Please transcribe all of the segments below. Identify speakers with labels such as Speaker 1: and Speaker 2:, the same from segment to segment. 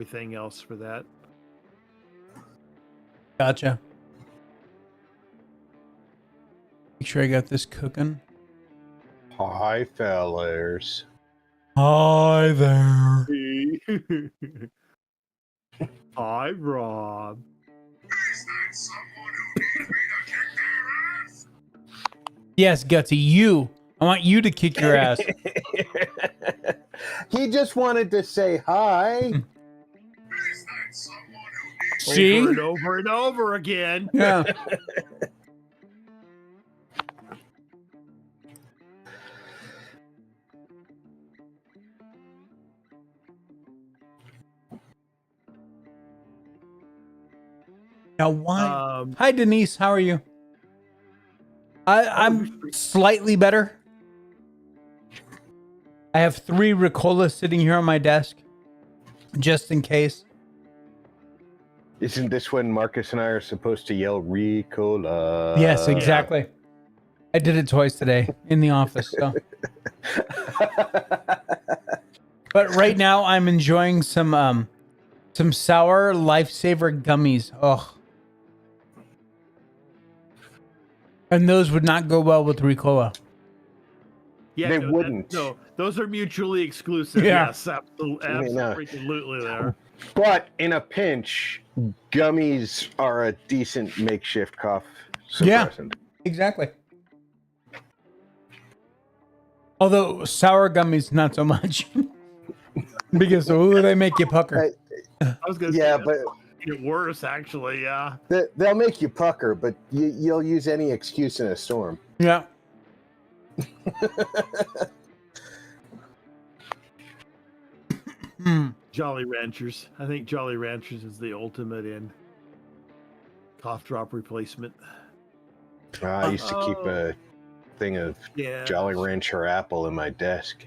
Speaker 1: everything else for that.
Speaker 2: Gotcha. Make sure I got this cooking.
Speaker 3: Hi, fellas.
Speaker 2: Hi there.
Speaker 1: Hi, Rob.
Speaker 2: Yes, Gutsy, you. I want you to kick your ass.
Speaker 3: He just wanted to say hi.
Speaker 2: See?
Speaker 1: Over and over and over again.
Speaker 2: Yeah. Now, why? Hi, Denise. How are you? I'm slightly better. I have 3 Ricola sitting here on my desk, just in case.
Speaker 3: Isn't this when Marcus and I are supposed to yell Ricola?
Speaker 2: Yes, exactly. I did it twice today in the office. So. But right now, I'm enjoying some sour Lifesaver gummies. Oh. And those would not go well with Ricola.
Speaker 1: Yeah,
Speaker 3: they wouldn't.
Speaker 1: No, those are mutually exclusive.
Speaker 2: Yeah.
Speaker 1: Yes, absolutely there.
Speaker 3: But in a pinch, gummies are a decent makeshift cough suppressant.
Speaker 2: Yeah, exactly. Although sour gummies, not so much. Because they make you pucker.
Speaker 1: I was going to say, but get worse, actually. Yeah,
Speaker 3: they'll make you pucker, but you'll use any excuse in a storm.
Speaker 2: Yeah.
Speaker 1: Jolly Ranchers. I think Jolly Ranchers is the ultimate in cough drop replacement.
Speaker 3: I used to keep a thing of Jolly Rancher apple in my desk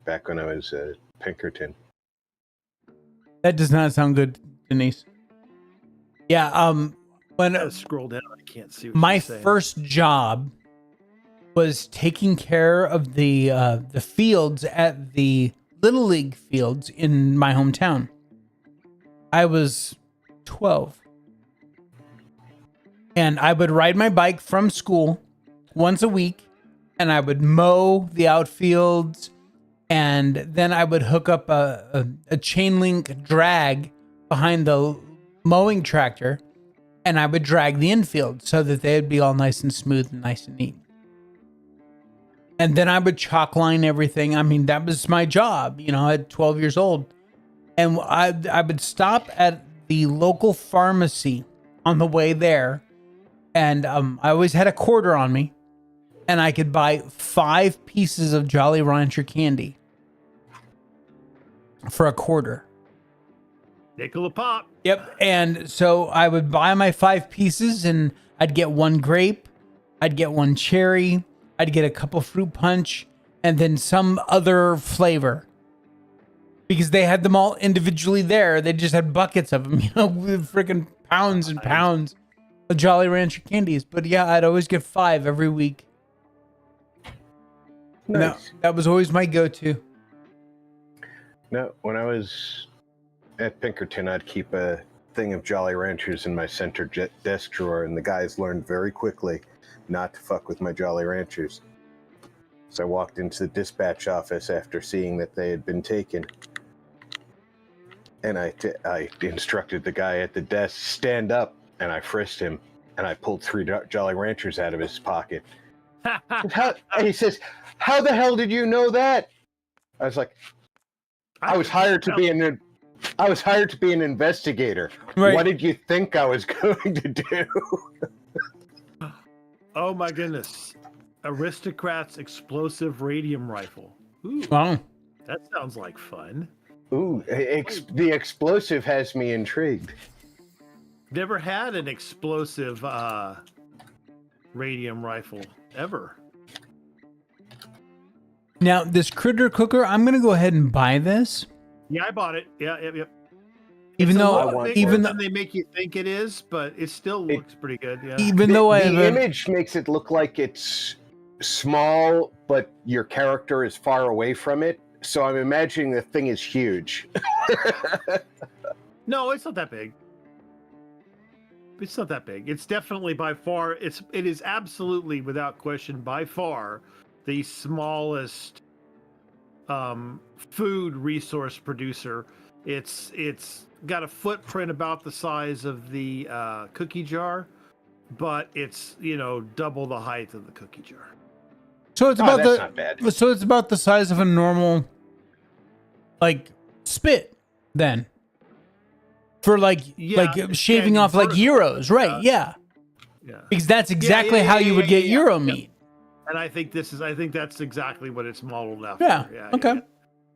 Speaker 3: back when I was at Pinkerton.
Speaker 2: That does not sound good, Denise. Yeah, when
Speaker 1: I scroll down, I can't see what
Speaker 2: my
Speaker 1: you're saying.
Speaker 2: first job was taking care of the fields at the Little League fields in my hometown. I was 12. And I would ride my bike from school once a week, and I would mow the outfields, and then I would hook up a chain link drag behind the mowing tractor, and I would drag the infield so that they'd be all nice and smooth and nice and neat. And then I would chalk line everything. I mean, that was my job, at 12 years old. And I would stop at the local pharmacy on the way there. And I always had a quarter on me. And I could buy 5 pieces of Jolly Rancher candy for a quarter.
Speaker 1: Nickel a pop.
Speaker 2: Yep. And so I would buy my 5 pieces, and I'd get 1 grape. I'd get 1 cherry. I'd get a couple fruit punch, and then some other flavor. Because they had them all individually there. They just had buckets of them, with freaking pounds and pounds of Jolly Rancher candies. But yeah, I'd always get 5 every week.
Speaker 3: Nice.
Speaker 2: That was always my go-to.
Speaker 3: No, when I was at Pinkerton, I'd keep a thing of Jolly Ranchers in my center desk drawer, and the guys learned very quickly not to fuck with my Jolly Ranchers. So I walked into the dispatch office after seeing that they had been taken. And I instructed the guy at the desk, stand up, and I frisked him. And I pulled 3 Jolly Ranchers out of his pocket. And he says, "How the hell did you know that?" I was like, I was hired to be an investigator.
Speaker 2: Right.
Speaker 3: What did you think I was going to do?
Speaker 1: Oh my goodness. Aristocrat's explosive radium rifle. Ooh,
Speaker 2: Wow.
Speaker 1: that sounds like fun.
Speaker 3: Ooh, the explosive has me intrigued.
Speaker 1: Never had an explosive radium rifle ever.
Speaker 2: Now, this critter cooker, I'm going to go ahead and buy this.
Speaker 1: Yeah, I bought it. Yep.
Speaker 2: Even
Speaker 1: It's a
Speaker 2: though,
Speaker 1: lot bigger than they make you think it is, but it still looks pretty good. Yeah.
Speaker 2: even though I have
Speaker 3: the image makes it look like it's small, but your character is far away from it, So I'm imagining the thing is huge.
Speaker 1: No, it's not that big. It's not that big. It's definitely by far. It is absolutely without question by far the smallest food resource producer. It's got a footprint about the size of the cookie jar, but it's double the height of the cookie jar.
Speaker 2: So it's
Speaker 3: That's not bad.
Speaker 2: So it's about the size of a normal, like, spit then. For like shaving off like gyros, right? Yeah. Because that's exactly how you would get gyro meat.
Speaker 1: And I think that's exactly what it's modeled after.
Speaker 2: Yeah. Okay.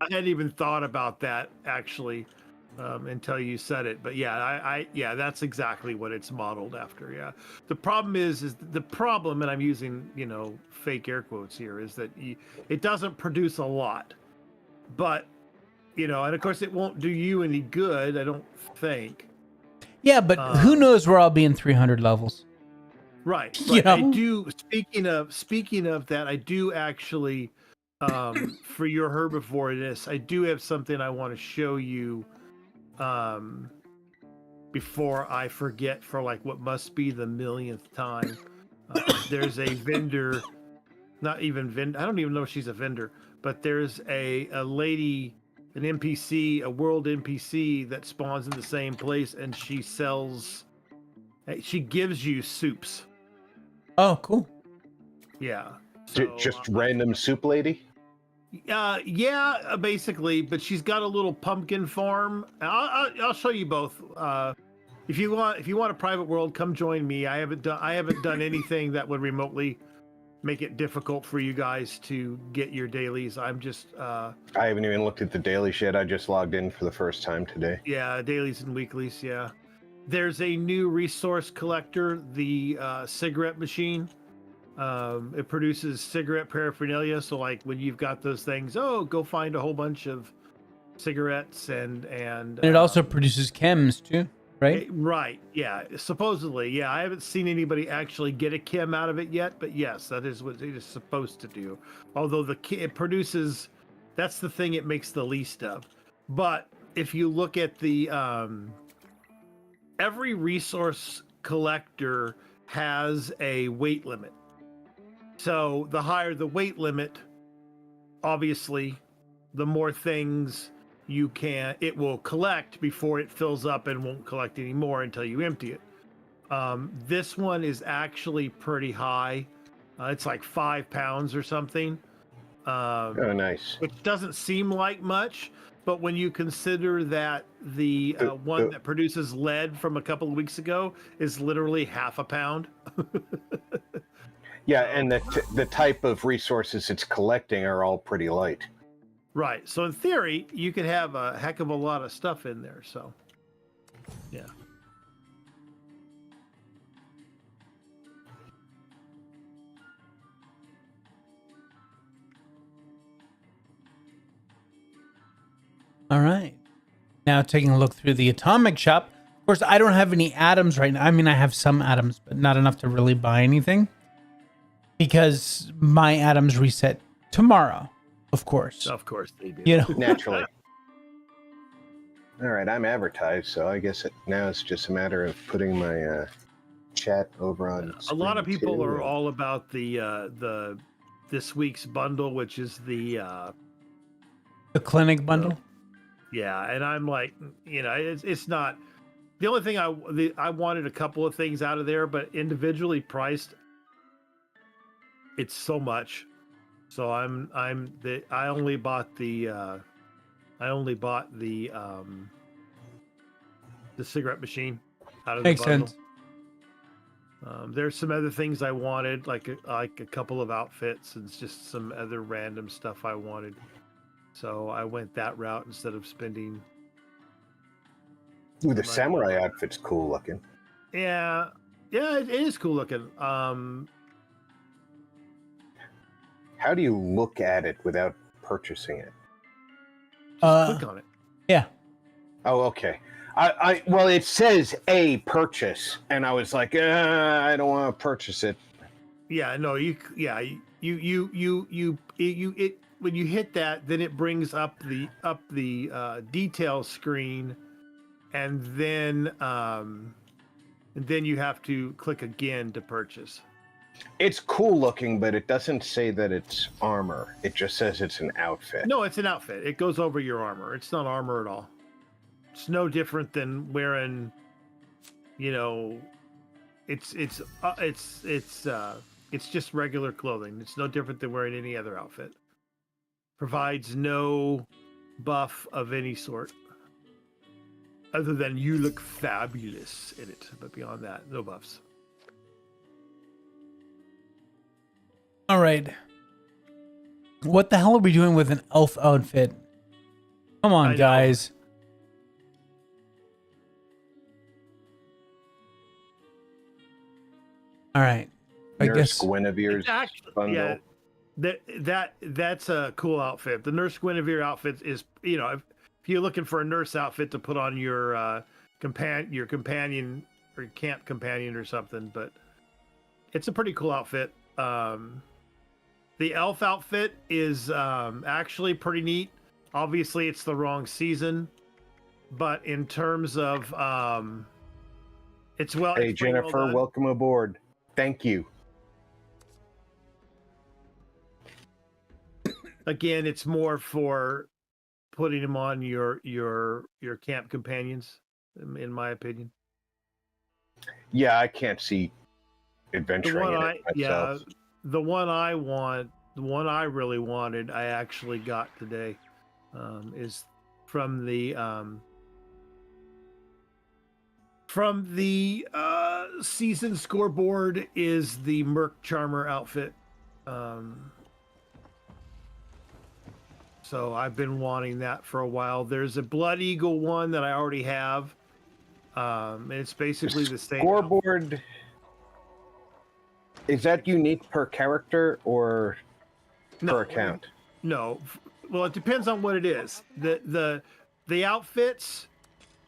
Speaker 1: I hadn't even thought about that actually until you said it, but that's exactly what it's modeled after. Yeah. The problem is the problem, and I'm using fake air quotes here, is that it doesn't produce a lot, but and of course it won't do you any good, I don't think.
Speaker 2: Yeah, but who knows where I'll be in 300 levels?
Speaker 1: Right. I do. Speaking of that, I do actually, for your herbivoreness, I do have something I want to show you, before I forget for like what must be the millionth time. There's a vendor, not even vendor. I don't even know if she's a vendor, but there's a lady, an NPC, a world NPC that spawns in the same place, and she gives you soups.
Speaker 2: Oh, cool.
Speaker 1: Yeah.
Speaker 3: Just random soup lady?
Speaker 1: Basically, but she's got a little pumpkin farm. I'll show you both. If you want a private world, come join me. I haven't done anything that would remotely make it difficult for you guys to get your dailies. I'm just
Speaker 3: I haven't even looked at the dailies yet. I just logged in for the first time today.
Speaker 1: Yeah, dailies and weeklies. Yeah, there's a new resource collector, the cigarette machine. It produces cigarette paraphernalia. So like when you've got those things, go find a whole bunch of cigarettes and
Speaker 2: it also produces chems too. Right?
Speaker 1: Right. Yeah. Supposedly. Yeah. I haven't seen anybody actually get a chem out of it yet, but yes, that is what it is supposed to do. Although it produces, that's the thing it makes the least of. But if you look at the, every resource collector has a weight limit. So the higher the weight limit, obviously, the more things it will collect before it fills up and won't collect anymore until you empty it. This one is actually pretty high. It's like 5 pounds or something.
Speaker 3: Oh, nice.
Speaker 1: Which doesn't seem like much, but when you consider that the one that produces lead from a couple of weeks ago is literally half a pound.
Speaker 3: Yeah, and the type of resources it's collecting are all pretty light.
Speaker 1: Right. So in theory, you could have a heck of a lot of stuff in there. So, yeah.
Speaker 2: All right. Now taking a look through the atomic shop. Of course, I don't have any atoms right now. I mean, I have some atoms, but not enough to really buy anything. Because my atoms reset tomorrow. Of course they do.
Speaker 3: Naturally. All right, I'm advertised, so I guess now it's just a matter of putting my chat over on.
Speaker 1: A lot of people are all about the this week's bundle, which is the
Speaker 2: clinic bundle.
Speaker 1: Yeah, and I'm like, it's not the only thing. I wanted a couple of things out of there, but individually priced, it's so much. So I only bought the cigarette machine out of the bundle. Makes sense. There's some other things I wanted, like a couple of outfits and just some other random stuff I wanted. So I went that route instead of spending.
Speaker 3: Ooh, the samurai outfit's cool looking.
Speaker 1: Yeah, it is cool looking.
Speaker 3: How do you look at it without purchasing it?
Speaker 1: Just click on it.
Speaker 2: Yeah.
Speaker 3: Oh, okay. Well, it says a purchase, and I was like, I don't want to purchase it.
Speaker 1: Yeah, no, when you hit that, then it brings up the detail screen, and then you have to click again to purchase.
Speaker 3: It's cool looking, but it doesn't say that it's armor. It just says it's an outfit.
Speaker 1: No, it's an outfit. It goes over your armor. It's not armor at all. It's no different than wearing, it's just regular clothing. It's no different than wearing any other outfit. Provides no buff of any sort, other than you look fabulous in it. But beyond that, no buffs.
Speaker 2: All right. What the hell are we doing with an elf outfit? Come
Speaker 1: I
Speaker 2: on,
Speaker 1: know.
Speaker 2: guys. All right. I
Speaker 3: Nurse
Speaker 2: guess
Speaker 3: Guinevere's bundle.
Speaker 1: Yeah, that's a cool outfit. The Nurse Guinevere outfit is, if you're looking for a nurse outfit to put on your companion or camp companion or something, but it's a pretty cool outfit. The elf outfit is actually pretty neat. Obviously, it's the wrong season, but in terms of it's well.
Speaker 3: Hey,
Speaker 1: it's pretty well
Speaker 3: Jennifer,
Speaker 1: done.
Speaker 3: welcome aboard. Thank you.
Speaker 1: Again, it's more for putting them on your camp companions, in my opinion.
Speaker 3: Yeah, I can't see adventuring in it myself.
Speaker 1: The one I want, the one I really wanted, I actually got today, is from the season scoreboard, is the Merc Charmer outfit. So I've been wanting that for a while. There's a Blood Eagle one that I already have. And it's basically the same
Speaker 3: scoreboard. Is that unique per character or per account?
Speaker 1: No. Well, it depends on what it is. The outfits,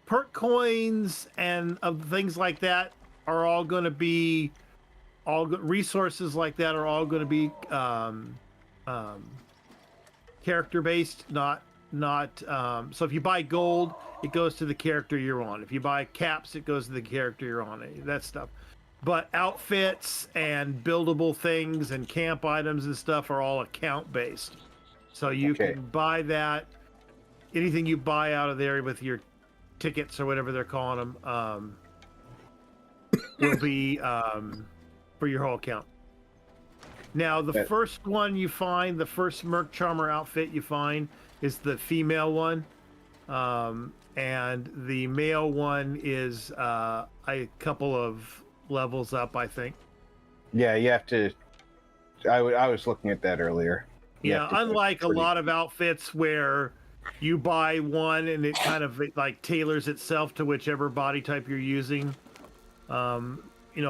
Speaker 1: perk coins, and things like that are all going to be resources like that are all going to be character based, not so if you buy gold, it goes to the character you're on. If you buy caps, it goes to the character you're on. That stuff. But outfits and buildable things and camp items and stuff are all account based. So you can buy that. Anything you buy out of there with your tickets or whatever they're calling them will be for your whole account. Now, the first one you find, the first Merc Charmer outfit you find, is the female one. And the male one is a couple of levels up, I think.
Speaker 3: Yeah, you have to. I was looking at that earlier.
Speaker 1: Yeah, unlike a lot of outfits where you buy one and it kind of like tailors itself to whichever body type you're using.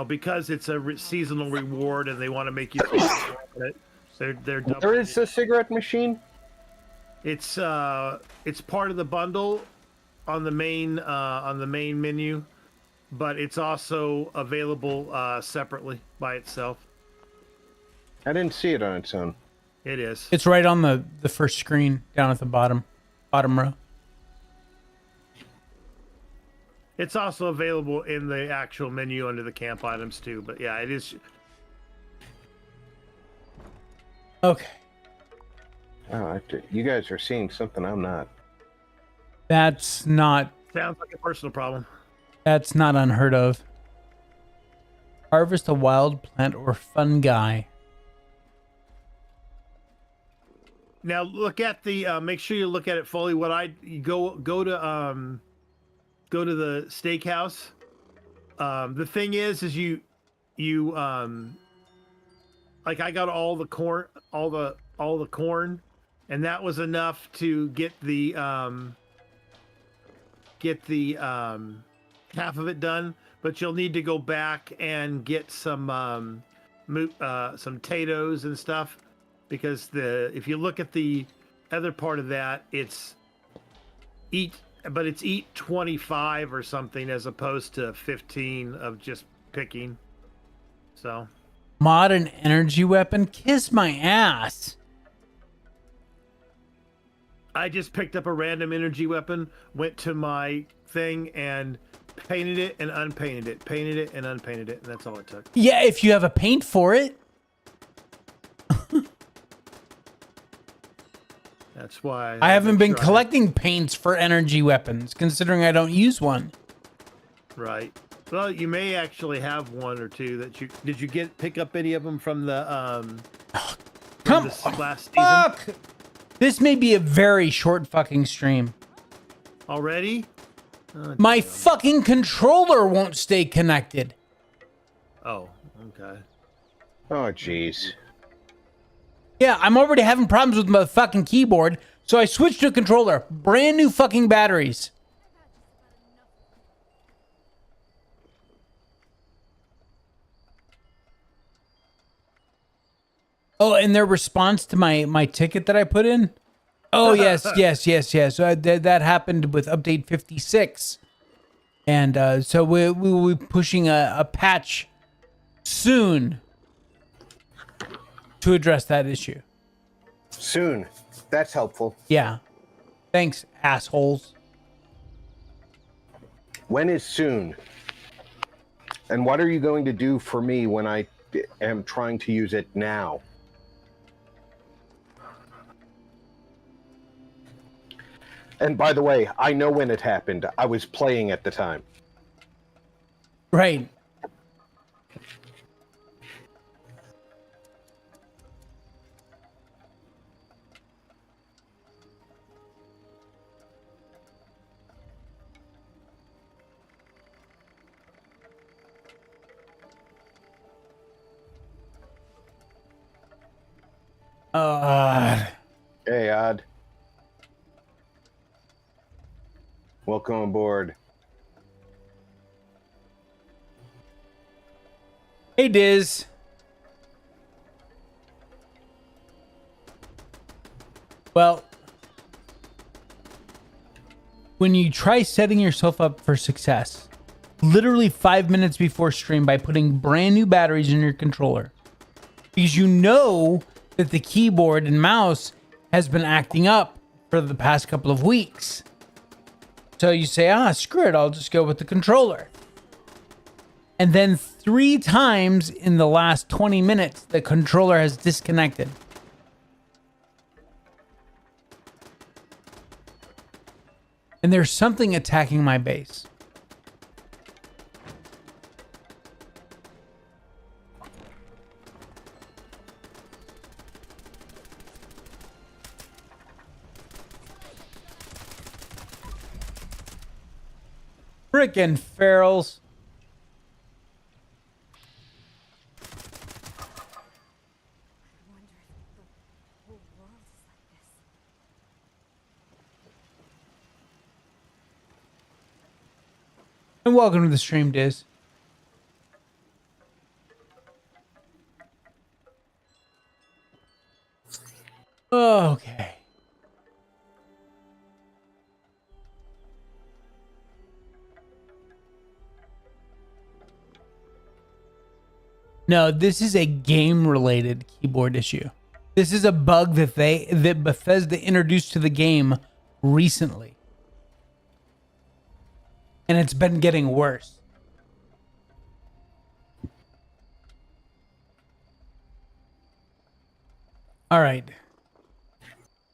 Speaker 1: Because it's a seasonal reward and they want to make you it. They're
Speaker 3: There is a cigarette machine.
Speaker 1: It's part of the bundle on the main menu, but it's also available separately by itself.
Speaker 3: I didn't see it on its own.
Speaker 1: It is.
Speaker 2: it's right on the first screen down at the bottom row.
Speaker 1: It's also available in the actual menu under the camp items too. But yeah, it is.
Speaker 2: Okay.
Speaker 3: Oh, you guys are seeing something I'm not.
Speaker 2: That's not
Speaker 1: Sounds like a personal problem.
Speaker 2: unheard of. Harvest a wild plant or fungi.
Speaker 1: Now look at the. Make sure you look at it fully. Go to the steakhouse. The thing is you like I got all the corn, and that was enough to get the half of it done. But you'll need to go back and get some potatoes and stuff, because if you look at the other part of that, it's eat 25 or something as opposed to 15 of just picking. So
Speaker 2: Mod an energy weapon? Kiss my ass.
Speaker 1: I just picked up a random energy weapon, went to my thing, and painted it and unpainted it, painted it and unpainted it, and that's all it took.
Speaker 2: Yeah, if you have a paint for it.
Speaker 1: That's why
Speaker 2: I haven't been
Speaker 1: sure
Speaker 2: collecting paints for energy weapons, considering I don't use one.
Speaker 1: Right. Well, you may actually have one or two that you did. You pick up any of them from the
Speaker 2: Come
Speaker 1: last season
Speaker 2: fuck! This may be a very short fucking stream.
Speaker 1: already?
Speaker 2: My fucking controller won't stay connected.
Speaker 1: Oh, okay.
Speaker 3: Oh, jeez.
Speaker 2: Yeah, I'm already having problems with my fucking keyboard, so I switched to a controller. Brand new fucking batteries. Oh, and their response to my ticket that I put in? Oh, yes. That happened with update 56. And so we will be pushing a patch soon to address that issue.
Speaker 3: Soon. That's helpful.
Speaker 2: Yeah. Thanks, assholes.
Speaker 3: When is soon? And what are you going to do for me when I am trying to use it now? And by the way, I know when it happened. I was playing at the time.
Speaker 2: Right.
Speaker 3: Hey, Odd. Welcome aboard.
Speaker 2: Hey, Diz. Well, when you try setting yourself up for success, literally 5 minutes before stream by putting brand new batteries in your controller, because you know that the keyboard and mouse has been acting up for the past couple of weeks. So you say, screw it, I'll just go with the controller. And then 3 times in the last 20 minutes, the controller has disconnected. And there's something attacking my base. Frickin' ferals. And welcome to the stream, Diz. Okay. No, this is a game-related keyboard issue. This is a bug that Bethesda introduced to the game recently. And it's been getting worse. All right.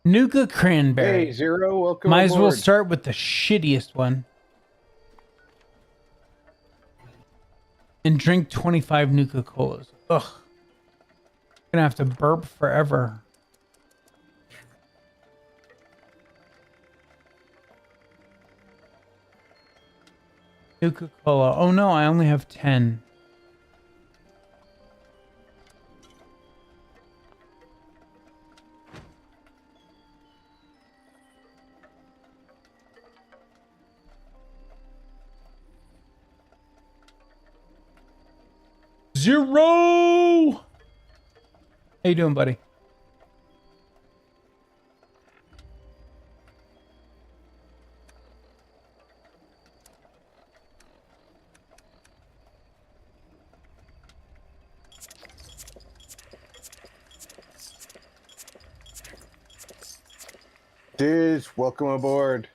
Speaker 2: Nuka Cranberry.
Speaker 3: Hey, Zero, welcome
Speaker 2: Might
Speaker 3: aboard.
Speaker 2: as well start with the shittiest one. And drink 25 Nuka Colas. Ugh. Gonna have to burp forever. Nuka Cola. Oh no, I only have 10. Zero! How you doing, buddy?
Speaker 3: Diz, welcome aboard.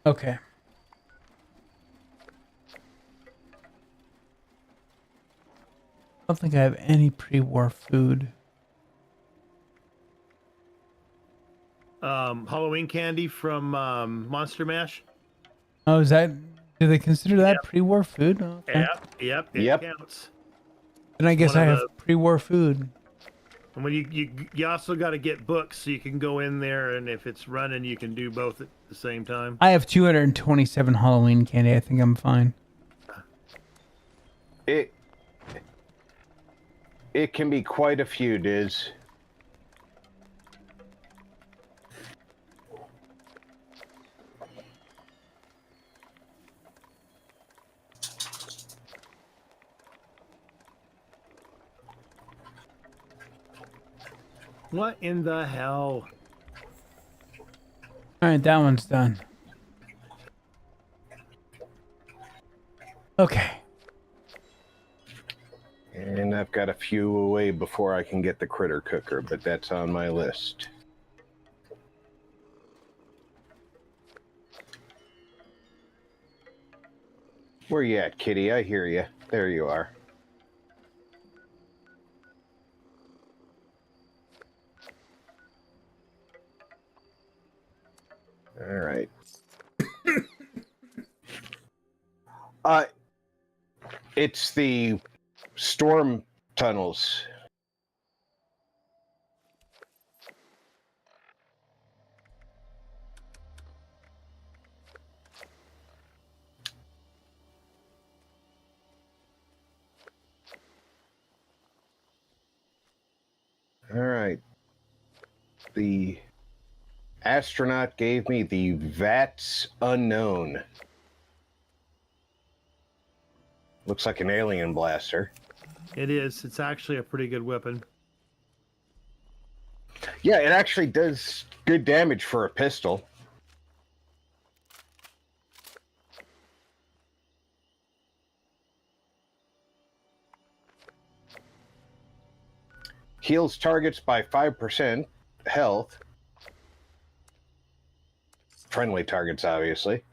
Speaker 2: Okay. I don't think I have any pre-war food.
Speaker 1: Halloween candy from Monster Mash.
Speaker 2: Oh, is that? Do they consider that
Speaker 1: Yep.
Speaker 2: pre-war food? Oh, okay.
Speaker 1: Yep, it
Speaker 3: Yep.
Speaker 1: counts.
Speaker 2: Then I guess
Speaker 1: One
Speaker 2: I
Speaker 1: of
Speaker 2: have pre-war food.
Speaker 1: And when you also got to get books so you can go in there, and if it's running, you can do both at the same time.
Speaker 2: I have 227 Halloween candy. I think I'm fine.
Speaker 3: It can be quite a few, Diz.
Speaker 1: What in the hell?
Speaker 2: All right, that one's done. Okay.
Speaker 3: And I've got a few away before I can get the critter cooker, but that's on my list. Where you at, kitty? I hear you. There you are. All right. It's the storm tunnels. All right. The astronaut gave me the VATS Unknown. Looks like an alien blaster.
Speaker 1: It is. It's actually a pretty good weapon.
Speaker 3: Yeah, it actually does good damage for a pistol. Heals targets by 5% health. Friendly targets, obviously.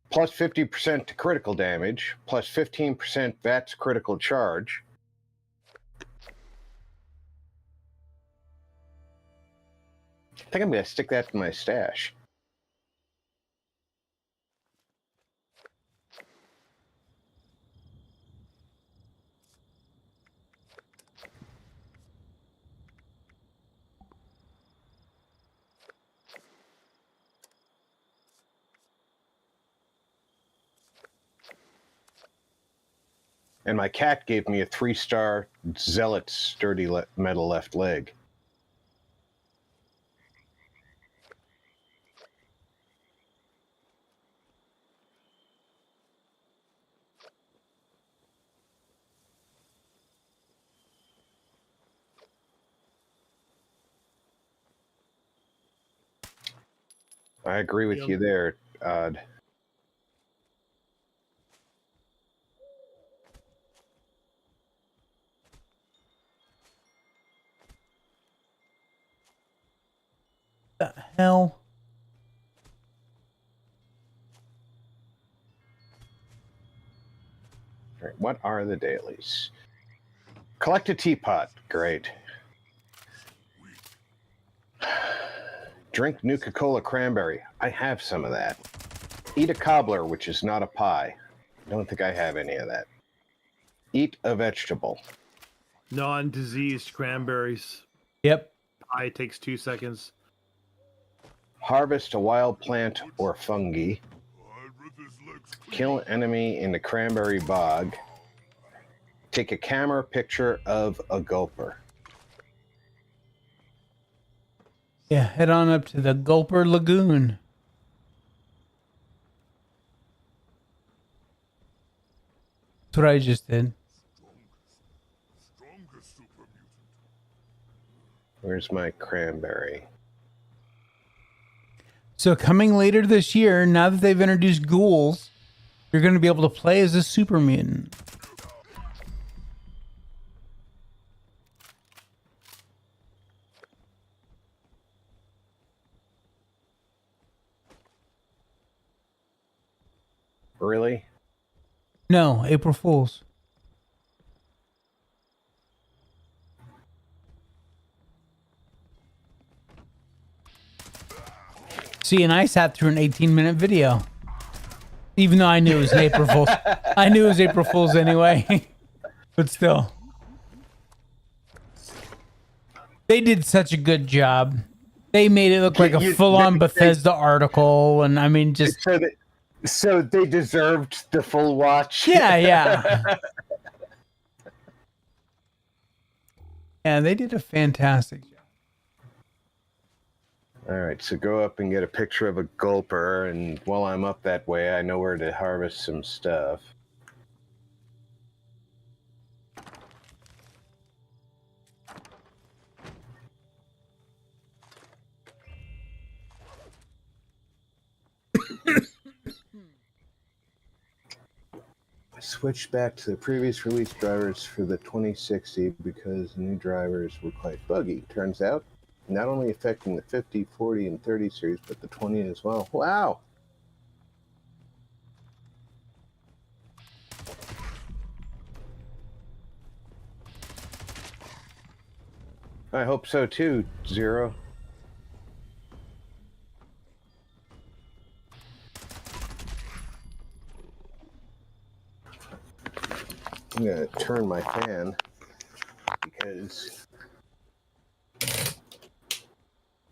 Speaker 3: Plus 50% to critical damage. Plus 15% VATS critical charge. I think I'm going to stick that in my stash. And my cat gave me a 3-star Zealot sturdy metal left leg. I agree with you there, Odd.
Speaker 2: The hell?
Speaker 3: All right, what are the dailies? Collect a teapot. Great. Drink Nuka-Cola cranberry. I have some of that. Eat a cobbler, which is not a pie. I don't think I have any of that. Eat a vegetable.
Speaker 1: Non-diseased cranberries.
Speaker 2: Yep.
Speaker 1: Pie takes 2 seconds.
Speaker 3: Harvest a wild plant or fungi. Kill an enemy in the cranberry bog. Take a camera picture of a gulper.
Speaker 2: Yeah, head on up to the Gulper Lagoon. That's what I just did.
Speaker 3: Where's my cranberry?
Speaker 2: So coming later this year, now that they've introduced ghouls, you're going to be able to play as a super mutant.
Speaker 3: Really?
Speaker 2: No, April Fools. See, and I sat through an 18-minute video. Even though I knew it was an April Fool's. I knew it was April Fool's anyway. But still. They did such a good job. They made it look like a full-on Bethesda article. And I mean, just...
Speaker 3: So they deserved the full watch?
Speaker 2: Yeah, yeah. Yeah, they did a fantastic job.
Speaker 3: All right, so go up and get a picture of a gulper, and while I'm up that way, I know where to harvest some stuff. I switched back to the previous release drivers for the 2060 because the new drivers were quite buggy. Turns out, not only affecting the 50, 40, and 30 series, but the 20 as well. Wow! I hope so too, Zero. I'm gonna turn my fan because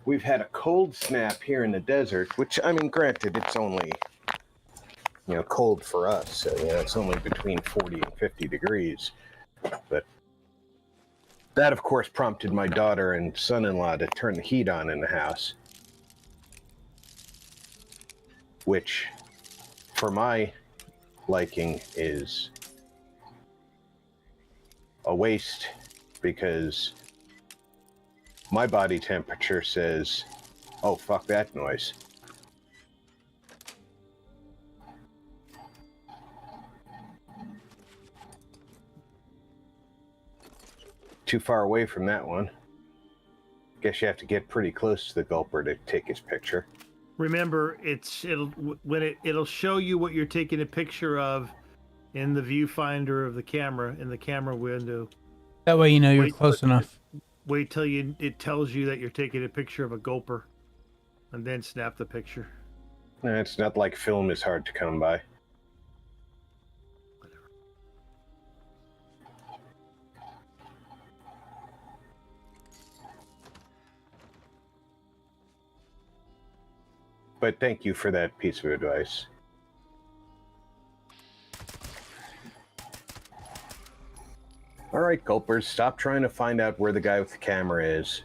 Speaker 3: we've had a cold snap here in the desert, which, I mean, granted, it's only, cold for us. So, it's only between 40 and 50 degrees. But that, of course, prompted my daughter and son-in-law to turn the heat on in the house. Which, for my liking, is a waste because my body temperature says, oh, fuck that noise. Too far away from that one. Guess you have to get pretty close to the gulper to take his picture.
Speaker 1: Remember, it'll show you what you're taking a picture of in the viewfinder of the camera, in the camera window.
Speaker 2: That way you know you're close enough.
Speaker 1: Wait till it tells you that you're taking a picture of a gulper, and then snap the picture.
Speaker 3: It's not like film is hard to come by. But thank you for that piece of advice. All right, gulpers, stop trying to find out where the guy with the camera is.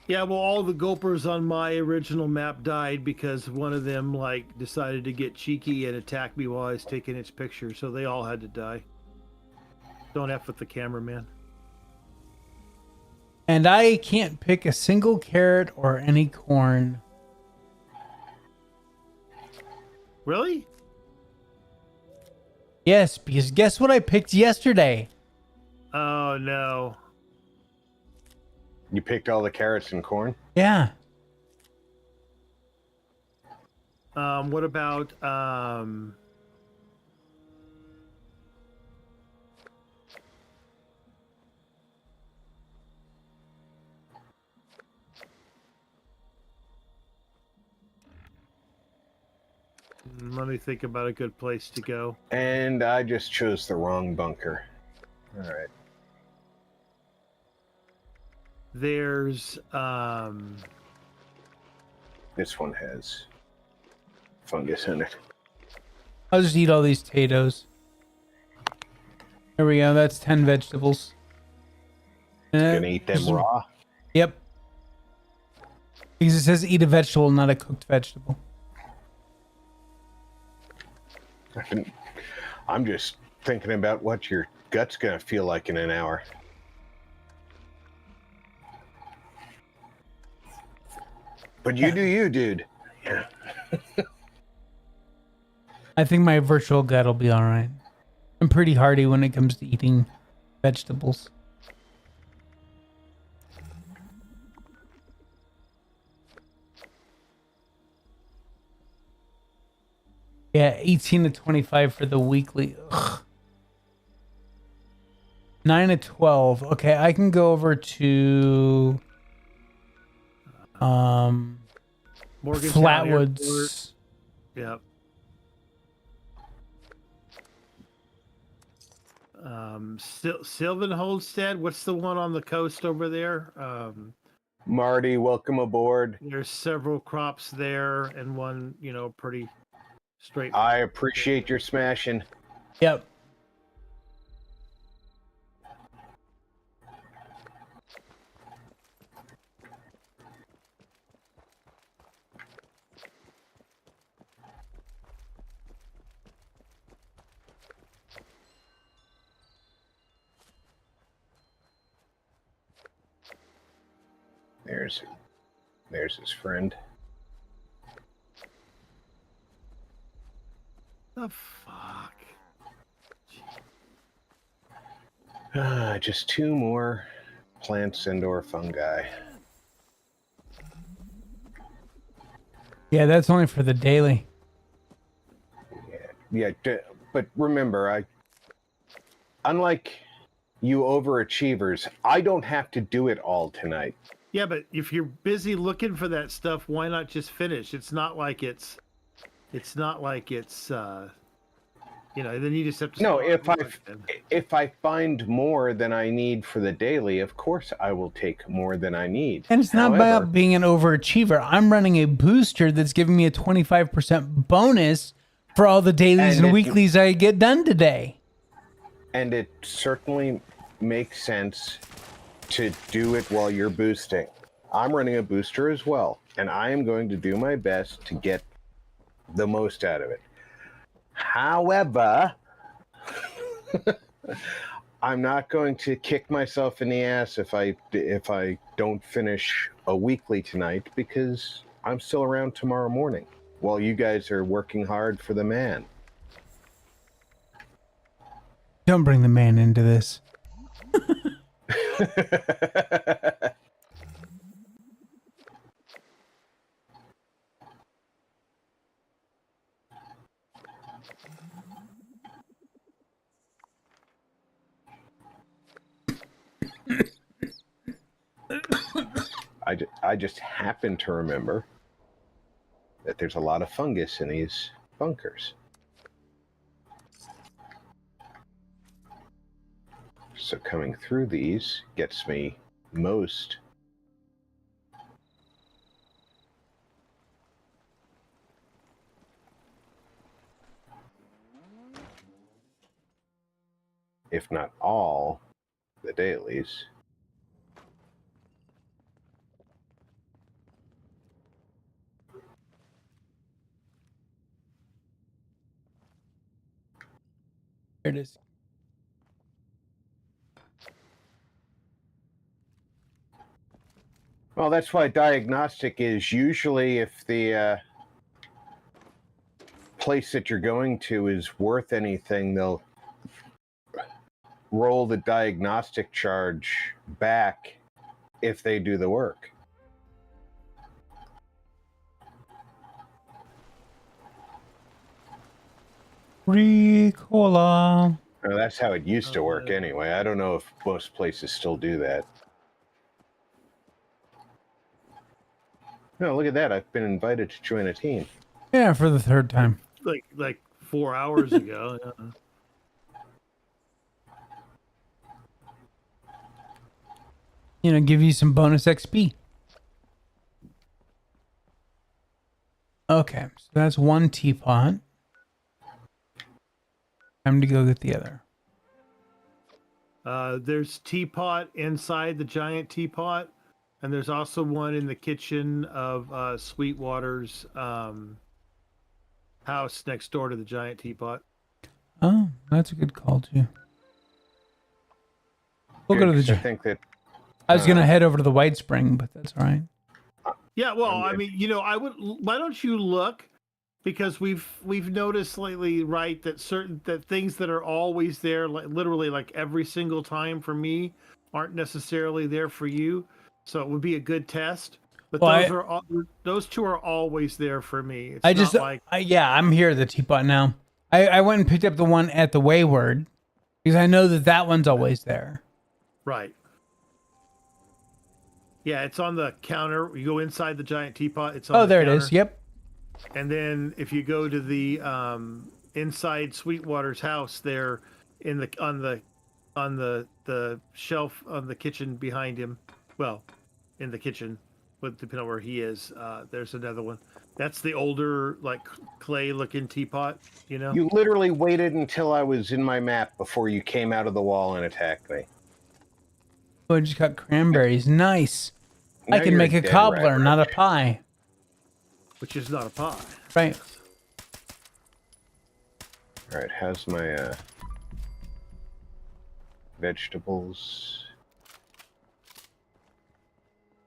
Speaker 1: Yeah, well, all the gulpers on my original map died because one of them, decided to get cheeky and attack me while I was taking its picture, so they all had to die. Don't F with the cameraman.
Speaker 2: And I can't pick a single carrot or any corn.
Speaker 1: Really?
Speaker 2: Yes, because guess what I picked yesterday?
Speaker 1: Oh, no.
Speaker 3: You picked all the carrots and corn?
Speaker 2: Yeah.
Speaker 1: What about, let me think about a good place to go.
Speaker 3: And I just chose the wrong bunker. All right.
Speaker 1: There's,
Speaker 3: This one has fungus in it.
Speaker 2: I'll just eat all these potatoes. There we go. That's 10 vegetables.
Speaker 3: Gonna eat them raw.
Speaker 2: Yep. Because it says eat a vegetable, not a cooked vegetable.
Speaker 3: I'm just thinking about what your gut's gonna feel like in an hour. But you do you, dude. Yeah.
Speaker 2: I think my virtual gut will be all right. I'm pretty hardy when it comes to eating vegetables. Yeah, 18 to 25 for the weekly. Ugh. 9 to 12. Okay, I can go over to
Speaker 1: Morgantown
Speaker 2: Flatwoods.
Speaker 1: Airport. Yep. Sylvan Holstead, what's the one on the coast over there?
Speaker 3: Marty, welcome aboard.
Speaker 1: There's several crops there and one, pretty straight.
Speaker 3: I appreciate your smashing.
Speaker 2: Yep.
Speaker 3: There's his friend.
Speaker 1: The fuck?
Speaker 3: Just 2 more plants and/or fungi.
Speaker 2: Yeah, that's only for the daily.
Speaker 3: Yeah, but remember, unlike you overachievers, I don't have to do it all tonight.
Speaker 1: Yeah, but if you're busy looking for that stuff, why not just finish? It's not like it's then you just have to.
Speaker 3: No,
Speaker 1: start
Speaker 3: if I find more than I need for the daily, of course I will take more than I need.
Speaker 2: And it's not about being an overachiever. I'm running a booster that's giving me a 25% bonus for all the dailies and weeklies I get done today.
Speaker 3: And it certainly makes sense to do it while you're boosting. I'm running a booster as well, and I am going to do my best to get the most out of it. However, I'm not going to kick myself in the ass if I don't finish a weekly tonight, because I'm still around tomorrow morning while you guys are working hard for the man.
Speaker 2: Don't bring the man into this.
Speaker 3: I just happen to remember that there's a lot of fungus in these bunkers. So coming through these gets me most. If not all the dailies.
Speaker 2: There it is.
Speaker 3: Well, that's why diagnostic is usually if the place that you're going to is worth anything, they'll roll the diagnostic charge back if they do the work.
Speaker 2: Ricola.
Speaker 3: Well, that's how it used to work anyway. I don't know if most places still do that. No, look at that. I've been invited to join a team.
Speaker 2: Yeah, for the 3rd time.
Speaker 1: Like 4 hours ago.
Speaker 2: Give you some bonus XP. Okay, so that's 1 teapot. Time to go get the other.
Speaker 1: There's teapot inside the giant teapot, and there's also one in the kitchen of Sweetwater's house next door to the giant teapot.
Speaker 2: Oh, that's a good call too. We'll go to the.
Speaker 3: I think that
Speaker 2: I was gonna head over to the White Spring, but that's all right.
Speaker 1: Yeah, well, I mean, I would. Why don't you look? Because we've noticed lately, right, that things that are always there, like literally like every single time for me, aren't necessarily there for you. So it would be a good test. But those two are always there for me. It's
Speaker 2: I'm here at the teapot now. I went and picked up the one at the Wayward because I know that one's always there.
Speaker 1: Right. Yeah, it's on the counter. You go inside the giant teapot. It's on the
Speaker 2: there
Speaker 1: counter.
Speaker 2: it is. Yep.
Speaker 1: And then if you go to the inside Sweetwater's house, there on the shelf on the kitchen behind him. Well, in the kitchen, but depending on where he is, there's another one. That's the older, like clay-looking teapot.
Speaker 3: You literally waited until I was in my map before you came out of the wall and attacked me.
Speaker 2: Oh, I just got cranberries. Nice.
Speaker 3: Now
Speaker 2: I can
Speaker 3: you're
Speaker 2: make a
Speaker 3: dead,
Speaker 2: cobbler,
Speaker 3: Rat
Speaker 2: not a
Speaker 3: Roach.
Speaker 2: pie.
Speaker 1: Which is not a pie.
Speaker 2: Right.
Speaker 3: All right, how's my vegetables?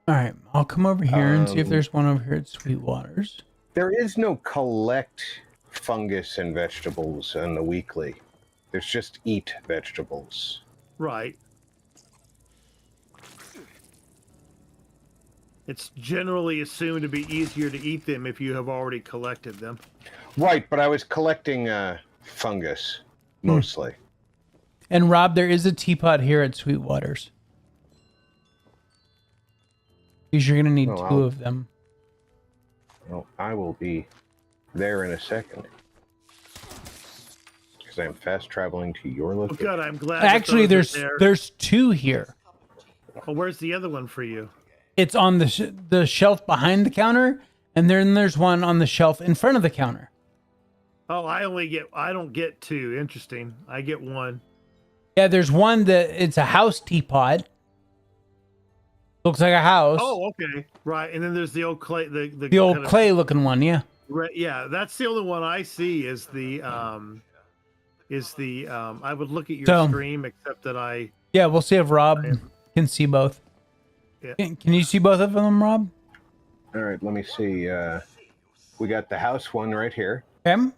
Speaker 2: All right, I'll come over here and see if there's one over here at Sweetwater's.
Speaker 3: There is no collect fungus and vegetables on the weekly. There's just eat vegetables.
Speaker 1: Right. It's generally assumed to be easier to eat them if you have already collected them.
Speaker 3: Right, but I was collecting fungus mostly.
Speaker 2: And Rob, there is a teapot here at Sweetwater's. Because you're going to need two of them.
Speaker 3: Well, I will be there in a second. Because I'm fast traveling to your location.
Speaker 1: Oh, good, I'm glad.
Speaker 2: Actually, there's two here.
Speaker 1: Well, where's the other one for you?
Speaker 2: It's on the shelf behind the counter, and then there's one on the shelf in front of the counter.
Speaker 1: Oh, I don't get two. Interesting. I get one.
Speaker 2: Yeah, there's one it's a house teapot. Looks like a house.
Speaker 1: Oh, okay. Right. And then there's the old clay,
Speaker 2: the old clay looking one, yeah.
Speaker 1: Right, yeah, that's the only one I see is the I would look at your stream except that
Speaker 2: yeah, we'll see if Rob can see both.
Speaker 1: Yeah.
Speaker 2: Can you see both of them, Rob?
Speaker 3: All right, let me see. We got the house one right here.
Speaker 2: Okay.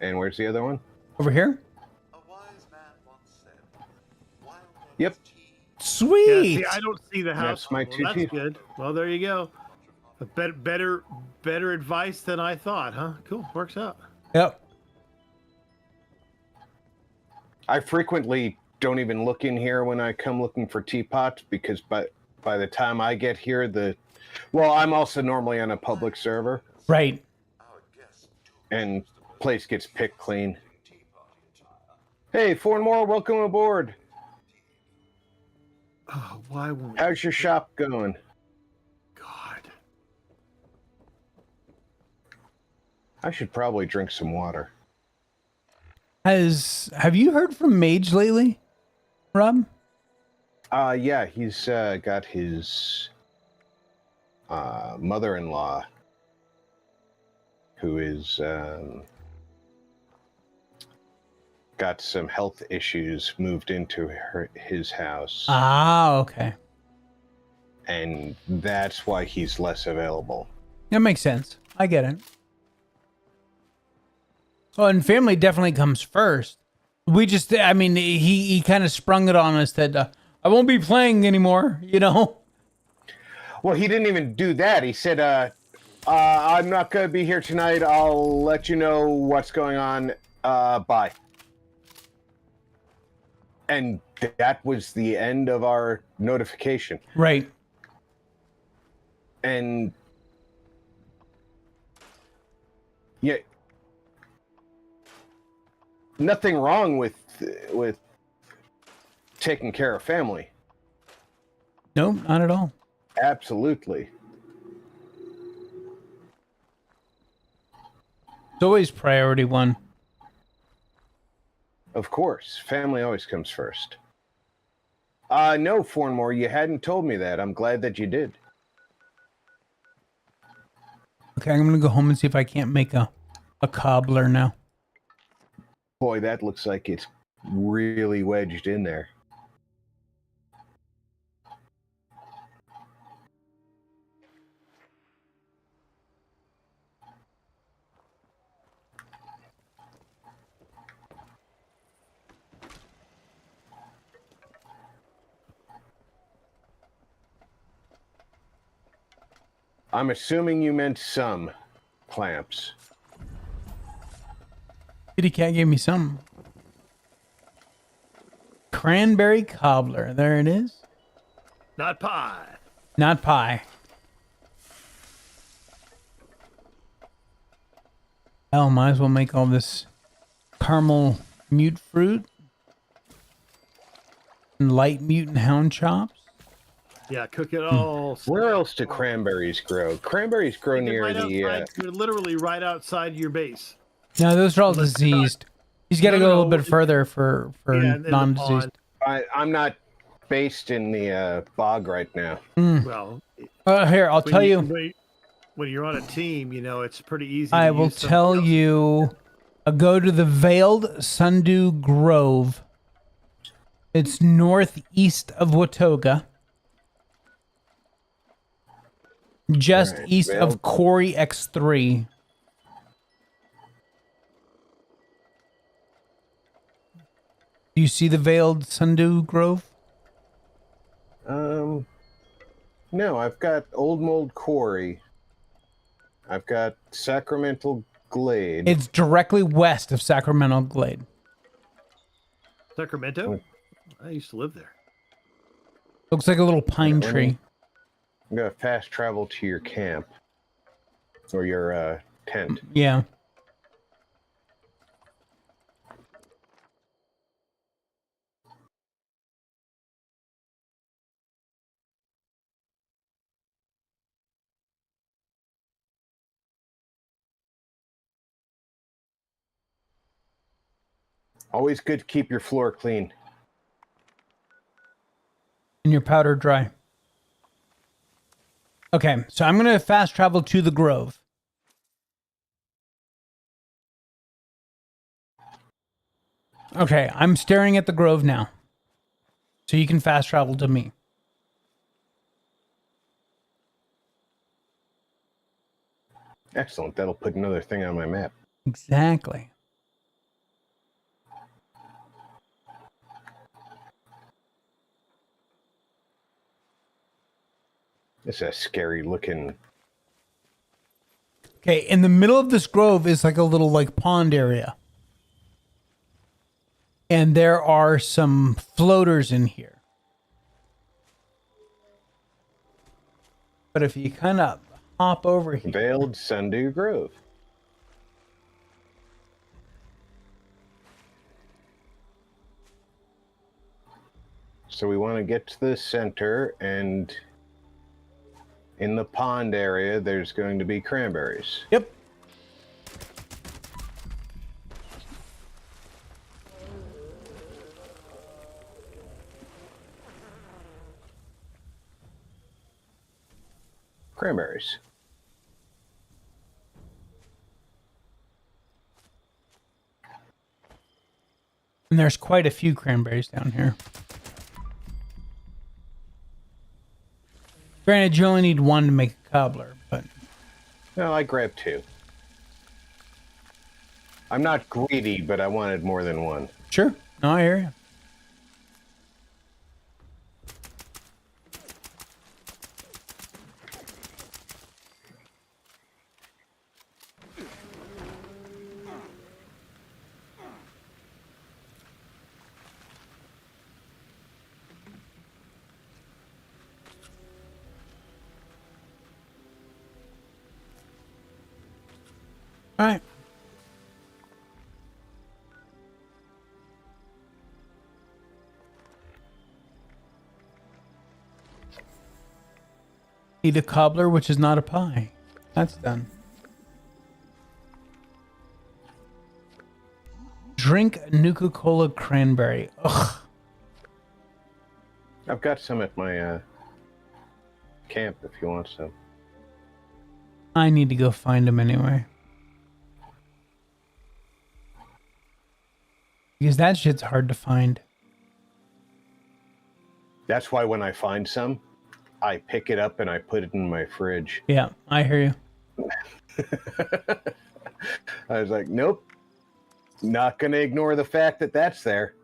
Speaker 3: And where's the other one?
Speaker 2: Over here.
Speaker 3: Yep.
Speaker 2: Sweet.
Speaker 1: Yeah, see, I don't see the house.
Speaker 3: That's my two
Speaker 1: That's
Speaker 3: teeth.
Speaker 1: good. Well, there you go. Better advice than I thought, huh? Cool. Works out.
Speaker 2: Yep.
Speaker 3: I frequently don't even look in here when I come looking for teapots because by the time I get here, I'm also normally on a public server.
Speaker 2: Right.
Speaker 3: And place gets picked clean. Hey, four more, welcome aboard.
Speaker 1: Oh, why won't...
Speaker 3: How's your shop going?
Speaker 1: God.
Speaker 3: I should probably drink some water.
Speaker 2: Have you heard from Mage lately, Rob?
Speaker 3: Yeah, he's got his mother-in-law who is got some health issues, moved into his house.
Speaker 2: Ah, okay.
Speaker 3: And that's why he's less available.
Speaker 2: That makes sense. I get it. Oh, and family definitely comes first. We just, he kind of sprung it on us that I won't be playing anymore,
Speaker 3: Well, he didn't even do that. He said, I'm not going to be here tonight. I'll let you know what's going on. Bye. And that was the end of our notification.
Speaker 2: Right.
Speaker 3: And yeah, nothing wrong with taking care of family.
Speaker 2: No, not at all.
Speaker 3: Absolutely.
Speaker 2: It's always priority one.
Speaker 3: Of course. Family always comes first. No, Fornmore, you hadn't told me that. I'm glad that you did.
Speaker 2: Okay, I'm gonna go home and see if I can't make a cobbler now.
Speaker 3: Boy, that looks like it's really wedged in there. I'm assuming you meant some clamps.
Speaker 2: Kitty cat gave me some. Cranberry cobbler. There it is.
Speaker 1: Not pie.
Speaker 2: Not pie. Hell, might as well make all this caramel mute fruit and light mutant hound chops.
Speaker 1: Yeah, cook it all.
Speaker 3: Where else do cranberries grow? Cranberries grow near
Speaker 1: right
Speaker 3: the...
Speaker 1: outside, you're literally right outside your base.
Speaker 2: No, those are all diseased. He's got to go a little bit
Speaker 1: it-
Speaker 2: further for
Speaker 1: Yeah, in the
Speaker 2: non-diseased.
Speaker 3: I'm not based in the bog right now.
Speaker 1: Well,
Speaker 2: Here, I'll tell you.
Speaker 1: When you're on a team, you know, it's pretty easy.
Speaker 2: I
Speaker 1: to
Speaker 2: will
Speaker 1: use something
Speaker 2: tell
Speaker 1: else.
Speaker 2: you. Go to the Veiled Sundew Grove. It's northeast of Watoga. Just
Speaker 3: Alright,
Speaker 2: east
Speaker 3: Veiled.
Speaker 2: of Corey X3. Do you see the Veiled Sundew Grove?
Speaker 3: No, I've got Old Mold Quarry. I've got Sacramental Glade.
Speaker 2: It's directly west of Sacramento Glade.
Speaker 1: Sacramento? I used to live there.
Speaker 2: Looks like a little pine
Speaker 3: Yeah,
Speaker 2: tree.
Speaker 3: I'm gonna fast travel to your camp. Or your tent.
Speaker 2: Yeah.
Speaker 3: Always good to keep your floor clean.
Speaker 2: And your powder dry. Okay, so I'm going to fast travel to the Grove. Okay, I'm staring at the Grove now. So you can fast travel to me.
Speaker 3: Excellent. That'll put another thing on my map.
Speaker 2: Exactly.
Speaker 3: It's a scary looking...
Speaker 2: Okay, in the middle of this grove is like a little like pond area. And there are some floaters in here. But if you kind of hop over here.
Speaker 3: Veiled Sundew Grove. So we want to get to the center, and in the pond area, there's going to be cranberries.
Speaker 2: Yep.
Speaker 3: Cranberries.
Speaker 2: And there's quite a few cranberries down here. Granted, you only need one to make a cobbler, but...
Speaker 3: No, I grabbed two. I'm not greedy, but I wanted more than one.
Speaker 2: Sure. No, I hear you. All right. Eat a cobbler, which is not a pie. That's done. drink Nuka-Cola cranberry. Ugh.
Speaker 3: I've got some at my camp if you want some.
Speaker 2: I need to go find them anyway. Because that shit's hard to find.
Speaker 3: That's why when I find some, I pick it up and I put it in my fridge.
Speaker 2: Yeah, I hear you.
Speaker 3: I was like, nope, not going to ignore the fact that that's there.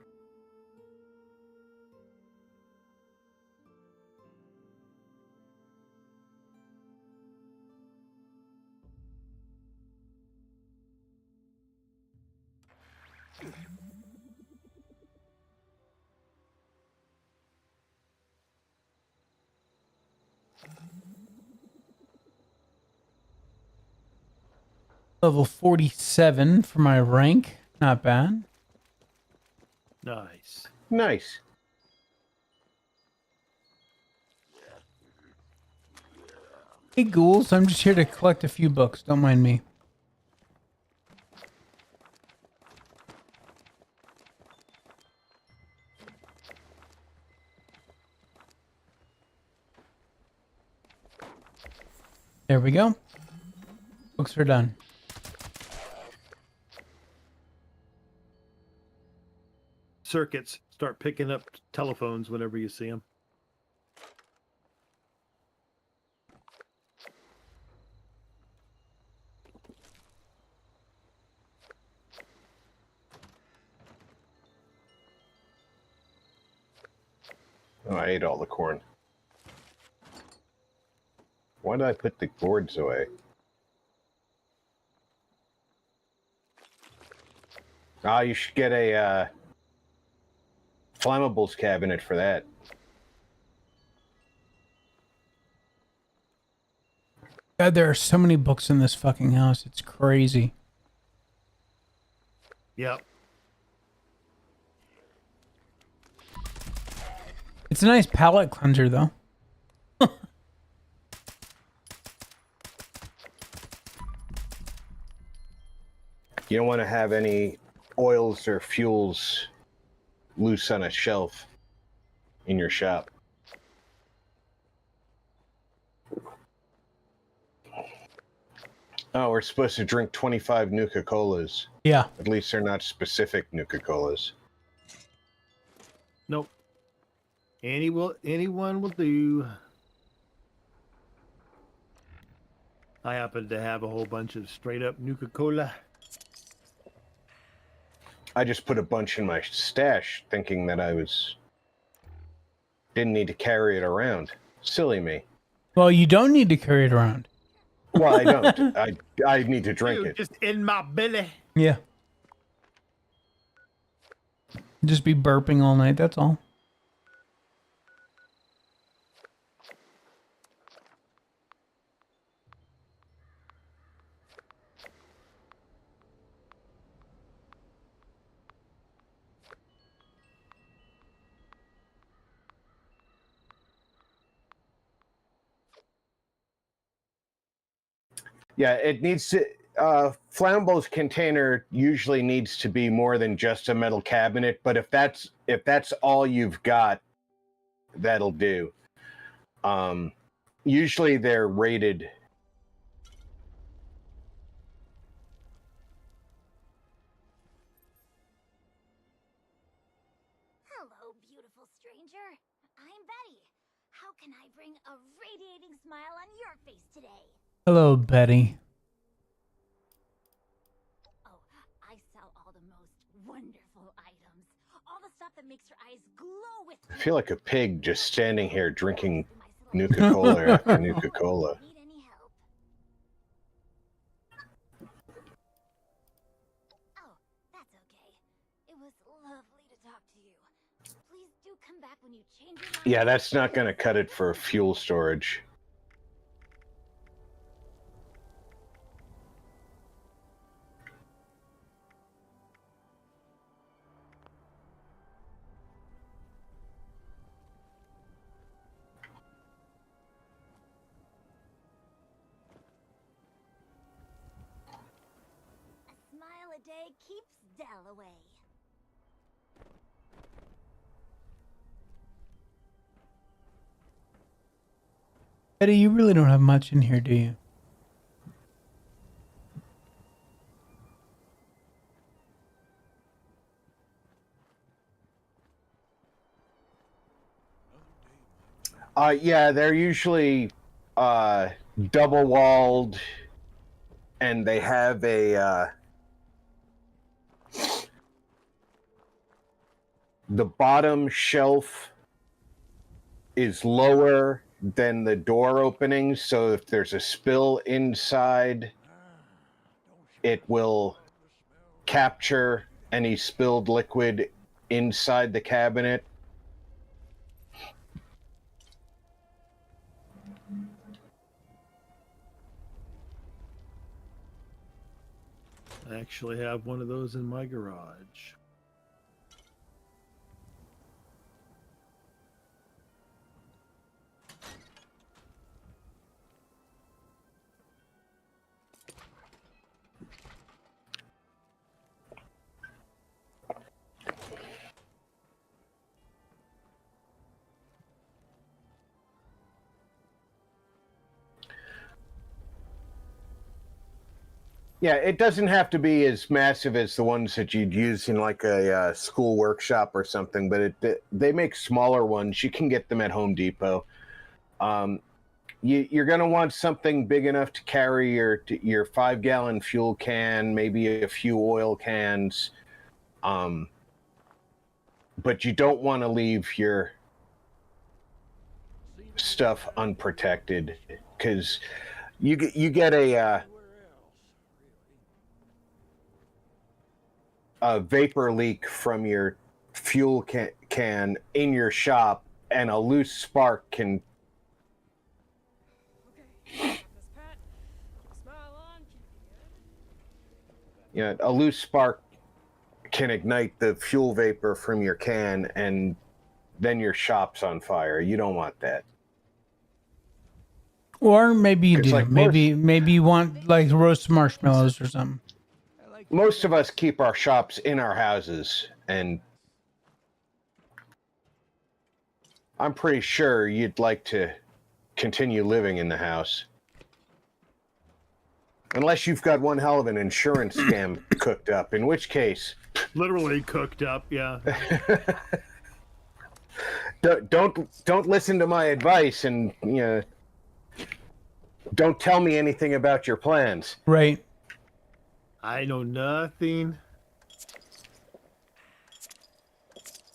Speaker 2: Level 47 for my rank. Not bad.
Speaker 1: Nice.
Speaker 3: Nice.
Speaker 2: Hey, ghouls. I'm just here to collect a few books. Don't mind me. There we go. Books are done.
Speaker 1: Circuits, start picking up telephones whenever you see them.
Speaker 3: Oh, I ate all the corn. Why did I put the boards away? Ah, you should get a flammables cabinet for that.
Speaker 2: God, there are so many books in this fucking house. It's crazy.
Speaker 1: Yep.
Speaker 2: It's a nice palate cleanser, though.
Speaker 3: You don't want to have any oils or fuels loose on a shelf in your shop. Oh, we're supposed to drink 25 Nuka-Colas.
Speaker 2: Yeah.
Speaker 3: At least they're not specific Nuka-Colas.
Speaker 1: Nope. Anyone will do. I happen to have a whole bunch of straight up Nuka-Cola.
Speaker 3: I just put a bunch in my stash thinking that didn't need to carry it around. Silly me.
Speaker 2: Well, you don't need to carry it around.
Speaker 3: Well, I don't. I need to drink it.
Speaker 1: Just in my belly.
Speaker 2: Yeah. Just be burping all night, that's all.
Speaker 3: Yeah, it needs to. Flammables container usually needs to be more than just a metal cabinet, but if that's all you've got, that'll do. Usually they're rated.
Speaker 4: Hello, beautiful stranger. I'm Betty. How can I bring a radiating smile on your face today?
Speaker 2: Hello, Betty.
Speaker 4: Oh, I sell all the most wonderful items. All the stuff that makes your eyes glow with
Speaker 3: I feel like a pig just standing here drinking Nuka-Cola after Nuka-Cola.
Speaker 4: Need any help? Oh, that's okay. It was lovely to talk to you. Please do come back when you change your mind.
Speaker 3: Yeah, that's not going to cut it for fuel storage.
Speaker 4: A smile a day keeps citadel away.
Speaker 2: Betty, you really don't have much in here, do you?
Speaker 3: Yeah, they're usually double walled, and they have a the bottom shelf is lower than the door openings, so if there's a spill inside, it will capture any spilled liquid inside the cabinet.
Speaker 1: I actually have one of those in my garage.
Speaker 3: Yeah, it doesn't have to be as massive as the ones that you'd use in like a school workshop or something, but they make smaller ones. You can get them at Home Depot. You're going to want something big enough to carry your 5-gallon fuel can, maybe a few oil cans. But you don't want to leave your stuff unprotected, because you get a vapor leak from your fuel can in your shop, and a loose spark can a loose spark can ignite the fuel vapor from your can, and then your shop's on fire. You don't want that.
Speaker 2: Or maybe you do.
Speaker 3: Like
Speaker 2: maybe you want like roast marshmallows or something.
Speaker 3: Most of us keep our shops in our houses, and I'm pretty sure you'd like to continue living in the house. Unless you've got one hell of an insurance scam cooked up, in which case...
Speaker 1: Literally cooked up, yeah.
Speaker 3: Don't listen to my advice, and don't tell me anything about your plans.
Speaker 2: Right.
Speaker 1: I know nothing.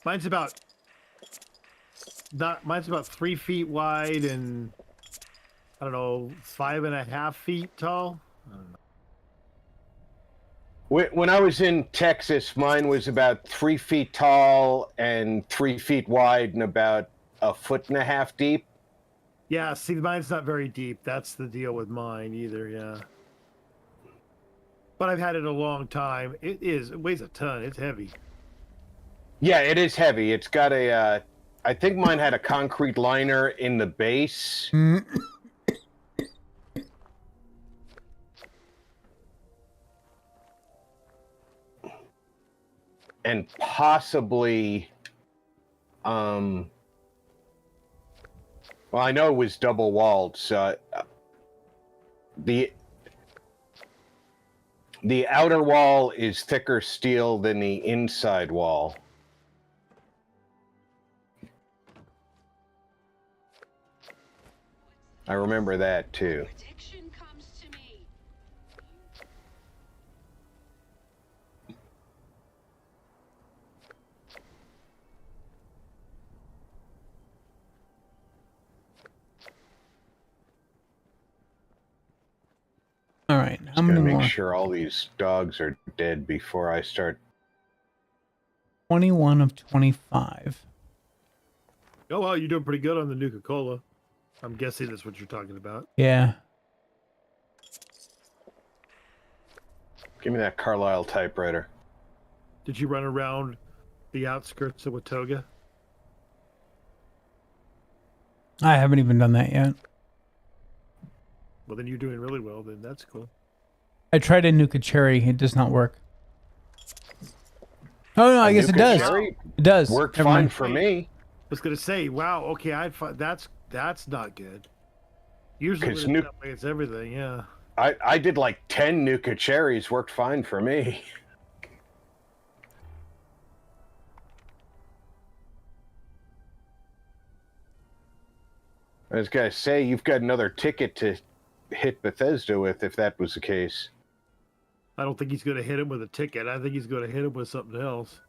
Speaker 1: Mine's about 3 feet wide and I don't know, 5.5 feet tall. I don't know.
Speaker 3: When I was in Texas, mine was about 3 feet tall and 3 feet wide and about 1.5 feet deep.
Speaker 1: Yeah, see, mine's not very deep. That's the deal with mine either, yeah. But I've had it a long time. It weighs a ton. It's heavy.
Speaker 3: Yeah, it is heavy. It's got a, I think mine had a concrete liner in the base. And possibly, well, I know it was double walled, so the outer wall is thicker steel than the inside wall. I remember that too.
Speaker 5: Protection comes to me.
Speaker 2: All right. How
Speaker 3: I'm
Speaker 2: many
Speaker 3: gonna make
Speaker 2: more?
Speaker 3: sure all these dogs are dead before I start.
Speaker 2: 21 of 25.
Speaker 1: Oh, wow, you're doing pretty good on the Nuka-Cola. I'm guessing that's what you're talking about.
Speaker 2: Yeah.
Speaker 3: Give me that Carlisle typewriter.
Speaker 1: Did you run around the outskirts of Watoga?
Speaker 2: I haven't even done that yet.
Speaker 1: Well, then you're doing really well. Then that's cool.
Speaker 2: I tried a Nuka Cherry. It does not work. Oh no, I
Speaker 3: A
Speaker 2: guess it
Speaker 3: Nuka
Speaker 2: does.
Speaker 3: Cherry
Speaker 2: It does.
Speaker 3: worked
Speaker 2: Never
Speaker 3: fine
Speaker 2: mind.
Speaker 3: for me.
Speaker 1: I was gonna say, wow, okay, that's not good. Usually
Speaker 3: 'Cause
Speaker 1: when it's that way, it's everything, yeah.
Speaker 3: I did like 10 Nuka Cherries, worked fine for me. I was gonna say, you've got another ticket to hit Bethesda with if that was the case.
Speaker 1: I don't think he's gonna hit him with a ticket. I think he's gonna hit him with something else.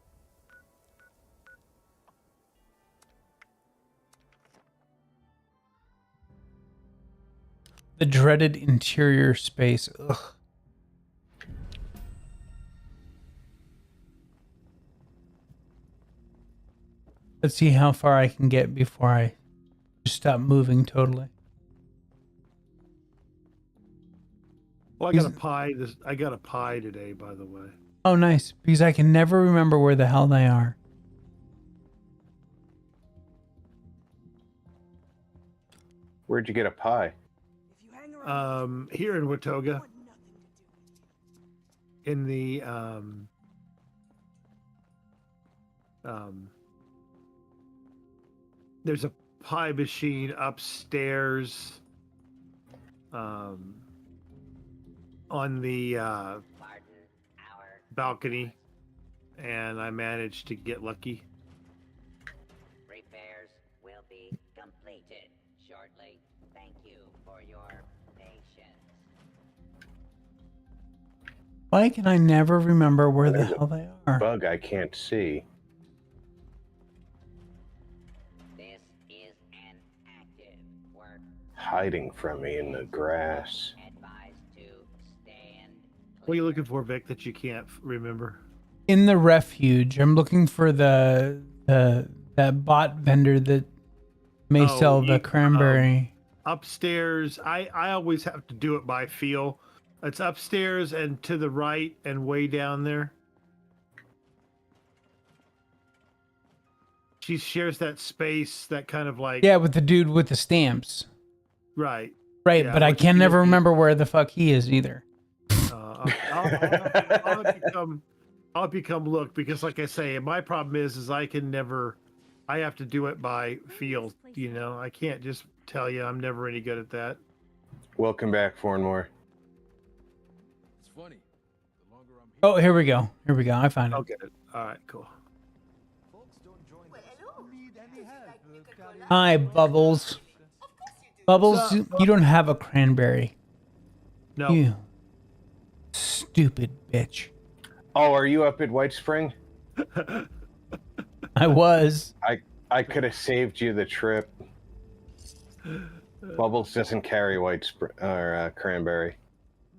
Speaker 2: The dreaded interior space. Ugh. Let's see how far I can get before I just stop moving totally.
Speaker 1: Oh, I got a pie. I got a pie today, by the way.
Speaker 2: Oh, nice. Because I can never remember where the hell they are.
Speaker 3: Where'd you get a pie?
Speaker 1: Here in Watoga. In the there's a pie machine upstairs. On the balcony, and I managed to get lucky.
Speaker 6: Repairs will be completed shortly. Thank you for your patience.
Speaker 2: Why can I never remember where the hell they are?
Speaker 3: Bug I can't see.
Speaker 6: This is an active work.
Speaker 3: Hiding from me in the grass.
Speaker 6: Advised to stand.
Speaker 1: What are you looking for, Vic, that you can't remember?
Speaker 2: In the refuge, I'm looking for that bot vendor that may
Speaker 1: Oh,
Speaker 2: sell the cranberry.
Speaker 1: Upstairs, I always have to do it by feel. It's upstairs and to the right and way down there. She shares that space, that kind of like
Speaker 2: Yeah, with the dude with the stamps.
Speaker 1: right.
Speaker 2: Right,
Speaker 1: Yeah,
Speaker 2: but I
Speaker 1: like
Speaker 2: can
Speaker 1: you
Speaker 2: never
Speaker 1: look-
Speaker 2: remember where the fuck he is either.
Speaker 1: I'll become look because, like I say, my problem is I can never. I have to do it by feel. You know, I can't just tell you. I'm never any good at that.
Speaker 3: Welcome back, Fournmore.
Speaker 7: It's funny. The longer I'm here,
Speaker 2: Oh, here we go. Here we go. I found it.
Speaker 1: Okay. All right. Cool.
Speaker 7: folks don't join us. Need any help?
Speaker 2: Hi, Bubbles. Bubbles, you don't have a cranberry.
Speaker 1: No.
Speaker 2: You stupid bitch.
Speaker 3: Oh, are you up at White Spring?
Speaker 2: I was.
Speaker 3: I could have saved you the trip. Bubbles doesn't carry White Spring or Cranberry.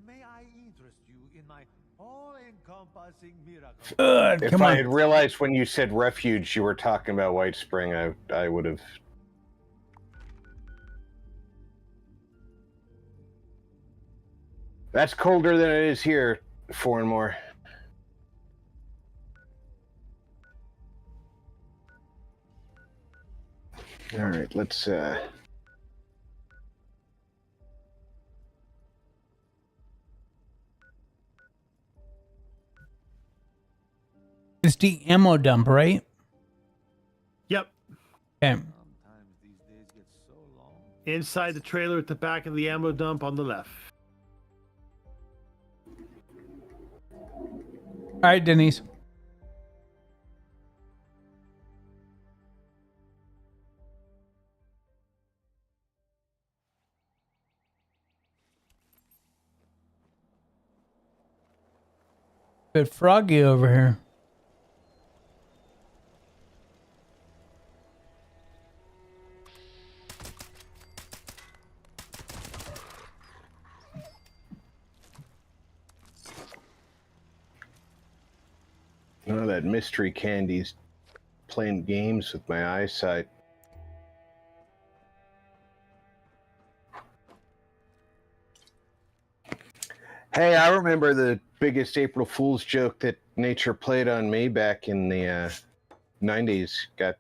Speaker 7: May I interest you in my all-encompassing miracle?
Speaker 2: Ugh,
Speaker 3: If
Speaker 2: come
Speaker 3: I
Speaker 2: on.
Speaker 3: had realized when you said refuge you were talking about White Spring, I would have. That's colder than it is here, Fournmore. All right, let's
Speaker 2: It's the ammo dump, right?
Speaker 1: Yep.
Speaker 2: Okay.
Speaker 7: Sometimes these days get so long.
Speaker 1: Inside the trailer at the back of the ammo dump on the left.
Speaker 2: All right, Denise. Bit froggy over here.
Speaker 3: oh, that mystery candy's playing games with my eyesight. Hey, I remember the biggest April Fool's joke that nature played on me back in the 90s. Got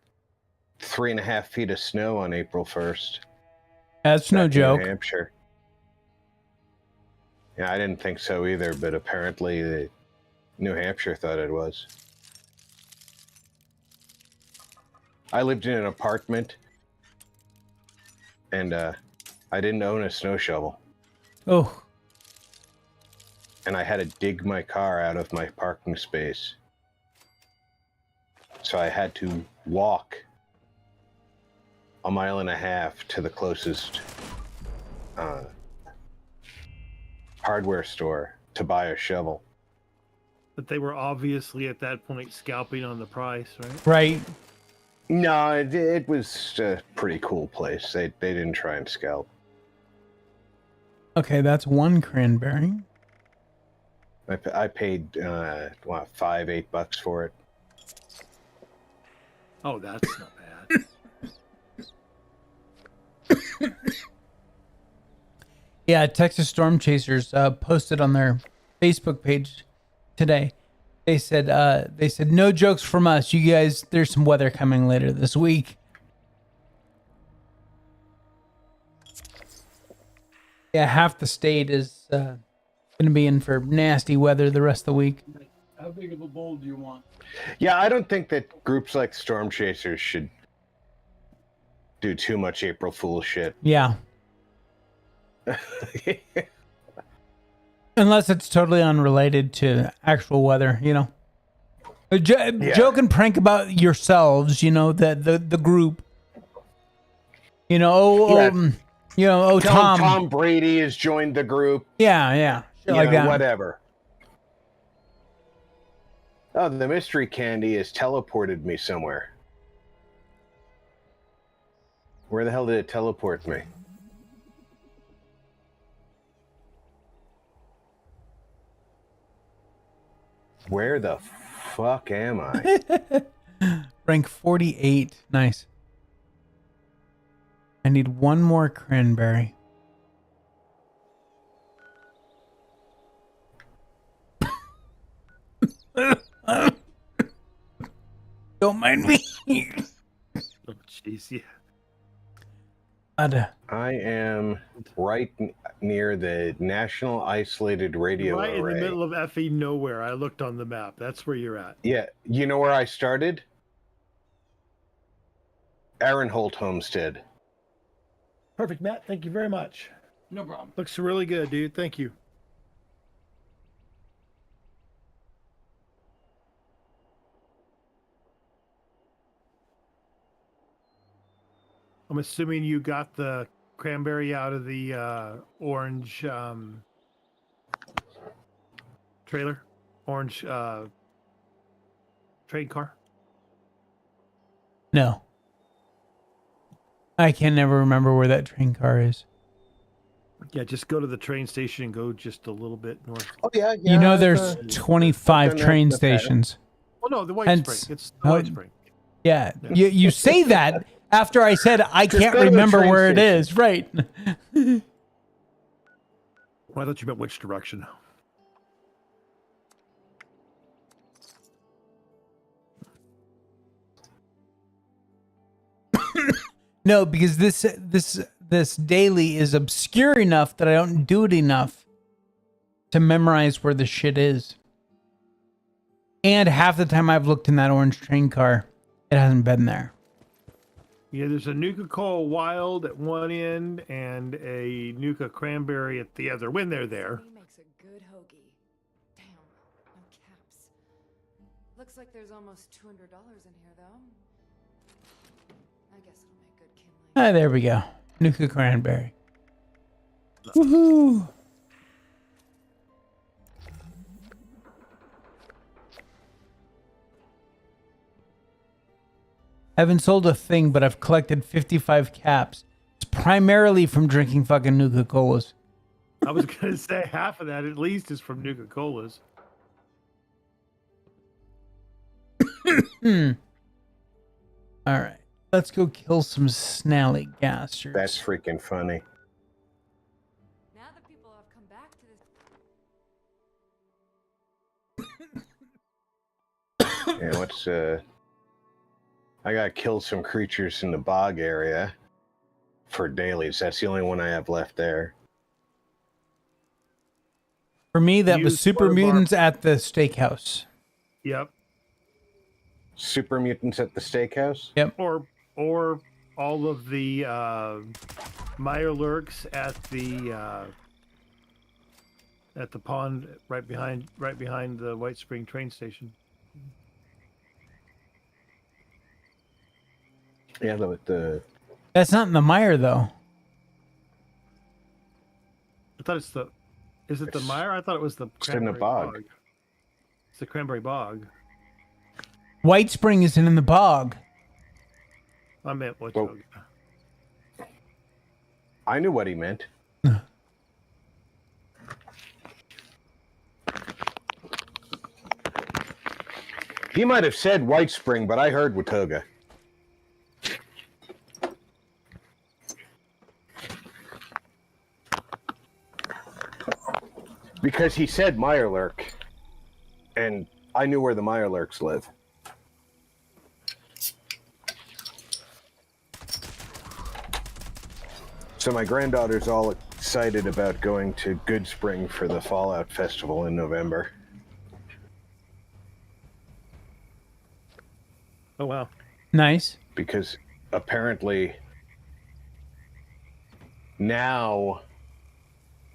Speaker 3: 3.5 feet of snow on April 1st.
Speaker 2: That's no
Speaker 3: back in
Speaker 2: joke.
Speaker 3: New Hampshire. Yeah, I didn't think so either, but apparently New Hampshire thought it was. I lived in an apartment, and I didn't own a snow shovel,
Speaker 2: Oh,
Speaker 3: and I had to dig my car out of my parking space. So I had to walk 1.5 miles to the closest hardware store to buy a shovel.
Speaker 1: But they were obviously at that point scalping on the price, right?
Speaker 2: right.
Speaker 3: No, it was a pretty cool place. They didn't try and scalp.
Speaker 2: Okay, that's one cranberry.
Speaker 3: I paid $5-8 for it.
Speaker 1: Oh, that's not bad.
Speaker 2: Yeah, Texas Storm Chasers posted on their Facebook page today. They said no jokes from us. You guys, there's some weather coming later this week. Yeah, half the state is going to be in for nasty weather the rest of the week.
Speaker 8: How big of a bowl do you want?
Speaker 3: Yeah, I don't think that groups like Storm Chasers should do too much April Fool shit.
Speaker 2: Yeah. Unless it's totally unrelated to actual weather, you know. Joke and prank about yourselves, you know, the group. You know,
Speaker 3: Tom Brady has joined the group.
Speaker 2: Yeah. Shit like that.
Speaker 3: Whatever. Oh, the mystery candy has teleported me somewhere. Where the hell did it teleport me? Where the fuck am I?
Speaker 2: Rank 48. Nice. I need one more cranberry. Don't mind me.
Speaker 1: Oh, jeez, yeah.
Speaker 3: I am right near the National Isolated Radio
Speaker 1: Right
Speaker 3: Array.
Speaker 1: in the middle of effing nowhere. I looked on the map. That's where you're at.
Speaker 3: Yeah, you know where I started? Aaronholt Homestead.
Speaker 1: Perfect, Matt. Thank you very much.
Speaker 8: No problem.
Speaker 1: Looks really good, dude. Thank you. I'm assuming you got the cranberry out of the orange trailer, orange train car.
Speaker 2: No. I can never remember where that train car is.
Speaker 1: Yeah, just go to the train station and go just a little bit north.
Speaker 3: Oh yeah,
Speaker 2: You know, there's 25 train stations.
Speaker 1: Oh no, the White
Speaker 2: Hence-
Speaker 1: Spring. It's the White Spring.
Speaker 2: Yeah, you say that after I said I can't
Speaker 3: go to the
Speaker 2: remember
Speaker 3: train
Speaker 2: where it
Speaker 3: station.
Speaker 2: is. Right.
Speaker 1: Well, I thought you meant which direction.
Speaker 2: No, because this daily is obscure enough that I don't do it enough to memorize where the shit is. And half the time I've looked in that orange train car, it hasn't been there.
Speaker 1: Yeah, there's a Nuka-Cola Wild at one end and a Nuka Cranberry at the other. When they're there.
Speaker 9: He makes a good hoagie. Damn, no caps. Looks like there's almost $200 in here, though. I guess it'll make good kindling.
Speaker 2: Ah, there we go. Nuka Cranberry. Woohoo! I haven't sold a thing, but I've collected 55 caps. It's primarily from drinking fucking Nuka-Colas.
Speaker 1: I was going to say half of that at least is from Nuka-Colas.
Speaker 2: All right. Let's go kill some snallygasters.
Speaker 3: That's freaking funny.
Speaker 9: Now that people have come back to this.
Speaker 3: Yeah, what's I gotta kill some creatures in the bog area for dailies. That's the only one I have left there.
Speaker 2: For me, that was
Speaker 1: Use
Speaker 2: Super
Speaker 1: Barbar-
Speaker 2: Mutants at the steakhouse.
Speaker 1: Yep.
Speaker 3: Super mutants at the steakhouse?
Speaker 2: Yep.
Speaker 1: Or all of the Mirelurks at the pond right behind the White Spring train station.
Speaker 3: Yeah, the
Speaker 2: That's not in the mire, though.
Speaker 1: I thought it's the. Is it the
Speaker 3: It's-
Speaker 1: mire? I thought it was the
Speaker 3: it's in the
Speaker 1: cranberry
Speaker 3: bog.
Speaker 1: It's the cranberry bog.
Speaker 2: White Spring isn't in the bog.
Speaker 1: I meant what?
Speaker 3: Well- I knew what he meant. He might have said White Spring, but I heard Watoga. Because he said Mirelurk, and I knew where the Mirelurks live. So my granddaughter's all excited about going to Good Spring for the Fallout Festival in November.
Speaker 1: Oh wow.
Speaker 2: Nice.
Speaker 3: Because apparently now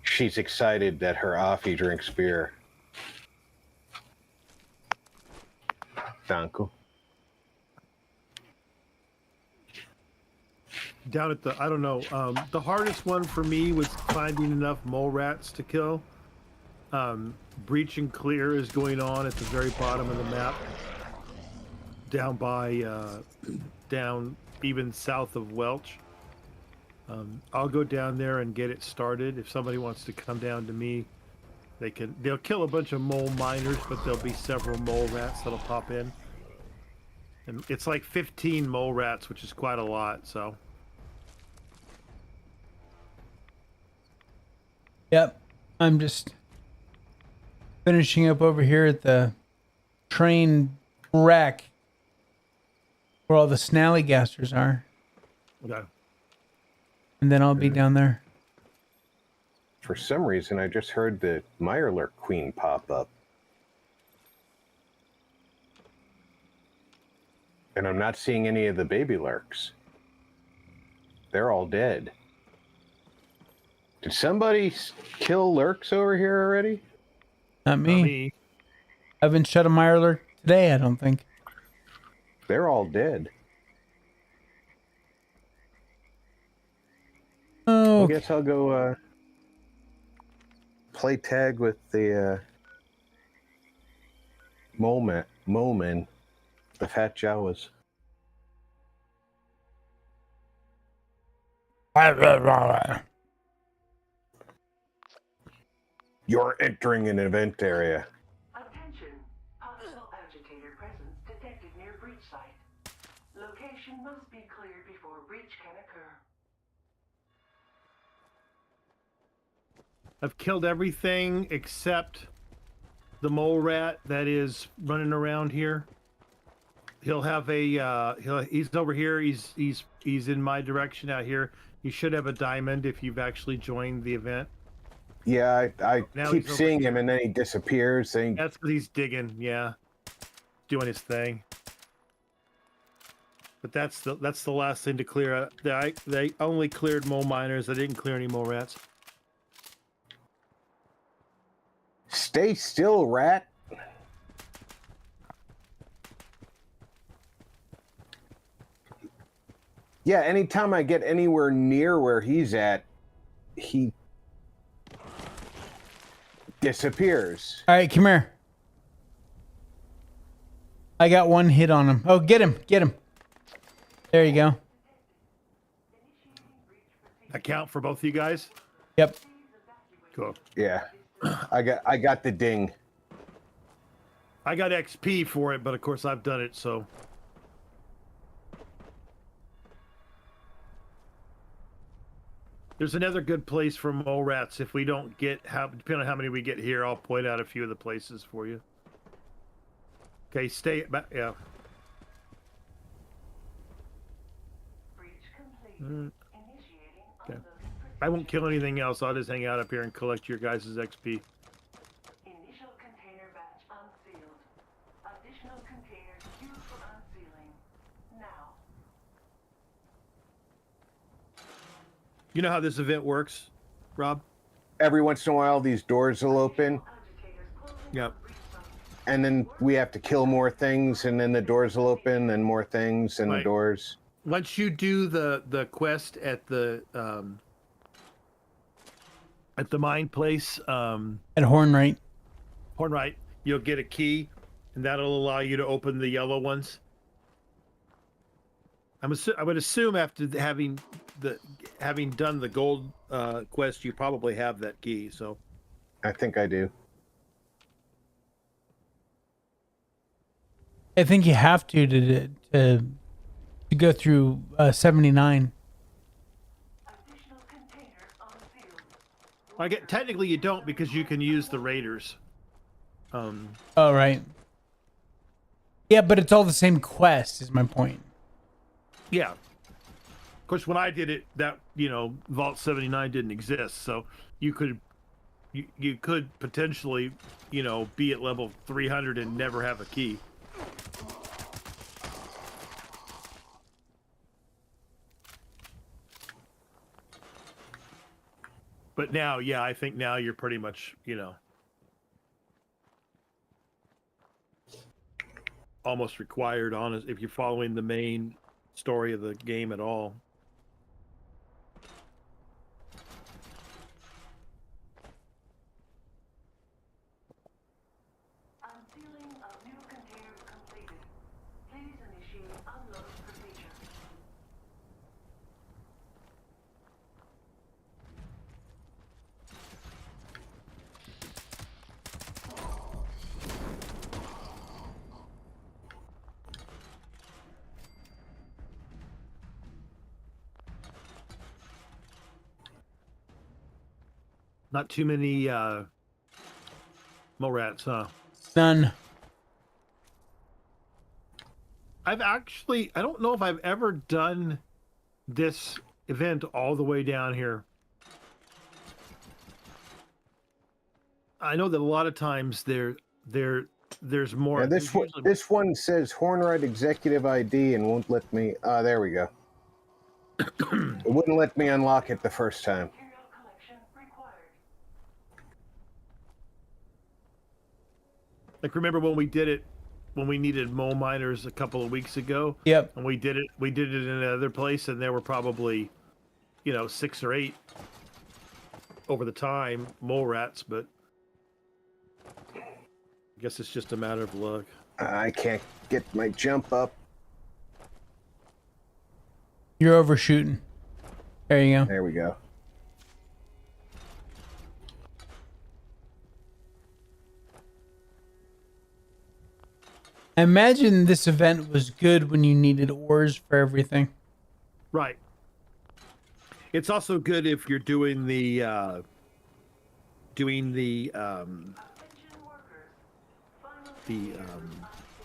Speaker 3: she's excited that her Offie drinks beer. Danko.
Speaker 1: Down at the, I don't know. The hardest one for me was finding enough mole rats to kill. Breach and clear is going on at the very bottom of the map. Down by, down even south of Welch. I'll go down there and get it started. If somebody wants to come down to me, they'll kill a bunch of mole miners, but there'll be several mole rats that'll pop in. And it's like 15 mole rats, which is quite a lot, so.
Speaker 2: Yep. I'm just finishing up over here at the train rack where all the snallygasters are.
Speaker 1: Okay.
Speaker 2: And then I'll be down there.
Speaker 3: For some reason, I just heard the Mirelurk Queen pop up. And I'm not seeing any of the baby lurks. They're all dead. Did somebody kill lurks over here already?
Speaker 2: Not me.
Speaker 1: Not me.
Speaker 2: I haven't shot a Mirelurk today, I don't think.
Speaker 3: They're all dead.
Speaker 2: Oh,
Speaker 3: I guess I'll go play tag with the Moleman, the fat Jawas. You're entering an event area.
Speaker 10: Attention. Possible agitator presence detected near breach site. Location must be cleared before breach can occur.
Speaker 1: I've killed everything except the mole rat that is running around here. He'll have a he's over here. He's in my direction out here. You should have a diamond if you've actually joined the event.
Speaker 3: Yeah, I
Speaker 1: Now
Speaker 3: keep
Speaker 1: he's over
Speaker 3: seeing him
Speaker 1: here.
Speaker 3: and then he disappears. Saying,
Speaker 1: That's because he's digging. Yeah, doing his thing. But that's the last thing to clear. They only cleared mole miners. I didn't clear any mole rats.
Speaker 3: "Stay still, rat." Yeah, anytime I get anywhere near where he's at, he disappears.
Speaker 2: all right, come here. I got one hit on him. Oh, get him. Get him. There you go.
Speaker 1: Account for both of you guys.
Speaker 2: Yep.
Speaker 1: Cool.
Speaker 3: Yeah, I got the ding.
Speaker 1: I got XP for it, but of course I've done it, so. There's another good place for mole rats. If we don't get, depending on how many we get here, I'll point out a few of the places for you. Okay, stay back. Yeah.
Speaker 10: Breach complete.
Speaker 1: Mm,
Speaker 10: Initiating
Speaker 1: okay.
Speaker 10: unloading
Speaker 1: I won't kill anything else. I'll just hang out up here and collect your guys' XP.
Speaker 10: Initial container batch unsealed. Additional containers queued for
Speaker 1: You know how this event works, Rob?
Speaker 3: Every once in a while, these doors will open,
Speaker 1: Yep.
Speaker 3: and then we have to kill more things, and then the doors will open, and more things, and the
Speaker 1: Right.
Speaker 3: doors.
Speaker 1: Once you do the quest at the mine place,
Speaker 2: At Hornwright.
Speaker 1: Hornwright, you'll get a key, and that'll allow you to open the yellow ones. I would assume after having done the gold quest, you probably have that key. So
Speaker 3: I think I do.
Speaker 2: I think you have to go through 79.
Speaker 10: Additional container on field.
Speaker 1: I get technically you don't because you can use the raiders.
Speaker 2: Oh, right. Yeah, but it's all the same quest, is my point.
Speaker 1: Yeah. Of course, when I did it, that Vault 79 didn't exist, so you could potentially be at level 300 and never have a key. But now, yeah, I think now you're pretty much, almost required, honest, if you're following the main story of the game at all.
Speaker 10: Unsealing of new container completed. Please initiate unload procedure.
Speaker 1: Not too many Morats, huh?
Speaker 2: None.
Speaker 1: I don't know if I've ever done this event all the way down here. I know that a lot of times there's more.
Speaker 3: Yeah, this one says Hornwright Executive ID and won't let me. There we go. It wouldn't let me unlock it the first time.
Speaker 10: Material collection required.
Speaker 1: Like, remember when we did it, when we needed mole miners a couple of weeks ago?
Speaker 2: Yep.
Speaker 1: And we did it in another place, and there were probably, 6 or 8 over the time, mole rats, but I guess it's just a matter of luck.
Speaker 3: I can't get my jump up.
Speaker 2: You're overshooting. There you go.
Speaker 3: There we go.
Speaker 2: I imagine this event was good when you needed ores for everything.
Speaker 1: Right. It's also good if you're doing the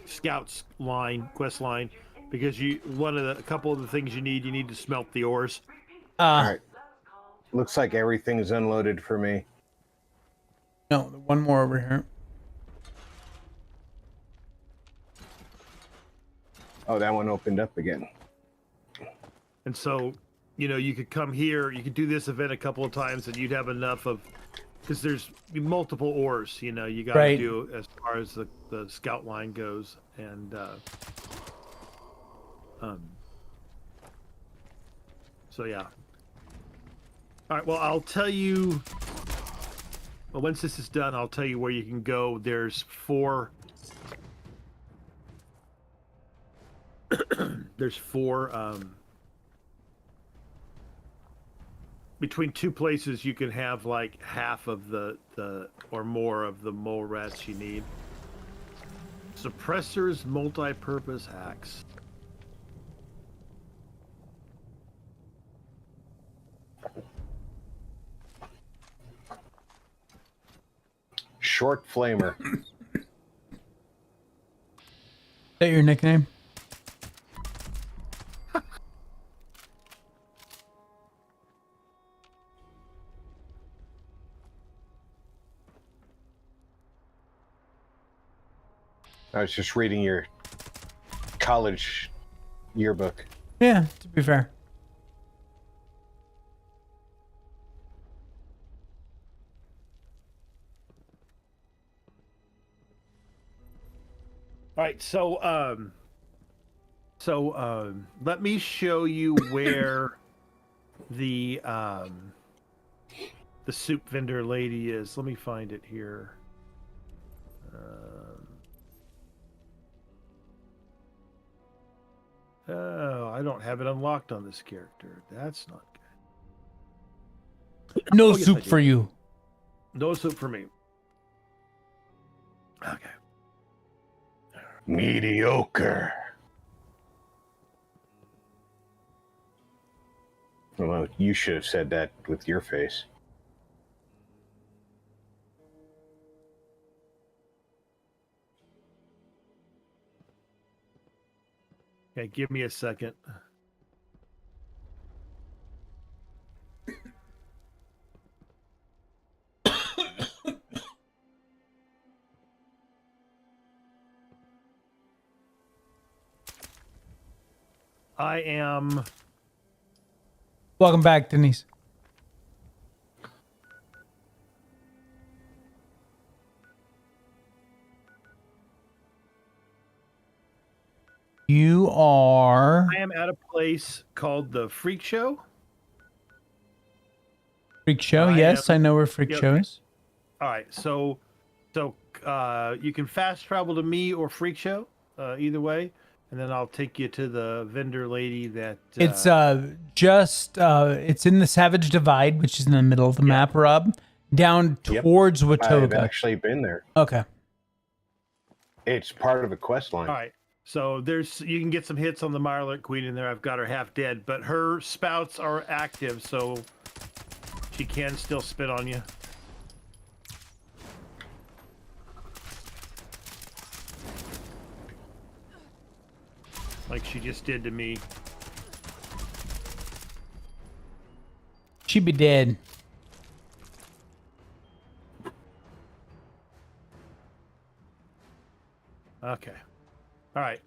Speaker 1: scouts line, quest line, because a couple of the things you need to smelt the ores.
Speaker 3: All right. Looks like everything's unloaded for me.
Speaker 2: No, one more over here.
Speaker 3: Oh, that one opened up again.
Speaker 1: And so, you could come here, you could do this event a couple of times, and you'd have enough of, because there's multiple ores, you got to
Speaker 2: Right.
Speaker 1: do as far as the scout line goes, and so yeah. All right, well, I'll tell you. Well, once this is done, I'll tell you where you can go. There's 4. There's 4. Between 2 places, you can have like half of the or more of the mole rats you need. Suppressors, multi-purpose hacks.
Speaker 3: Short flamer.
Speaker 2: Is that your nickname?
Speaker 3: I was just reading your college yearbook.
Speaker 2: Yeah, to be fair.
Speaker 1: All right, so let me show you where the soup vendor lady is. Let me find it here. Oh, I don't have it unlocked on this character. That's not good.
Speaker 2: No
Speaker 1: Oh, yes, I
Speaker 2: soup
Speaker 1: do.
Speaker 2: for you.
Speaker 1: No soup for me. Okay.
Speaker 3: Mediocre. Well, you should have said that with your face.
Speaker 1: Okay, give me a second. I am.
Speaker 2: Welcome back, Denise. You are
Speaker 1: I am at a place called the Freak Show.
Speaker 2: Freak Show.
Speaker 1: I
Speaker 2: Yes,
Speaker 1: am-
Speaker 2: I know where Freak
Speaker 1: Yep.
Speaker 2: Show is.
Speaker 1: All right, so you can fast travel to me or Freak Show, either way, and then I'll take you to the vendor lady that.
Speaker 2: It's it's in the Savage Divide, which is in the middle of the map, Rob. Down
Speaker 3: Yep.
Speaker 2: towards
Speaker 3: I've
Speaker 2: Watoga.
Speaker 3: actually been there.
Speaker 2: Okay.
Speaker 3: It's part of a quest line.
Speaker 1: All right, so you can get some hits on the Mirelurk Queen in there. I've got her half dead, but her spouts are active, so she can still spit on you. Like she just did to me.
Speaker 2: She'd be dead.
Speaker 1: Okay. All right.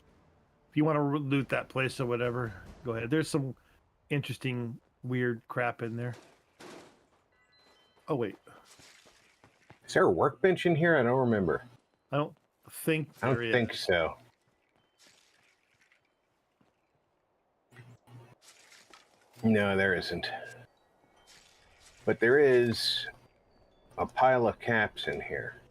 Speaker 1: If you want to loot that place or whatever, go ahead. There's some interesting, weird crap in there. Oh, wait.
Speaker 3: Is there a workbench in here? I don't remember.
Speaker 1: I don't think
Speaker 3: I
Speaker 1: there
Speaker 3: don't
Speaker 1: is.
Speaker 3: think so. No, there isn't. But there is a pile of caps in here.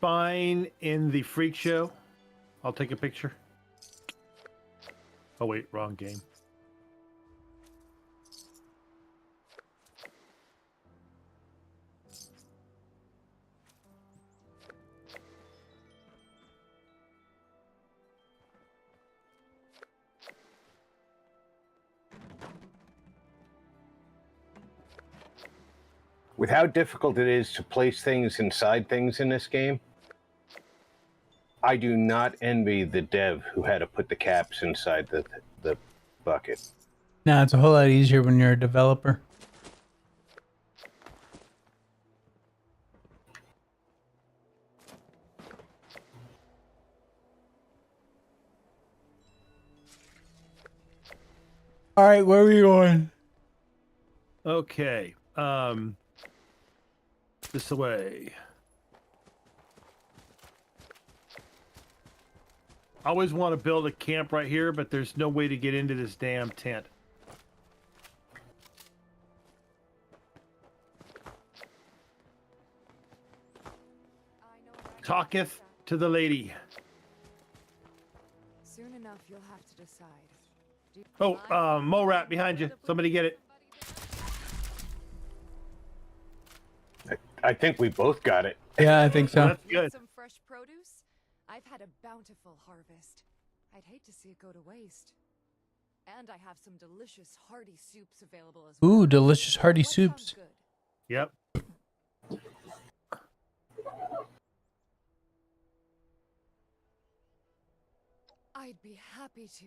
Speaker 1: Fine in the Freak Show. I'll take a picture. Oh, wait. Wrong game.
Speaker 3: With how difficult it is to place things inside things in this game, I do not envy the dev who had to put the caps inside the bucket.
Speaker 2: Nah, it's a whole lot easier when you're a developer. All right, where are we going?
Speaker 1: Okay. This way. I always want to build a camp right here, but there's no way to get into this damn tent. Talketh to the lady.
Speaker 9: Soon enough, you'll have to decide.
Speaker 1: Oh, mole rat behind you. Somebody get it.
Speaker 3: I think we both got it.
Speaker 2: Yeah, I think so.
Speaker 1: That's good.
Speaker 9: Some fresh produce? I've had a bountiful harvest. I'd hate to see it go to waste. And I have some delicious hearty soups available as well.
Speaker 2: Ooh, delicious hearty
Speaker 9: What sounds
Speaker 2: soups.
Speaker 9: good?
Speaker 1: Yep.
Speaker 9: I'd be happy to.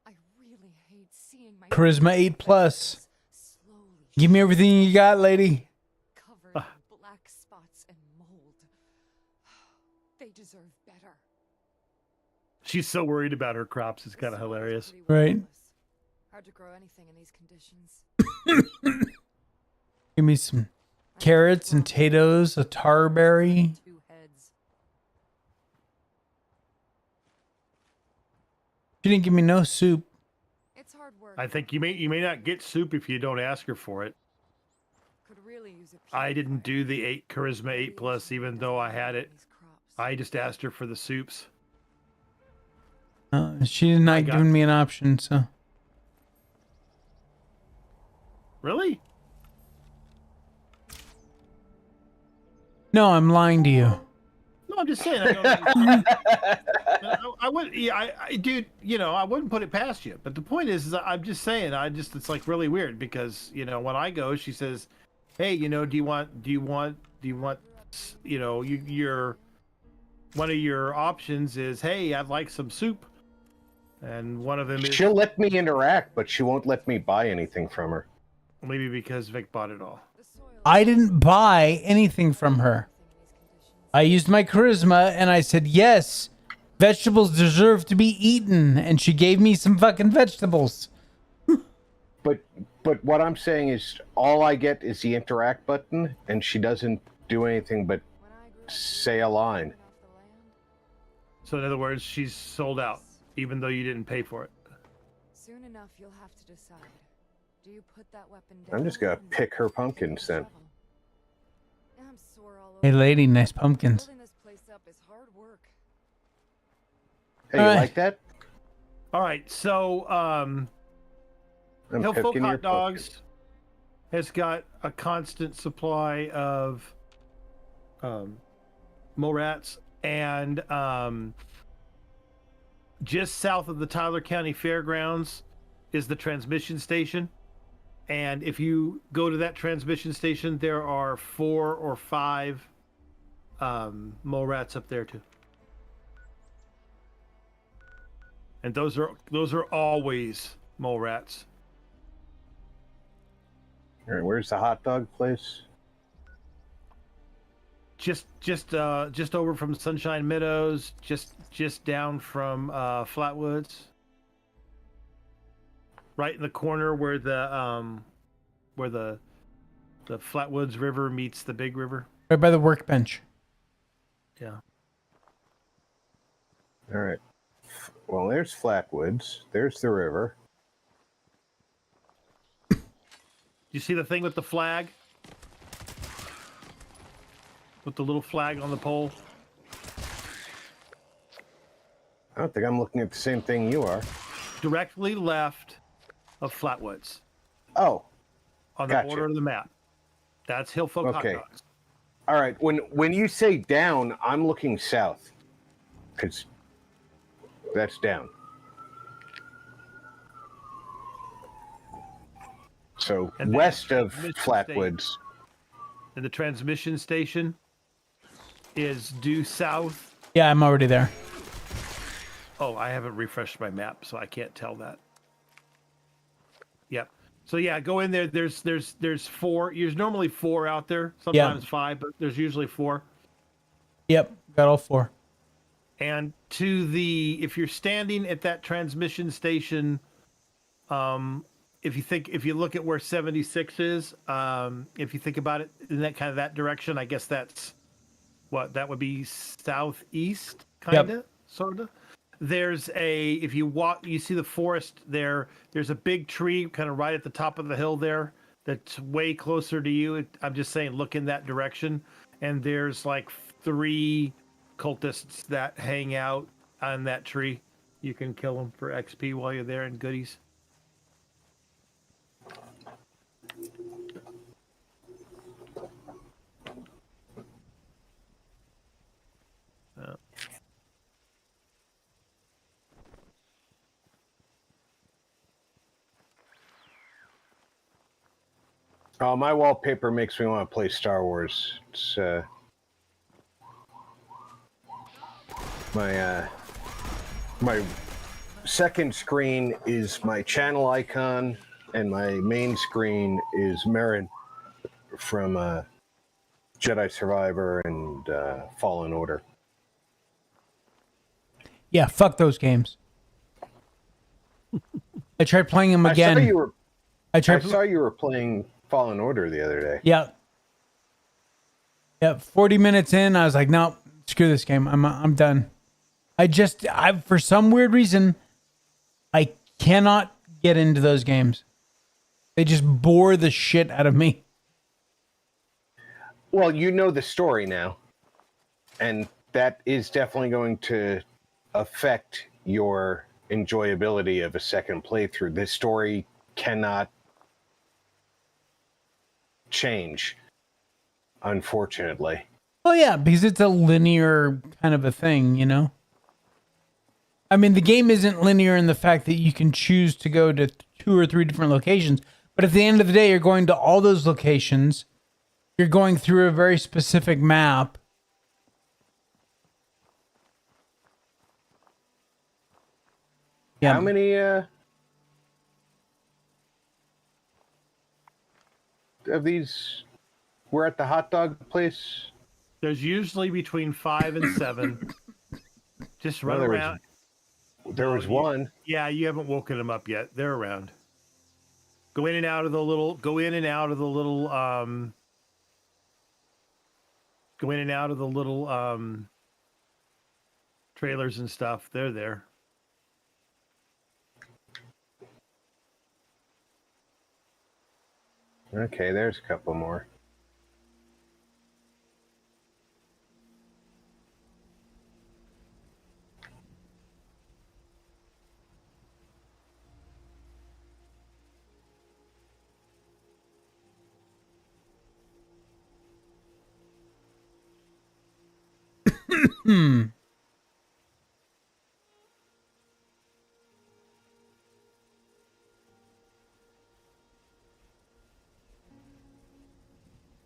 Speaker 9: I really hate seeing my
Speaker 2: Charisma 8+.
Speaker 9: slowly
Speaker 2: Give me everything you got, lady.
Speaker 9: covered
Speaker 1: She's so worried about her crops. It's kind of hilarious.
Speaker 2: Right.
Speaker 9: Hard to grow anything in these conditions.
Speaker 2: Give me some carrots and potatoes, a tarberry.
Speaker 9: 2 heads.
Speaker 2: She didn't give me no soup.
Speaker 9: It's hard work.
Speaker 1: I think you may not get soup if you don't ask her for it.
Speaker 9: Could really use a
Speaker 1: I didn't do the 8 charisma 8 plus, even though I had it.
Speaker 9: these crops.
Speaker 1: I just asked her for the soups.
Speaker 2: She did not
Speaker 1: got-
Speaker 2: give me an option, so.
Speaker 1: Really?
Speaker 2: No, I'm lying to you.
Speaker 1: No, I'm just saying. I would, yeah, dude, you know, I wouldn't put it past you. But the point is I'm just saying, it's like really weird because, you know, when I go, she says, hey, you know, do you want, you know, your one of your options is, hey, I'd like some soup. And one of them is
Speaker 3: She'll let me interact, but she won't let me buy anything from her.
Speaker 1: maybe because Vic bought it all.
Speaker 2: I didn't buy anything from her. I used my charisma and I said, yes, vegetables deserve to be eaten. And she gave me some fucking vegetables.
Speaker 3: But what I'm saying is all I get is the interact button, and she doesn't do anything but
Speaker 9: When I grew up,
Speaker 3: say a line.
Speaker 9: off the land,
Speaker 1: So in other words, she's sold out, even though you didn't pay for it.
Speaker 9: soon enough you'll have to decide. Do you put that weapon down?
Speaker 3: I'm just gonna
Speaker 9: and
Speaker 3: pick her
Speaker 9: take the
Speaker 3: pumpkins then.
Speaker 9: shovel? I'm sore all
Speaker 2: Hey,
Speaker 9: over.
Speaker 2: lady, nice pumpkins.
Speaker 9: Building this place up is hard work.
Speaker 3: Hey, you
Speaker 2: Alright.
Speaker 3: like that?
Speaker 1: All right, so
Speaker 3: I'm
Speaker 1: Hill Folk
Speaker 3: picking your
Speaker 1: Hot Dogs has got a constant supply of Morats, and just south of the Tyler County Fairgrounds is the transmission station. And if you go to that transmission station, there are 4 or 5 Morats up there too. And those are always Morats.
Speaker 3: All right, where's the hot dog place?
Speaker 1: Just over from Sunshine Meadows, just down from Flatwoods, right in the corner where the Flatwoods River meets the Big River.
Speaker 2: Right by the workbench.
Speaker 1: Yeah.
Speaker 3: All right. Well, there's Flatwoods. There's the river.
Speaker 1: You see the thing with the flag? With the little flag on the pole?
Speaker 3: I don't think I'm looking at the same thing you are.
Speaker 1: Directly left of Flatwoods
Speaker 3: Oh,
Speaker 1: on the
Speaker 3: Gotcha.
Speaker 1: border of the map. That's Hill Folk
Speaker 3: Okay.
Speaker 1: Hot Dogs.
Speaker 3: all right. When you say down, I'm looking south, because that's down. So
Speaker 1: And then
Speaker 3: west of
Speaker 1: Mission
Speaker 3: Flatwoods.
Speaker 1: And the transmission station is due south.
Speaker 2: Yeah, I'm already there.
Speaker 1: Oh, I haven't refreshed my map, so I can't tell that. Yep. So yeah, go in there. There's 4. There's normally 4 out there, sometimes 5, but there's usually 4.
Speaker 2: Yep, got all 4.
Speaker 1: And if you're standing at that transmission station, if you look at where 76 is, if you think about it in that kind of that direction, I guess that would be southeast, kind of, sort of. If you walk, you see the forest there. There's a big tree kind of right at the top of the hill there that's way closer to you. I'm just saying, look in that direction. And there's like 3 cultists that hang out on that tree. You can kill them for XP while you're there and goodies.
Speaker 3: Oh, my wallpaper makes me want to play Star Wars. It's my second screen is my channel icon, and my main screen is Marin from Jedi Survivor and Fallen Order.
Speaker 2: Yeah, fuck those games. I tried playing them again.
Speaker 3: I saw you were playing Fallen Order the other day.
Speaker 2: Yeah. Yeah, 40 minutes in, I was like, no, screw this game. I'm done. I for some weird reason, I cannot get into those games. They just bore the shit out of me.
Speaker 3: Well, you know the story now, and that is definitely going to affect your enjoyability of a second playthrough. This story cannot change, unfortunately.
Speaker 2: Well, yeah, because it's a linear kind of a thing, you know? I mean, the game isn't linear in the fact that you can choose to go to 2 or 3 different locations, but at the end of the day, you're going to all those locations. You're going through a very specific map. Yeah.
Speaker 3: How many of these were at the hot dog place?
Speaker 1: There's usually between 5 and 7. Just run around.
Speaker 3: There was one.
Speaker 1: Yeah, you haven't woken them up yet. They're around. Go in and out of the little. Go in and out of the little. Go in and out of the little trailers and stuff. They're there.
Speaker 3: Okay, there's a couple more.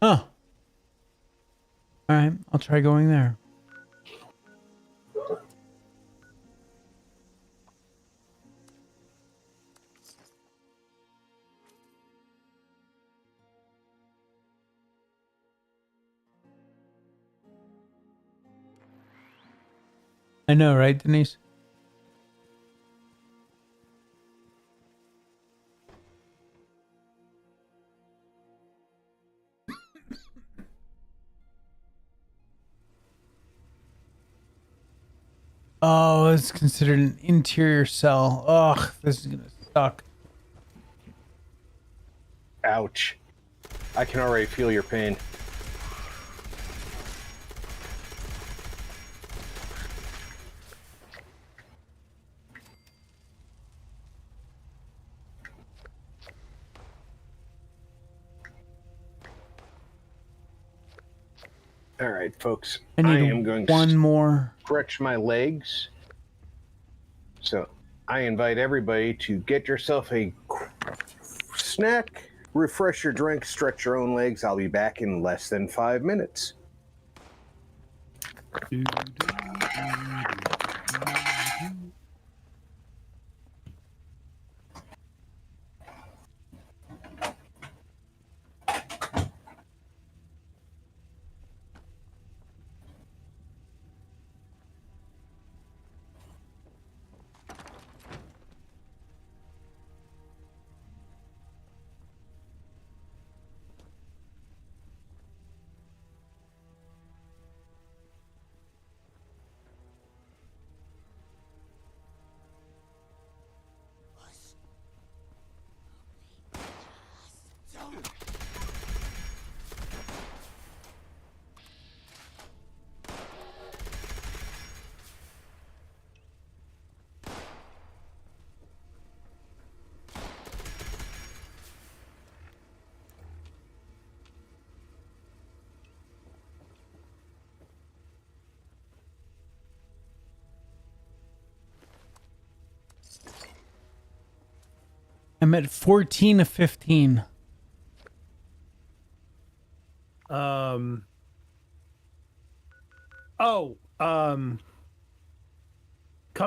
Speaker 2: Huh. All right, I'll try going there. I know, right, Denise? Oh, it's considered an interior cell. Ugh, this is gonna suck.
Speaker 3: Ouch. I can already feel your pain. All right, folks.
Speaker 2: I need
Speaker 3: am going
Speaker 2: one more.
Speaker 3: Stretch my legs. So I invite everybody to get yourself a snack, refresh your drink, stretch your own legs. I'll be back in less than 5 minutes.
Speaker 2: I'm at 14 of 15.
Speaker 1: Come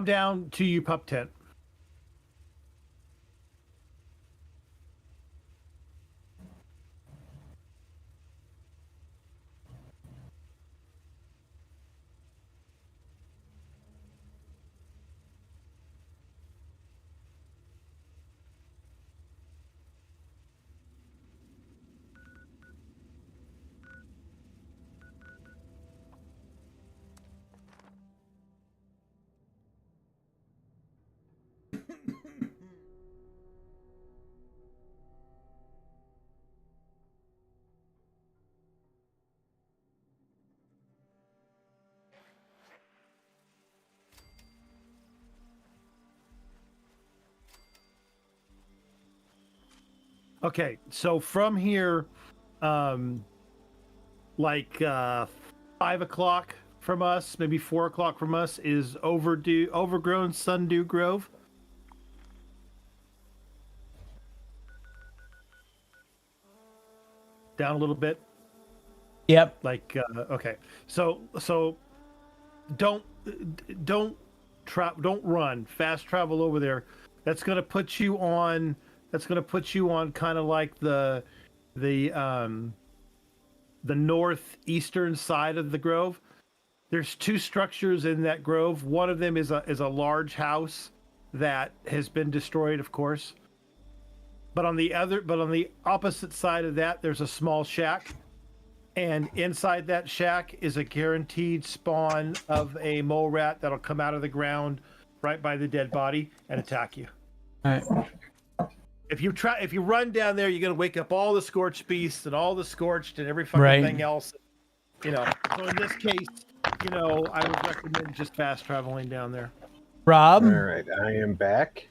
Speaker 1: down to your pup tent. Okay, so from here, like 5 o'clock from us, maybe 4 o'clock from us, is overgrown Sundew Grove. Down a little bit.
Speaker 2: Yep.
Speaker 1: Like okay, so don't run. Fast travel over there. That's gonna put you on. That's gonna put you on kind of like the northeastern side of the grove. There's two structures in that grove. One of them is a large house that has been destroyed, of course. But on the opposite side of that, there's a small shack. And inside that shack is a guaranteed spawn of a mole rat that'll come out of the ground right by the dead body and attack you.
Speaker 2: All right.
Speaker 1: If you run down there, you're gonna wake up all the scorched beasts and all the scorched and every fucking thing else. So in this case, I would recommend just fast traveling down there.
Speaker 2: Rob.
Speaker 3: All right, I am back.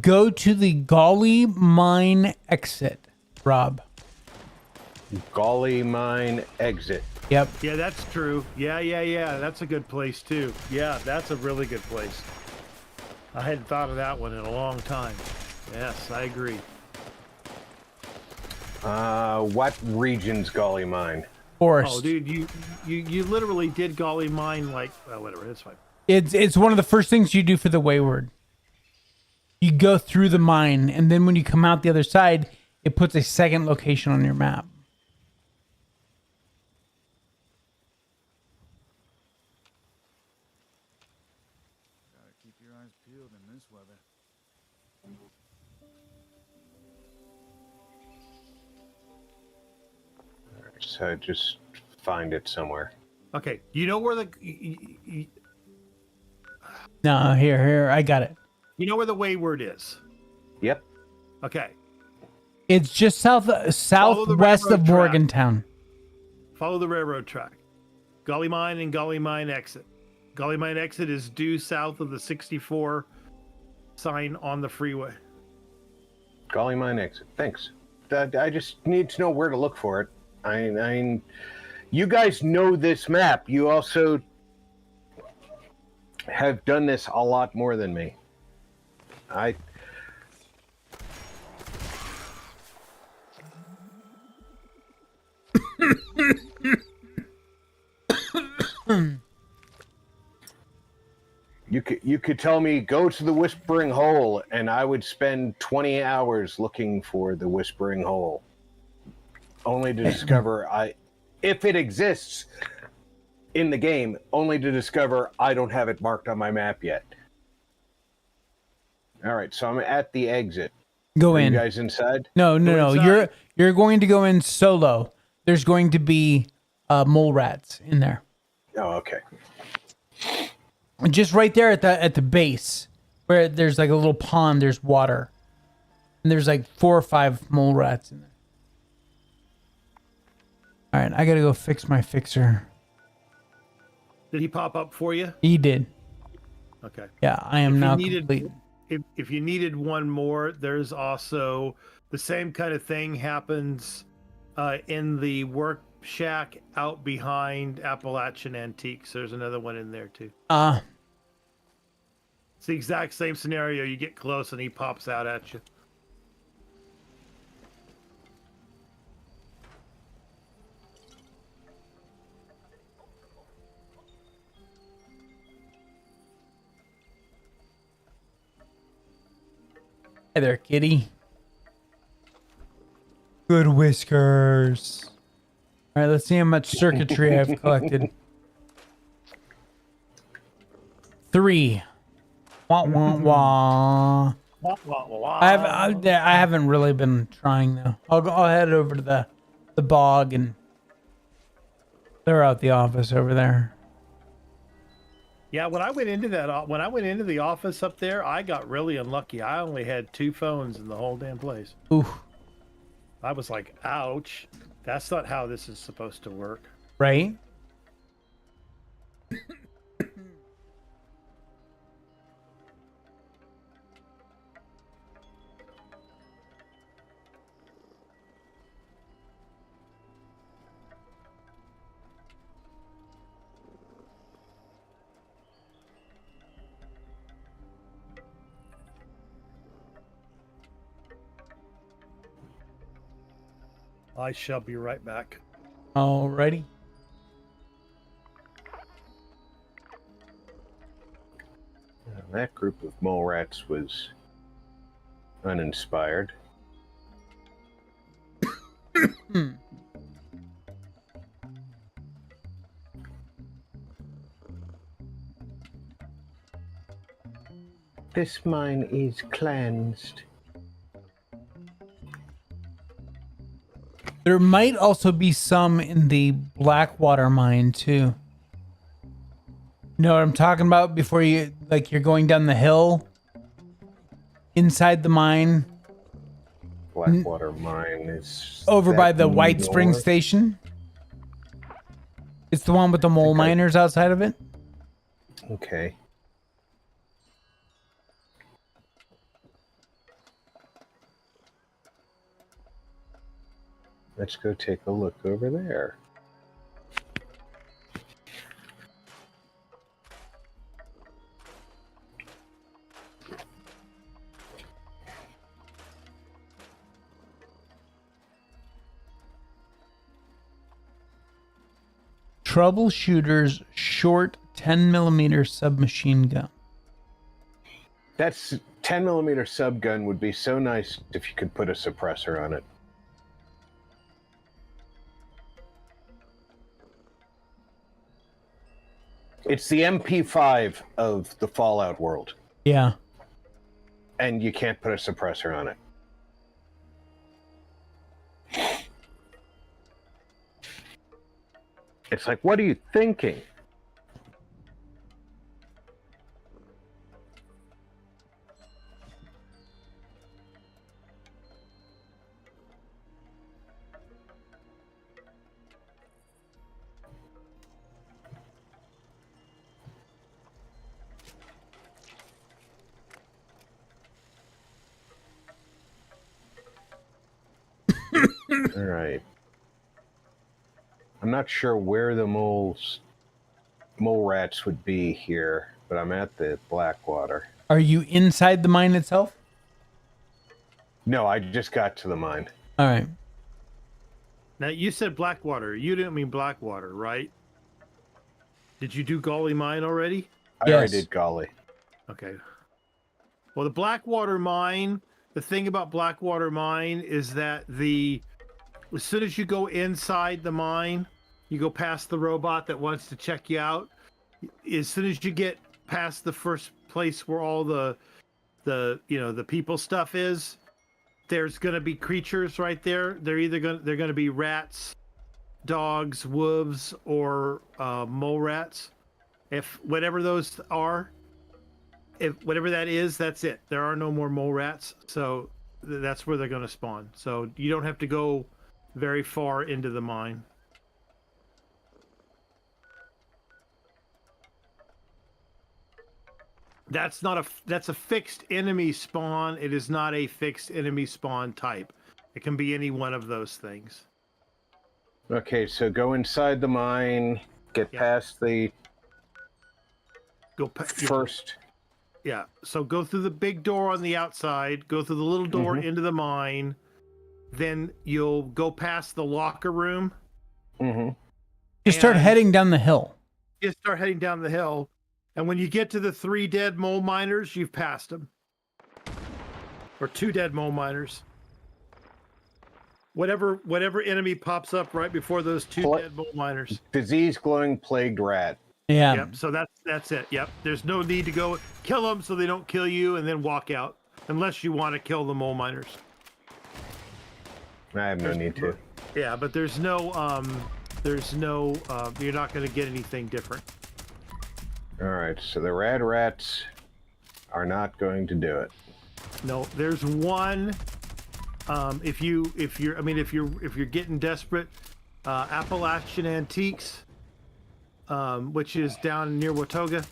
Speaker 2: Go to the Ghali mine exit, Rob.
Speaker 3: Ghali mine exit.
Speaker 2: Yep.
Speaker 1: Yeah, that's true. Yeah. That's a good place too. Yeah, that's a really good place. I hadn't thought of that one in a long time. Yes, I agree.
Speaker 3: What region's Ghali mine?
Speaker 2: Forest.
Speaker 1: Oh, dude, you literally did Ghali mine like whatever. It's fine.
Speaker 2: It's one of the first things you do for the Wayward. You go through the mine, and then when you come out the other side, it puts a second location on your map.
Speaker 7: Gotta keep your eyes peeled in this weather.
Speaker 3: So just find it somewhere.
Speaker 1: Okay, you know where
Speaker 2: No, here, I got it.
Speaker 1: you know where the Wayward is.
Speaker 3: Yep.
Speaker 1: Okay,
Speaker 2: It's just southwest of
Speaker 1: railroad track.
Speaker 2: Morgantown.
Speaker 1: follow the railroad track. Ghali Mine and Ghali Mine exit. Ghali Mine exit is due south of the 64 sign on the freeway.
Speaker 3: Ghali mine exit. Thanks. I just need to know where to look for it. You guys know this map. You also have done this a lot more than me. You could tell me go to the Whispering Hole, and I would spend 20 hours looking for the Whispering Hole, only to discover if it exists in the game, only to discover I don't have it marked on my map yet. All right, so I'm at the exit.
Speaker 2: Go
Speaker 3: Are
Speaker 2: in.
Speaker 3: You guys inside?
Speaker 2: No.
Speaker 1: inside.
Speaker 2: You're going to go in solo. There's going to be mole rats in there.
Speaker 3: Oh, okay.
Speaker 2: Just right there at the base, where there's like a little pond. There's water, and there's like 4 or 5 mole rats in there. All right, I gotta go fix my fixer.
Speaker 1: Did he pop up for you?
Speaker 2: He did.
Speaker 1: Okay.
Speaker 2: Yeah, I am now complete.
Speaker 1: If you needed one more, there's also the same kind of thing happens in the work shack out behind Appalachian Antiques. There's another one in there too. It's the exact same scenario. You get close and he pops out at you.
Speaker 2: Hey there, kitty. Good whiskers. All right, let's see how much circuitry I've collected. 3. Wah, wah, wah. I haven't really been trying though. I'll head over to the bog and they're out the office over there.
Speaker 1: Yeah, when I went into the office up there, I got really unlucky. I only had 2 phones in the whole damn place.
Speaker 2: Ooh.
Speaker 1: I was like, ouch. That's not how this is supposed to work.
Speaker 2: Right?
Speaker 1: I shall be right back.
Speaker 2: Alrighty.
Speaker 3: That group of mole rats was uninspired. This mine is cleansed.
Speaker 2: There might also be some in the Blackwater mine too. You know what I'm talking about? Before you, like, you're going down the hill inside the mine.
Speaker 3: Blackwater mine is
Speaker 2: Over by
Speaker 3: that
Speaker 2: the White Spring
Speaker 3: north?
Speaker 2: Station. It's the one with the mole miners outside of it.
Speaker 3: Okay. Let's go take a look over there.
Speaker 2: Troubleshooter's short 10mm submachine gun.
Speaker 3: That's 10mm subgun would be so nice if you could put a suppressor on it. It's the MP5 of the Fallout world,
Speaker 2: Yeah.
Speaker 3: and you can't put a suppressor on it. It's like, what are you thinking? All right. I'm not sure where the mole rats would be here, but I'm at the Blackwater.
Speaker 2: Are you inside the mine itself?
Speaker 3: No, I just got to the mine.
Speaker 2: All right.
Speaker 1: Now, you said Blackwater. You didn't mean Blackwater, right? Did you do Golly Mine already?
Speaker 3: I already did Golly.
Speaker 1: Okay. Well, the Blackwater Mine, the thing about Blackwater Mine is that as soon as you go inside the mine, you go past the robot that wants to check you out. As soon as you get past the first place where all the people stuff is, there's going to be creatures right there. They're going to be rats, dogs, wolves, or mole rats. If whatever those are, if whatever that is, that's it. There are no more mole rats, so that's where they're going to spawn. So you don't have to go very far into the mine. That's a fixed enemy spawn. It is not a fixed enemy spawn type. It can be any one of those things.
Speaker 3: Okay, so go inside the mine, get past the first.
Speaker 1: Yeah, so go through the big door on the outside, go through the little door into the mine, then you'll go past the locker room.
Speaker 2: You start heading down the hill.
Speaker 1: You start heading down the hill, and when you get to the 3 dead mole miners, you've passed them. Or 2 dead mole miners. Whatever enemy pops up right before those 2 dead mole miners.
Speaker 3: Disease glowing plagued rat.
Speaker 2: Yeah.
Speaker 1: Yep. So that's it. Yep. There's no need to go kill them so they don't kill you and then walk out, unless you want to kill the mole miners.
Speaker 3: I have no need to.
Speaker 1: Yeah, but there's no you're not going to get anything different.
Speaker 3: All right. So the rats are not going to do it.
Speaker 1: No, there's one. If you're getting desperate, Appalachian Antiques, which is down near Watoga.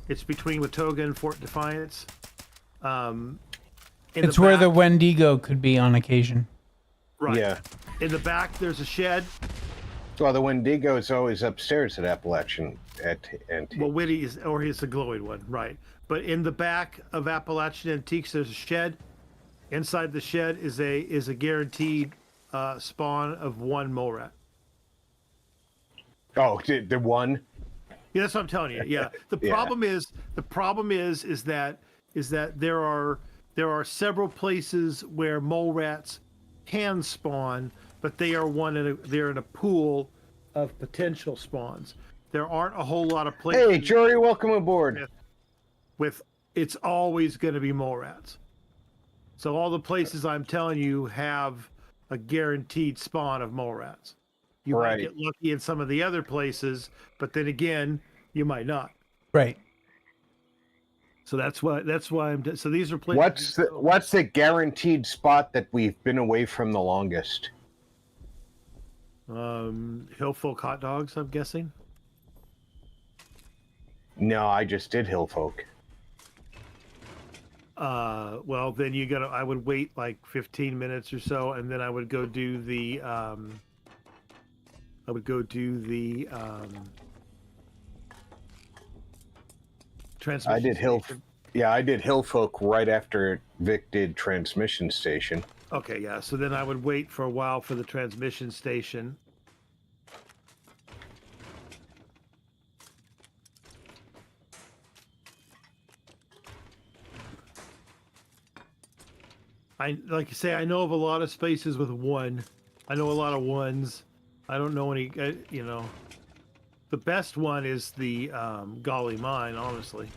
Speaker 1: It's between Watoga and Fort Defiance.
Speaker 2: It's where the Wendigo could be on occasion.
Speaker 1: Right.
Speaker 3: Yeah.
Speaker 1: In the back, there's a shed.
Speaker 3: Well, the Wendigo is always upstairs at Appalachian Antiques.
Speaker 1: Well, he's the glowing one, right? But in the back of Appalachian Antiques, there's a shed. Inside the shed is a guaranteed spawn of 1 mole rat.
Speaker 3: Oh, the one.
Speaker 1: Yeah, that's what I'm telling you. Yeah. The
Speaker 3: Yeah.
Speaker 1: problem is that there are several places where mole rats can spawn, but they're in a pool of potential spawns. There aren't a whole lot of places.
Speaker 3: Hey, Jory, welcome aboard.
Speaker 1: With it's always going to be mole rats. So all the places I'm telling you have a guaranteed spawn of mole rats. You might get lucky in some of the other places, but then again, you might not.
Speaker 2: Right.
Speaker 1: So that's why so these are places.
Speaker 3: What's the guaranteed spot that we've been away from the longest?
Speaker 1: Hillfolk hot dogs, I'm guessing.
Speaker 3: No, I just did Hillfolk.
Speaker 1: Well, then I would wait like 15 minutes or so, and then I would go do the transmission.
Speaker 3: I did I did Hillfolk right after Vic did transmission station.
Speaker 1: Okay, yeah. So then I would wait for a while for the transmission station. Like I say, I know of a lot of spaces with 1. I know a lot of 1s. I don't know any. The best one is the Golly Mine, honestly.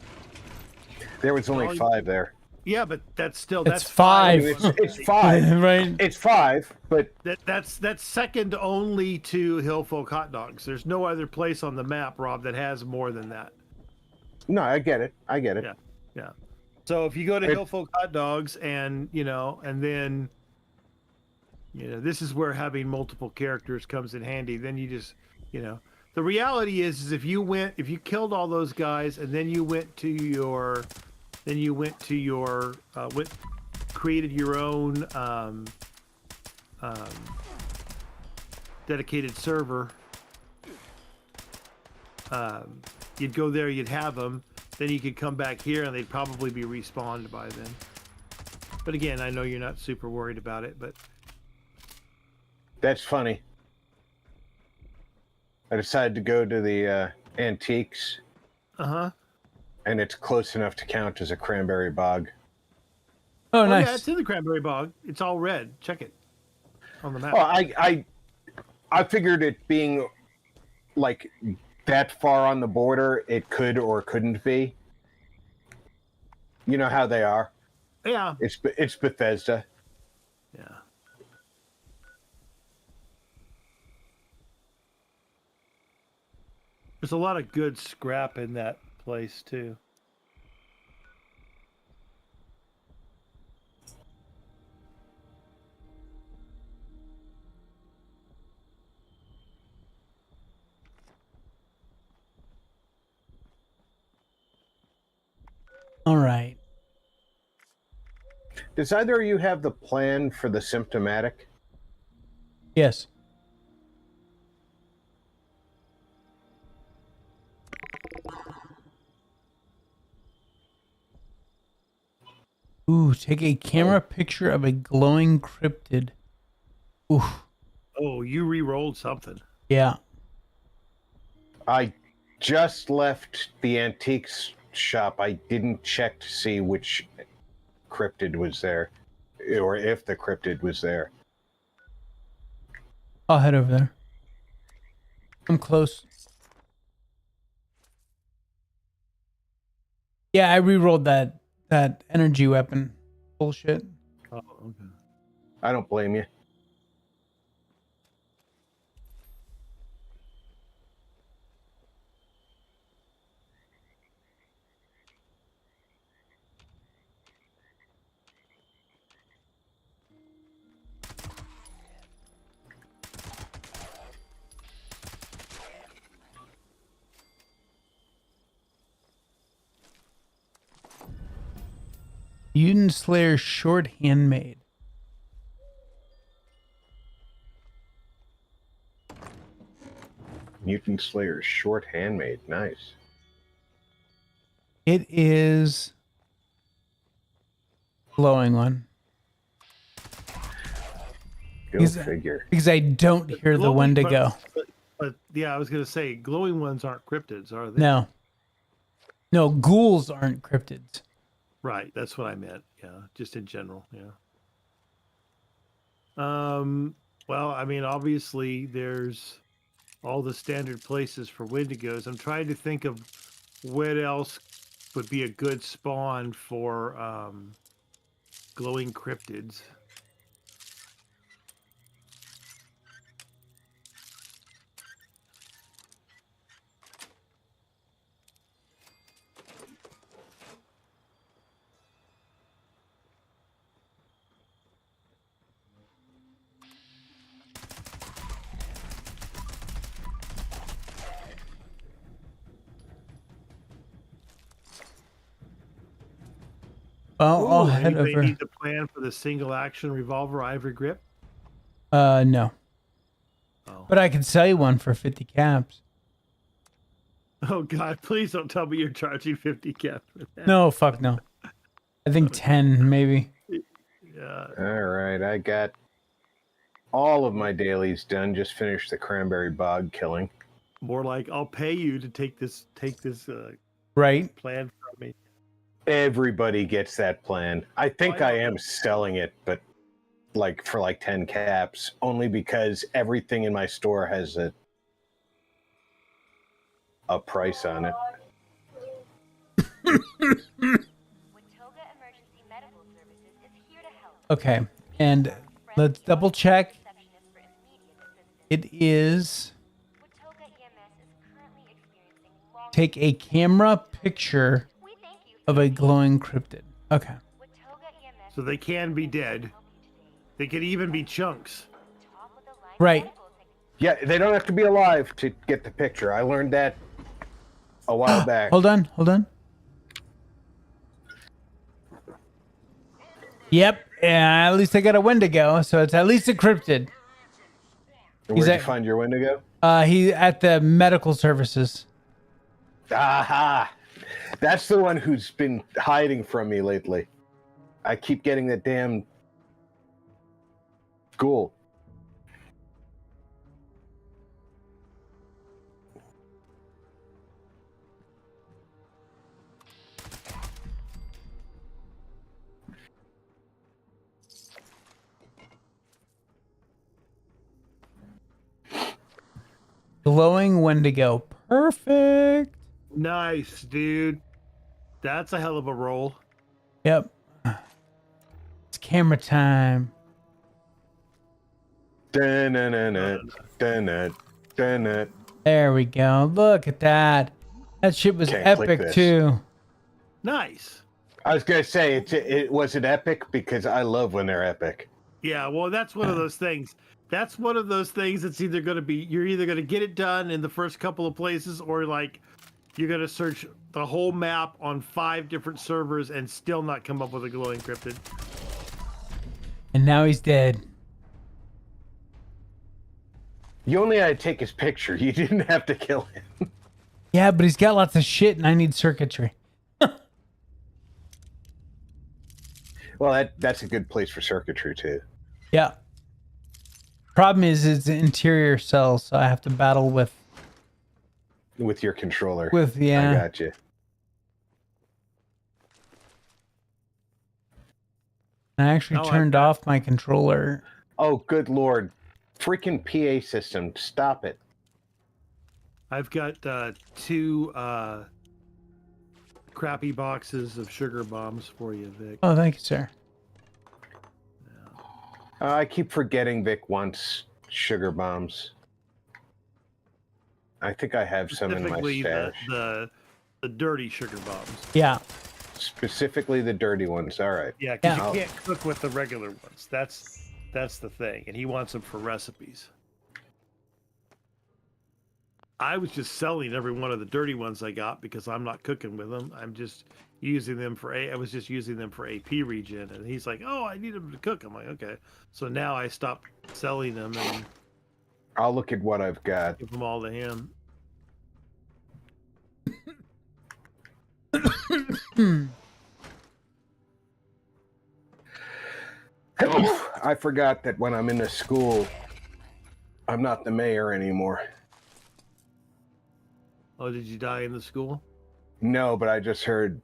Speaker 3: There was only 5 there.
Speaker 1: Yeah, but that's
Speaker 2: 5.
Speaker 3: It's 5,
Speaker 2: right?
Speaker 3: It's 5, but
Speaker 1: that's second only to Hillfolk hot dogs. There's no other place on the map, Rob, that has more than that.
Speaker 3: No, I get it.
Speaker 1: Yeah. So if you go to Hillfolk hot dogs and then this is where having multiple characters comes in handy. Then you just the reality is if you killed all those guys and then you created your own dedicated server, you'd go there, you'd have them, then you could come back here and they'd probably be respawned by then. But again, I know you're not super worried about it, but
Speaker 3: that's funny. I decided to go to the antiques. And it's close enough to count as a cranberry bog.
Speaker 2: Oh, nice.
Speaker 1: Yeah, it's in the cranberry bog. It's all red. Check it on the map.
Speaker 3: Well, I figured it being like that far on the border, it could or couldn't be. You know how they are.
Speaker 1: Yeah.
Speaker 3: It's Bethesda.
Speaker 1: Yeah. There's a lot of good scrap in that place too.
Speaker 2: All right.
Speaker 3: Does either of you have the plan for the symptomatic?
Speaker 2: Yes. Ooh, take a camera picture of a glowing cryptid. Ooh.
Speaker 1: Oh, you re-rolled something.
Speaker 2: Yeah.
Speaker 3: I just left the antiques shop. I didn't check to see which cryptid was there, or if the cryptid was there.
Speaker 2: I'll head over there. I'm close. Yeah, I re-rolled that energy weapon bullshit.
Speaker 1: Oh, okay.
Speaker 3: I don't blame you.
Speaker 2: Mutant Slayer short handmade.
Speaker 3: Mutant Slayer short handmade. Nice.
Speaker 2: It is glowing one.
Speaker 3: Go figure.
Speaker 2: Because I don't hear the Wendigo.
Speaker 1: But yeah, I was gonna say glowing ones aren't cryptids, are they?
Speaker 2: No. No, ghouls aren't cryptids.
Speaker 1: Right, that's what I meant. Yeah, just in general. Yeah. Well, I mean, obviously, there's all the standard places for Wendigos. I'm trying to think of what else would be a good spawn for glowing cryptids.
Speaker 2: Well, I'll
Speaker 1: Ooh,
Speaker 2: head
Speaker 1: anybody
Speaker 2: over.
Speaker 1: need the plan for the single action revolver ivory grip?
Speaker 2: No.
Speaker 1: Oh.
Speaker 2: But I could sell you one for 50 caps.
Speaker 1: Oh God, please don't tell me you're charging 50 cap for that.
Speaker 2: No, fuck no. I think 10 maybe.
Speaker 1: Yeah.
Speaker 3: All right, I got all of my dailies done. Just finished the cranberry bog killing.
Speaker 1: More like I'll pay you to take this
Speaker 2: Right.
Speaker 1: plan from me.
Speaker 3: Everybody gets that plan. I think I am selling it, but like for like 10 caps, only because everything in my store has a price on it.
Speaker 2: Okay. And let's double check. It is take a camera picture of a glowing cryptid. Okay.
Speaker 1: So they can be dead. They could even be chunks.
Speaker 2: Right.
Speaker 3: Yeah, they don't have to be alive to get the picture. I learned that a while back.
Speaker 2: Hold on. Hold on. Yep. Yeah, at least I got a Wendigo, so it's at least a cryptid.
Speaker 3: Where'd you find your Wendigo?
Speaker 2: He at the medical services.
Speaker 3: Aha! That's the one who's been hiding from me lately. I keep getting that damn ghoul.
Speaker 2: Glowing Wendigo. Perfect.
Speaker 1: Nice, dude. That's a hell of a roll.
Speaker 2: Yep. It's camera time. There we go. Look at that. That shit was
Speaker 3: Can't click
Speaker 2: epic
Speaker 3: this.
Speaker 2: too.
Speaker 1: Nice.
Speaker 3: I was gonna say it was it epic because I love when they're epic.
Speaker 1: Yeah, well, that's one of those things. That's one of those things that's either going to be, you're either going to get it done in the first couple of places, or like you're going to search the whole map on 5 different servers and still not come up with a glowing cryptid.
Speaker 2: And now he's dead.
Speaker 3: You only had to take his picture. You didn't have to kill him.
Speaker 2: Yeah, but he's got lots of shit and I need circuitry.
Speaker 3: Well, that's a good place for circuitry too.
Speaker 2: Yeah. Problem is it's interior cells, so I have to battle with
Speaker 3: your controller.
Speaker 2: yeah.
Speaker 3: I got you.
Speaker 2: I actually turned off my controller.
Speaker 3: Oh, good lord. Freaking PA system. Stop it.
Speaker 1: I've got 2 crappy boxes of sugar bombs for you, Vic.
Speaker 2: Oh, thank you, sir.
Speaker 3: I keep forgetting Vic wants sugar bombs. I think I have some in my stash.
Speaker 1: the dirty sugar bombs.
Speaker 2: Yeah.
Speaker 3: Specifically the dirty ones. All right.
Speaker 1: Yeah, because you can't cook with the regular ones. That's the thing, and he wants them for recipes. I was just selling every one of the dirty ones I got because I'm not cooking with them. I'm just using them for I was just using them for AP regen, and he's like, "Oh, I need them to cook." I'm like, "Okay." So now I stopped selling them and
Speaker 3: I'll look at what I've got.
Speaker 1: give them all to him.
Speaker 3: I forgot that when I'm in a school, I'm not the mayor anymore.
Speaker 1: Oh, did you die in the school?
Speaker 3: No, but I just heard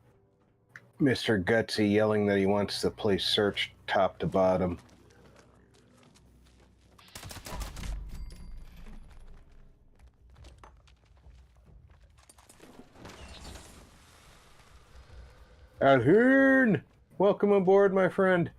Speaker 3: Mr. Gutsy yelling that he wants the place searched top to bottom. Alhern! Welcome aboard, my friend.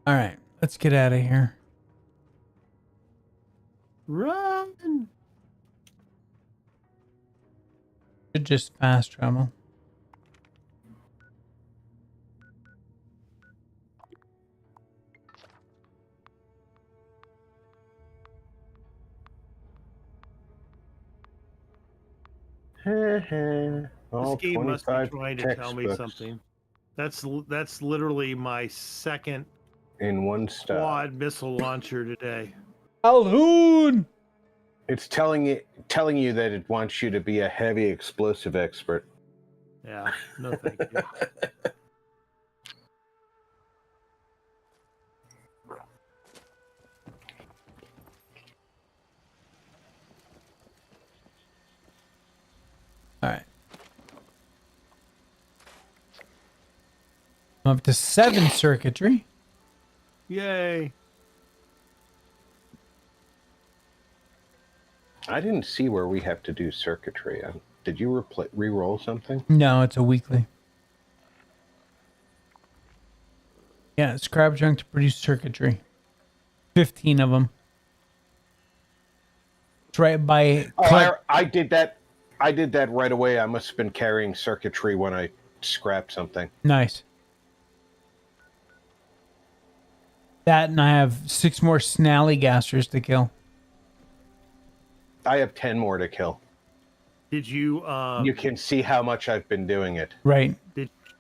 Speaker 2: All right, let's get out of here.
Speaker 1: Run!
Speaker 2: Should just fast travel.
Speaker 3: All
Speaker 1: This game must be
Speaker 3: 25
Speaker 1: trying to tell me
Speaker 3: textbooks
Speaker 1: something. That's literally my second
Speaker 3: in one stop.
Speaker 1: quad missile launcher today.
Speaker 2: Alhoon!
Speaker 3: It's telling you that it wants you to be a heavy explosive expert.
Speaker 1: Yeah, no thank you.
Speaker 2: All right. I'm up to 7 circuitry.
Speaker 1: Yay!
Speaker 3: I didn't see where we have to do circuitry. Did you re-roll something?
Speaker 2: No, it's a weekly. Yeah, scrap junk to produce circuitry. 15 of them. It's right by...
Speaker 3: I did that. I did that right away. I must have been carrying circuitry when I scrapped something.
Speaker 2: Nice. That, and I have 6 more snallygasters to kill.
Speaker 3: I have 10 more to kill.
Speaker 1: Did you?
Speaker 3: You can see how much I've been doing it.
Speaker 2: Right.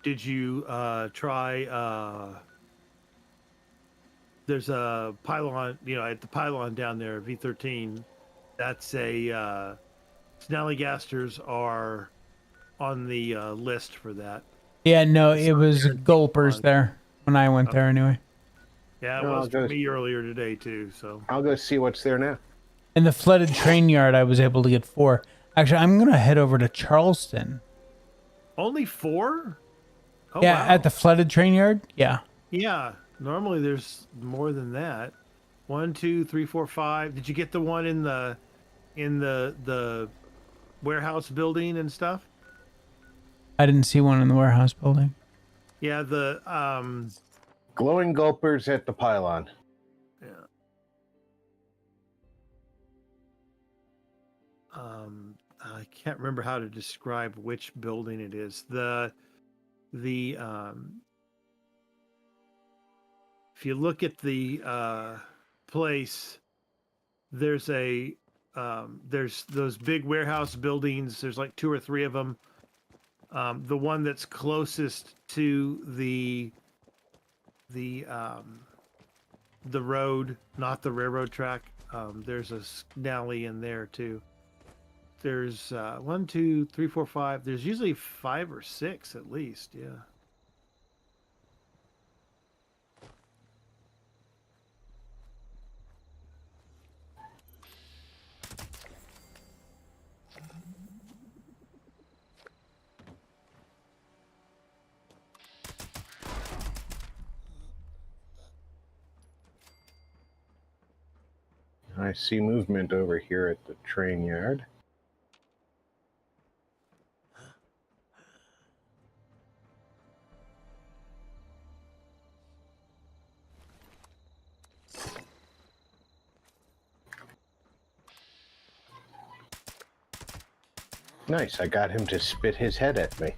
Speaker 1: Did you try? There's a pylon. You know, at the pylon down there, V13. That's a snallygasters are on the list for that.
Speaker 2: Yeah, no, it was gulpers there when I went there anyway.
Speaker 1: Yeah, it was for me earlier today too. So
Speaker 3: I'll go see what's there now.
Speaker 2: In the flooded train yard, I was able to get 4. Actually, I'm gonna head over to Charleston.
Speaker 1: only 4? Oh,
Speaker 2: Yeah,
Speaker 1: wow.
Speaker 2: at the flooded train yard. Yeah.
Speaker 1: Yeah, normally there's more than that. 1, 2, 3, 4, 5. Did you get the one in the warehouse building and stuff?
Speaker 2: I didn't see one in the warehouse building.
Speaker 1: Yeah, the
Speaker 3: glowing gulpers at the pylon.
Speaker 1: Yeah. I can't remember how to describe which building it is. If you look at the place, there's those big warehouse buildings. There's like 2 or 3 of them. The one that's closest to the road, not the railroad track. There's a snally in there too. There's 1, 2, 3, 4, 5. There's usually 5 or 6 at least. Yeah.
Speaker 3: I see movement over here at the train yard. Nice, I got him to spit his head at me.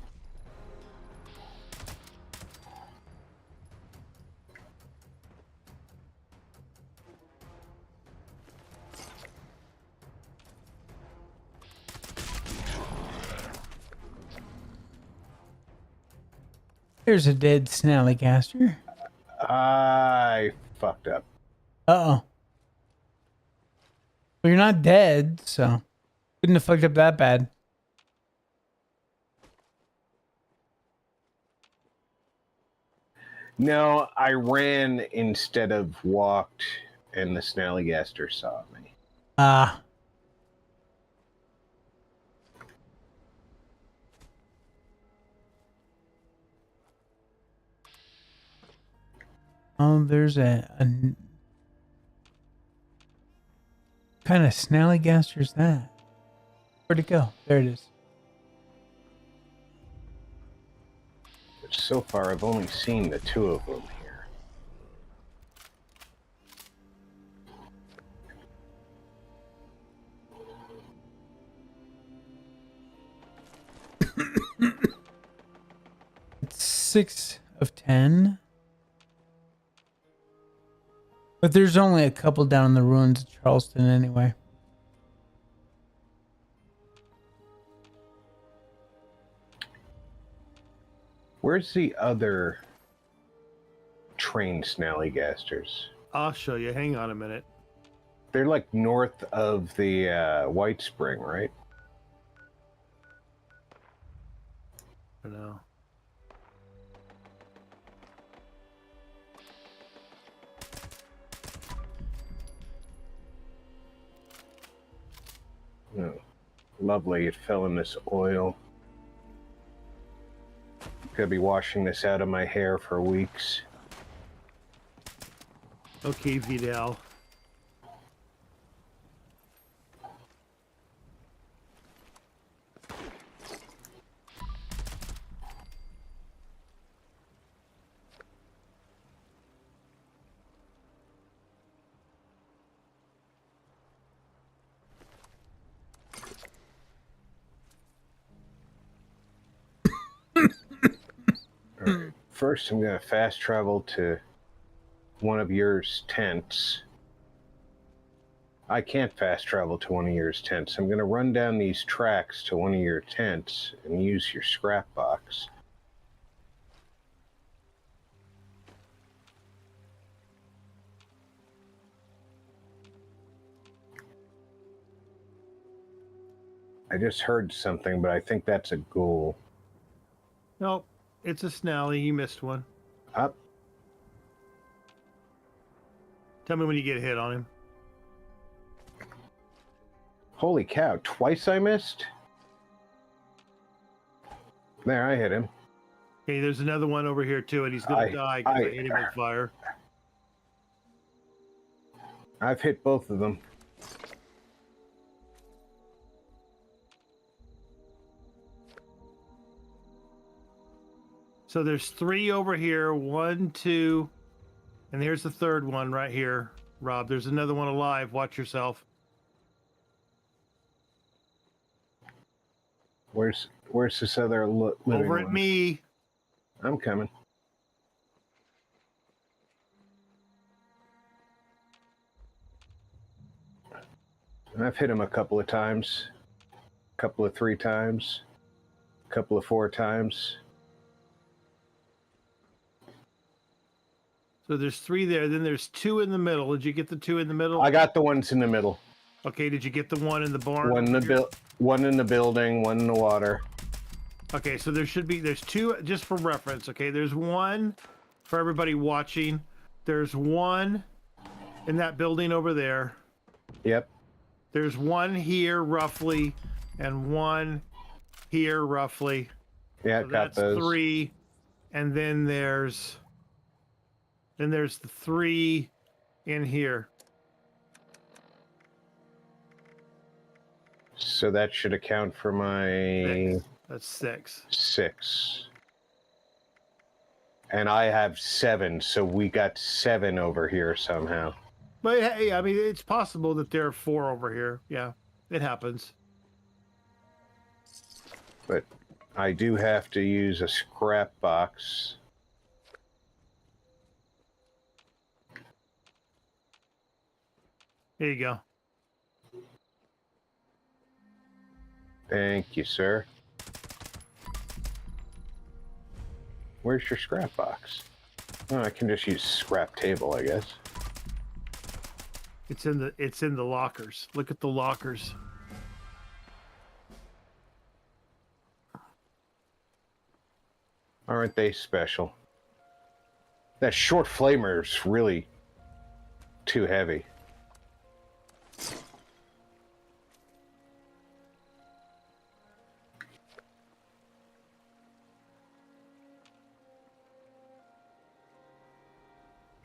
Speaker 2: There's a dead Snallygaster.
Speaker 3: I fucked up.
Speaker 2: Uh-oh. Well, you're not dead, so couldn't have fucked up that bad.
Speaker 3: No, I ran instead of walked, and the Snallygaster saw me.
Speaker 2: Ah. Oh, there's a kind of Snallygaster is that? Where'd it go? There it is.
Speaker 3: But so far, I've only seen the two of them here.
Speaker 2: It's 6 of 10. But there's only a couple down in the ruins of Charleston anyway.
Speaker 3: Where's the other trained Snallygasters?
Speaker 1: I'll show you. Hang on a minute.
Speaker 3: They're like north of the White Spring, right?
Speaker 1: For now.
Speaker 3: Oh, lovely. It fell in this oil. Gonna be washing this out of my hair for weeks.
Speaker 1: Okay, Vidal.
Speaker 3: Alright. First, I'm gonna fast travel to one of yours tents. I can't fast travel to one of yours tents. I'm gonna run down these tracks to one of your tents and use your scrap box. I just heard something, but I think that's a ghoul.
Speaker 1: Nope, it's a Snally. You missed one.
Speaker 3: Up.
Speaker 1: Tell me when you get a hit on him.
Speaker 3: Holy cow, twice I missed? There, I hit him.
Speaker 1: Okay, there's another one over here too, and he's gonna die because I hit him with fire.
Speaker 3: I've hit both of them.
Speaker 1: So there's 3 over here, 1, 2, and here's the third one right here. Rob, there's another one alive. Watch yourself.
Speaker 3: Where's this other living
Speaker 1: Over at
Speaker 3: one?
Speaker 1: me.
Speaker 3: I'm coming. I've hit him a couple of times, a couple of 3 times, a couple of 4 times.
Speaker 1: So there's 3 there. Then there's 2 in the middle. Did you get the 2 in the middle?
Speaker 3: I got the ones in the middle.
Speaker 1: Okay. Did you get the one in the barn?
Speaker 3: One in the one in the building, one in the water.
Speaker 1: Okay. So there's 2 just for reference. Okay. There's 1 for everybody watching. There's 1 in that building over there.
Speaker 3: Yep.
Speaker 1: There's 1 here roughly, and 1 here roughly.
Speaker 3: Yeah,
Speaker 1: So
Speaker 3: got
Speaker 1: that's
Speaker 3: those.
Speaker 1: 3, and then there's the 3 in here.
Speaker 3: So that should account for my
Speaker 1: 6. That's 6.
Speaker 3: 6. And I have 7, so we got 7 over here somehow.
Speaker 1: But hey, I mean, it's possible that there are 4 over here. Yeah, it happens.
Speaker 3: But I do have to use a scrap box.
Speaker 1: Here you go.
Speaker 3: Thank you, sir. Where's your scrap box? Oh, I can just use scrap table, I guess.
Speaker 1: It's in the lockers. Look at the lockers.
Speaker 3: Aren't they special? That short flamer is really too heavy.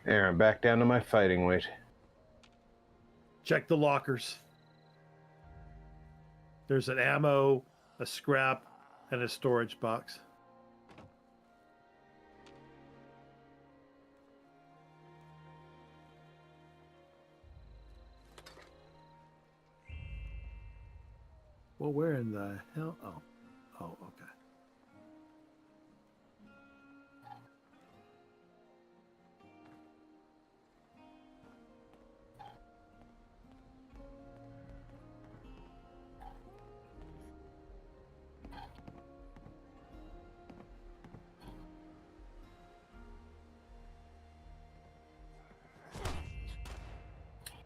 Speaker 3: There, I'm back down to my fighting weight.
Speaker 1: Check the lockers. There's an ammo, a scrap, and a storage box. Well, where in the hell? Oh, okay.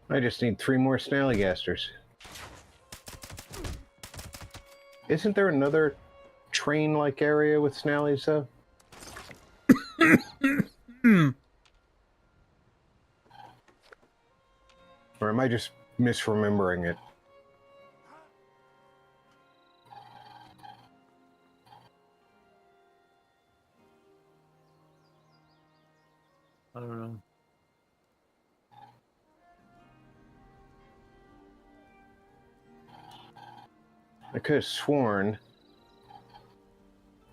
Speaker 3: I just need 3 more snallygasters. Isn't there another train-like area with snallies, though? Or am I just misremembering it?
Speaker 1: I don't know.
Speaker 3: I could have sworn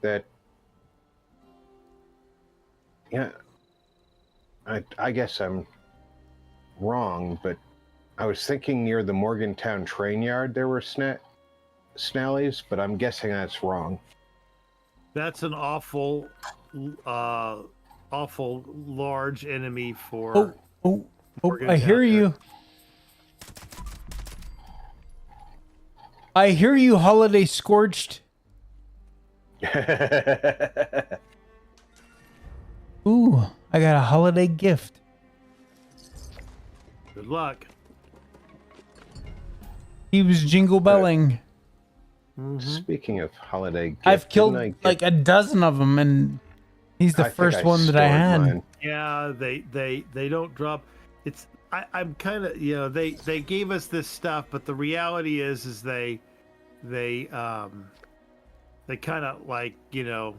Speaker 3: that, yeah, I guess I'm wrong, but I was thinking near the Morgantown train yard there were snallies, but I'm guessing that's wrong.
Speaker 1: That's an awful large enemy for...
Speaker 2: Oh, I hear you. I hear you, Holiday Scorched. Ooh, I got a holiday gift.
Speaker 1: Good luck.
Speaker 2: He was jingle belling.
Speaker 3: Speaking of holiday gift,
Speaker 2: I've killed like a dozen of them, and he's the first one that I had.
Speaker 3: Mine.
Speaker 1: Yeah, they don't drop. It's I'm kind of, you know, they gave us this stuff, but the reality is they kind of, like, you know,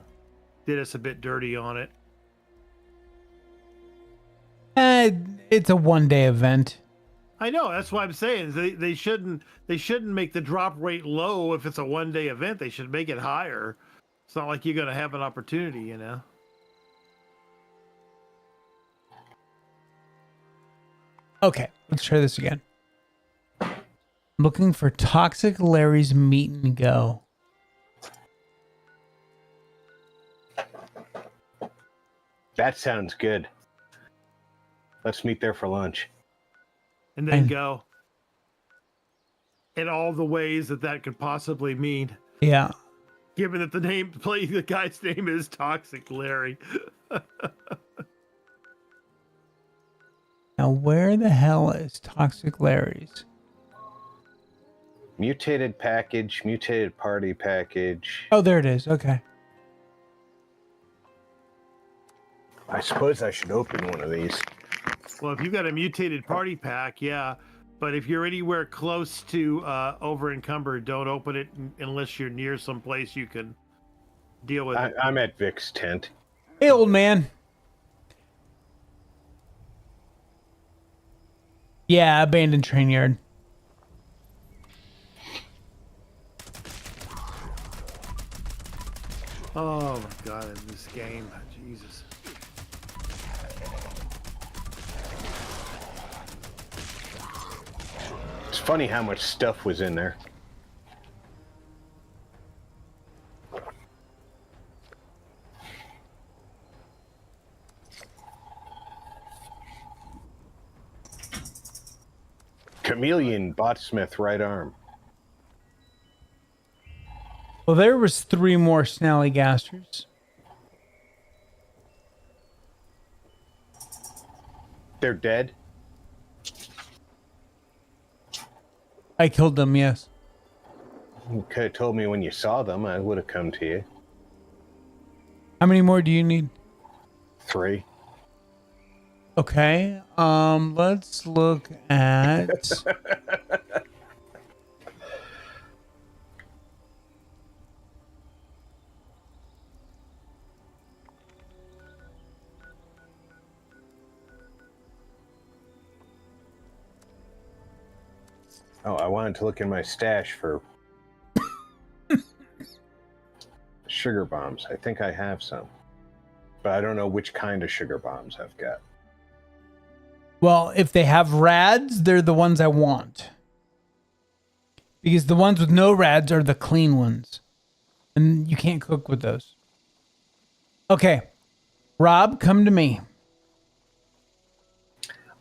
Speaker 1: did us a bit dirty on it.
Speaker 2: It's a one-day event.
Speaker 1: I know, that's why I'm saying they shouldn't make the drop rate low if it's a one-day event. They should make it higher. It's not like you're going to have an opportunity, you know.
Speaker 2: Okay, let's try this again. I'm looking for Toxic Larry's Meet and Go.
Speaker 3: That sounds good. Let's meet there for lunch.
Speaker 1: And then go. In all the ways that could possibly mean.
Speaker 2: Yeah.
Speaker 1: Given that the guy's name is Toxic Larry.
Speaker 2: Now, where the hell is Toxic Larry's?
Speaker 3: Mutated package, mutated party package.
Speaker 2: Oh, there it is. Okay.
Speaker 3: I suppose I should open one of these.
Speaker 1: Well, if you've got a mutated party pack, yeah. But if you're anywhere close to over encumbered, don't open it unless you're near some place you can deal with it.
Speaker 3: I'm at Vic's tent.
Speaker 2: Hey, old man. Yeah, abandoned train yard.
Speaker 1: Oh my god, this game. Jesus.
Speaker 3: It's funny how much stuff was in there. Chameleon, Botsmith, right arm.
Speaker 2: Well, there was 3 more Snallygasters.
Speaker 3: They're dead?
Speaker 2: I killed them, yes.
Speaker 3: You could have told me when you saw them. I would have come to you.
Speaker 2: How many more do you need?
Speaker 3: 3.
Speaker 2: Okay. Let's look at
Speaker 3: Oh, I wanted to look in my stash for sugar bombs. I think I have some. But I don't know which kind of sugar bombs I've got.
Speaker 2: well, if they have rads, they're the ones I want. Because the ones with no rads are the clean ones. And you can't cook with those. Okay. Rob, come to me.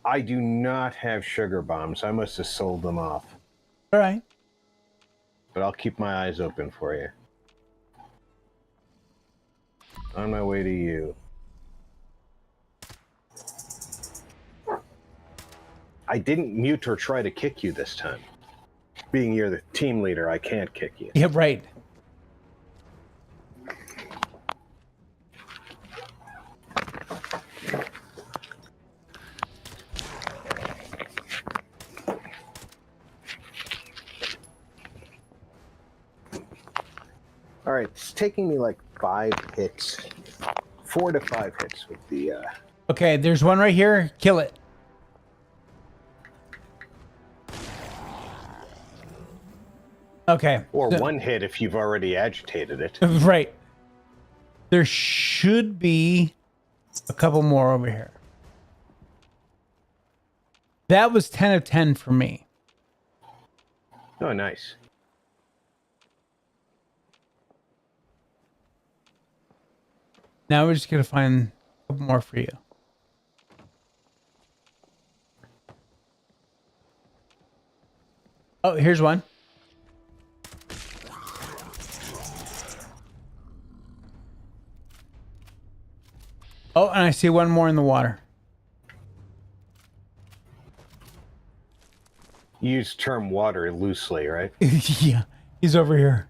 Speaker 3: I do not have sugar bombs. I must have sold them off.
Speaker 2: All right.
Speaker 3: But I'll keep my eyes open for you. On my way to you. I didn't mute or try to kick you this time. Being you're the team leader, I can't kick you.
Speaker 2: Yeah, right.
Speaker 3: All right, it's taking me like 5 hits. 4 to 5 hits with the...
Speaker 2: Okay, there's one right here. Kill it. Okay.
Speaker 3: Or
Speaker 2: so-
Speaker 3: 1 hit if you've already agitated it.
Speaker 2: Right. There should be a couple more over here. That was 10 of 10 for me.
Speaker 3: Oh, nice.
Speaker 2: Now we're just going to find a couple more for you. Oh, here's one. Oh, and I see one more in the water.
Speaker 3: You use term water loosely, right?
Speaker 2: Yeah, he's over here.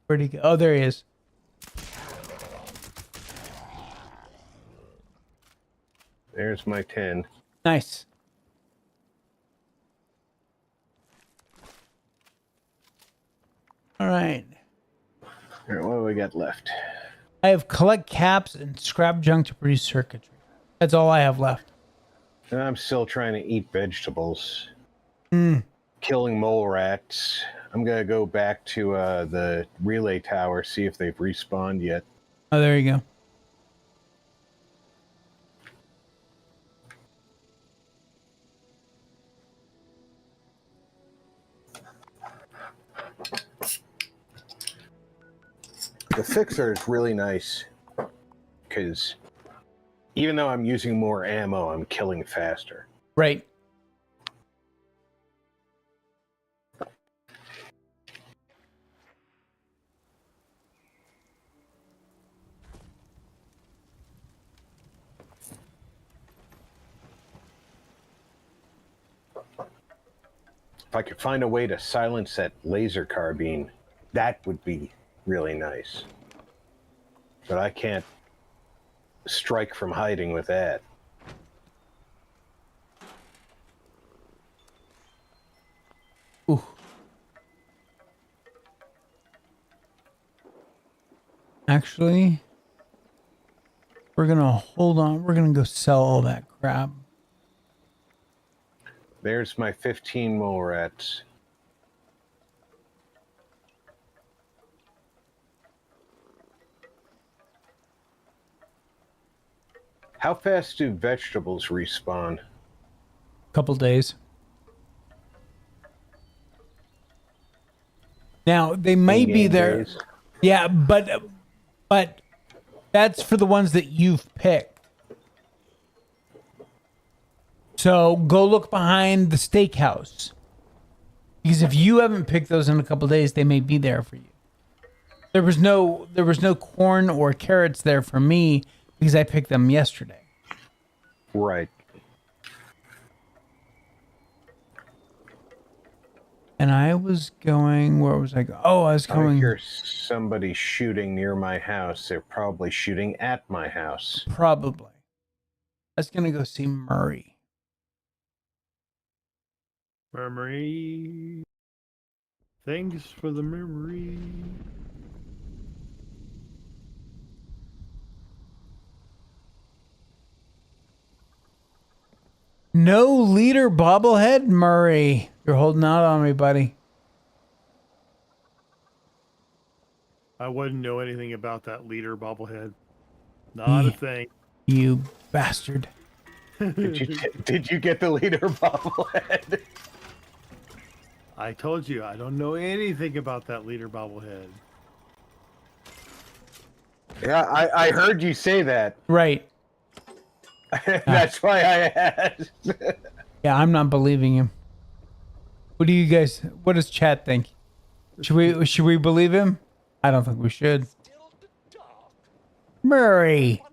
Speaker 2: Where'd he go? Oh, there he is.
Speaker 3: There's my 10.
Speaker 2: Nice. All right.
Speaker 3: All right, what do we got left?
Speaker 2: I have collect caps and scrap junk to produce circuitry. That's all I have left.
Speaker 3: I'm still trying to eat vegetables.
Speaker 2: Mm.
Speaker 3: Killing mole rats. I'm going to go back to the relay tower, see if they've respawned yet.
Speaker 2: Oh, there you go.
Speaker 3: The fixer is really nice because even though I'm using more ammo, I'm killing faster.
Speaker 2: Right.
Speaker 3: If I could find a way to silence that laser carbine, that would be really nice. But I can't strike from hiding with that.
Speaker 2: Ooh. Actually, we're going to hold on. We're going to go sell all that crap.
Speaker 3: There's my 15 mole rats. How fast do vegetables respawn?
Speaker 2: Couple days. Now, they may be
Speaker 3: In-game
Speaker 2: there.
Speaker 3: days?
Speaker 2: Yeah, but that's for the ones that you've picked. So go look behind the steakhouse. Because if you haven't picked those in a couple days, they may be there for you. There was no corn or carrots there for me because I picked them yesterday.
Speaker 3: Right.
Speaker 2: And I was going, where was I going? Oh, I was
Speaker 3: I
Speaker 2: going.
Speaker 3: hear somebody shooting near my house. They're probably shooting at my house.
Speaker 2: Probably. I was going to go see Murray.
Speaker 1: Memory. Thanks for the memory.
Speaker 2: No leader bobblehead, Murray. You're holding out on me, buddy.
Speaker 1: I wouldn't know anything about that leader bobblehead. Not a thing.
Speaker 2: You bastard.
Speaker 3: Did you get the leader bobblehead?
Speaker 1: I told you, I don't know anything about that leader bobblehead.
Speaker 3: Yeah, I heard you say that.
Speaker 2: Right.
Speaker 3: That's why I asked.
Speaker 2: Yeah, I'm not believing him. What does chat think? Should we believe him? I don't think we should. Murray.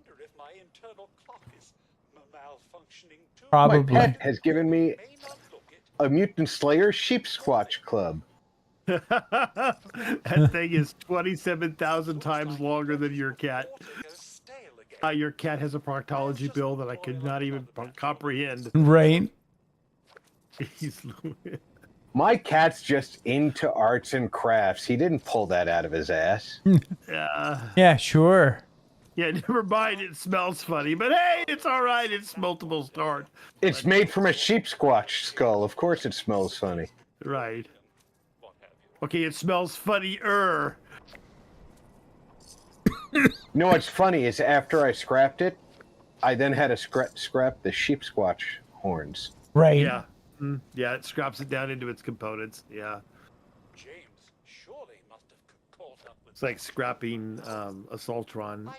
Speaker 2: Probably.
Speaker 3: My pet has given me a Mutant Slayer Sheep Squatch Club.
Speaker 1: That thing is 27,000 times longer than your cat. Your cat has a proctology bill that I could not even comprehend.
Speaker 2: Right.
Speaker 3: My cat's just into arts and crafts. He didn't pull that out of his ass.
Speaker 2: Yeah, sure.
Speaker 1: Yeah, never mind. It smells funny, but hey, it's all right. It's multiple start.
Speaker 3: It's made from a sheep squatch skull. Of course it smells funny.
Speaker 1: Right. Okay, it smells funny-er.
Speaker 3: You know what's funny is after I scrapped it, I then had to scrap the sheep squatch horns.
Speaker 2: Right.
Speaker 1: Yeah. Yeah, it scraps it down into its components. Yeah. It's like scrapping a Sultron.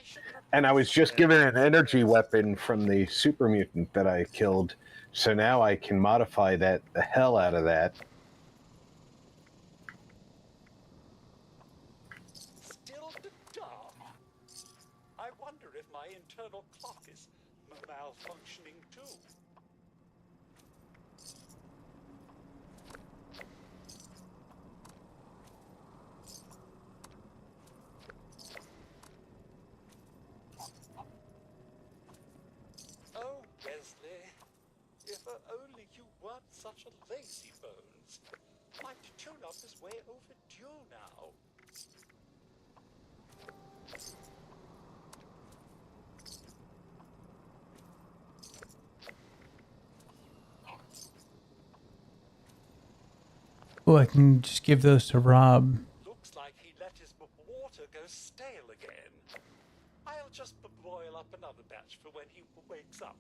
Speaker 3: And I was just given an energy weapon from the super mutant that I killed, so now I can modify the hell out of that.
Speaker 11: Still dark. I wonder if my internal clock is malfunctioning too. Oh, Wesley, if only you weren't such a lazy bones. My tune-up is way overdue now.
Speaker 2: Oh, I can just give those to Rob.
Speaker 11: Looks like he let his water go stale again. I'll just boil up another batch for when he wakes up.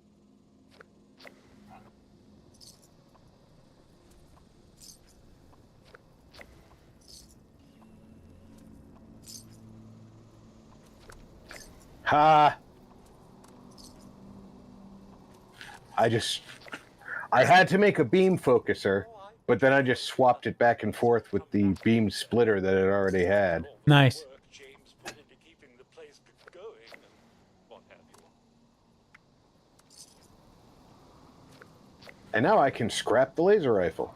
Speaker 3: Ha! I had to make a beam focuser, but then I just swapped it back and forth with the beam splitter that it already had.
Speaker 2: Nice.
Speaker 11: James put into keeping the place going and what have you.
Speaker 3: And now I can scrap the laser rifle.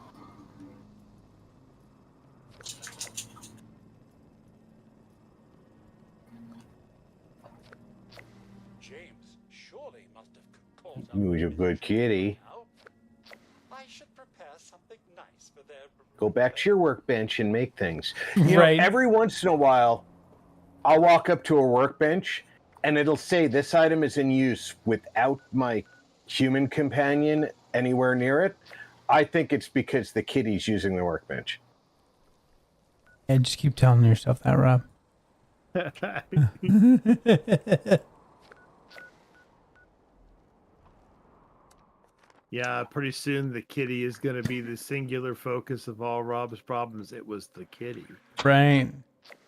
Speaker 11: James surely must have caught up.
Speaker 3: You're a good kitty.
Speaker 11: I should prepare something nice for their
Speaker 3: Go back to your workbench and make things. You
Speaker 2: Right.
Speaker 3: know, every once in a while, I'll walk up to a workbench and it'll say this item is in use without my human companion anywhere near it. I think it's because the kitty's using the workbench.
Speaker 2: Yeah, just keep telling yourself that, Rob.
Speaker 1: Yeah, pretty soon the kitty is going to be the singular focus of all Rob's problems. It was the kitty.
Speaker 2: Right.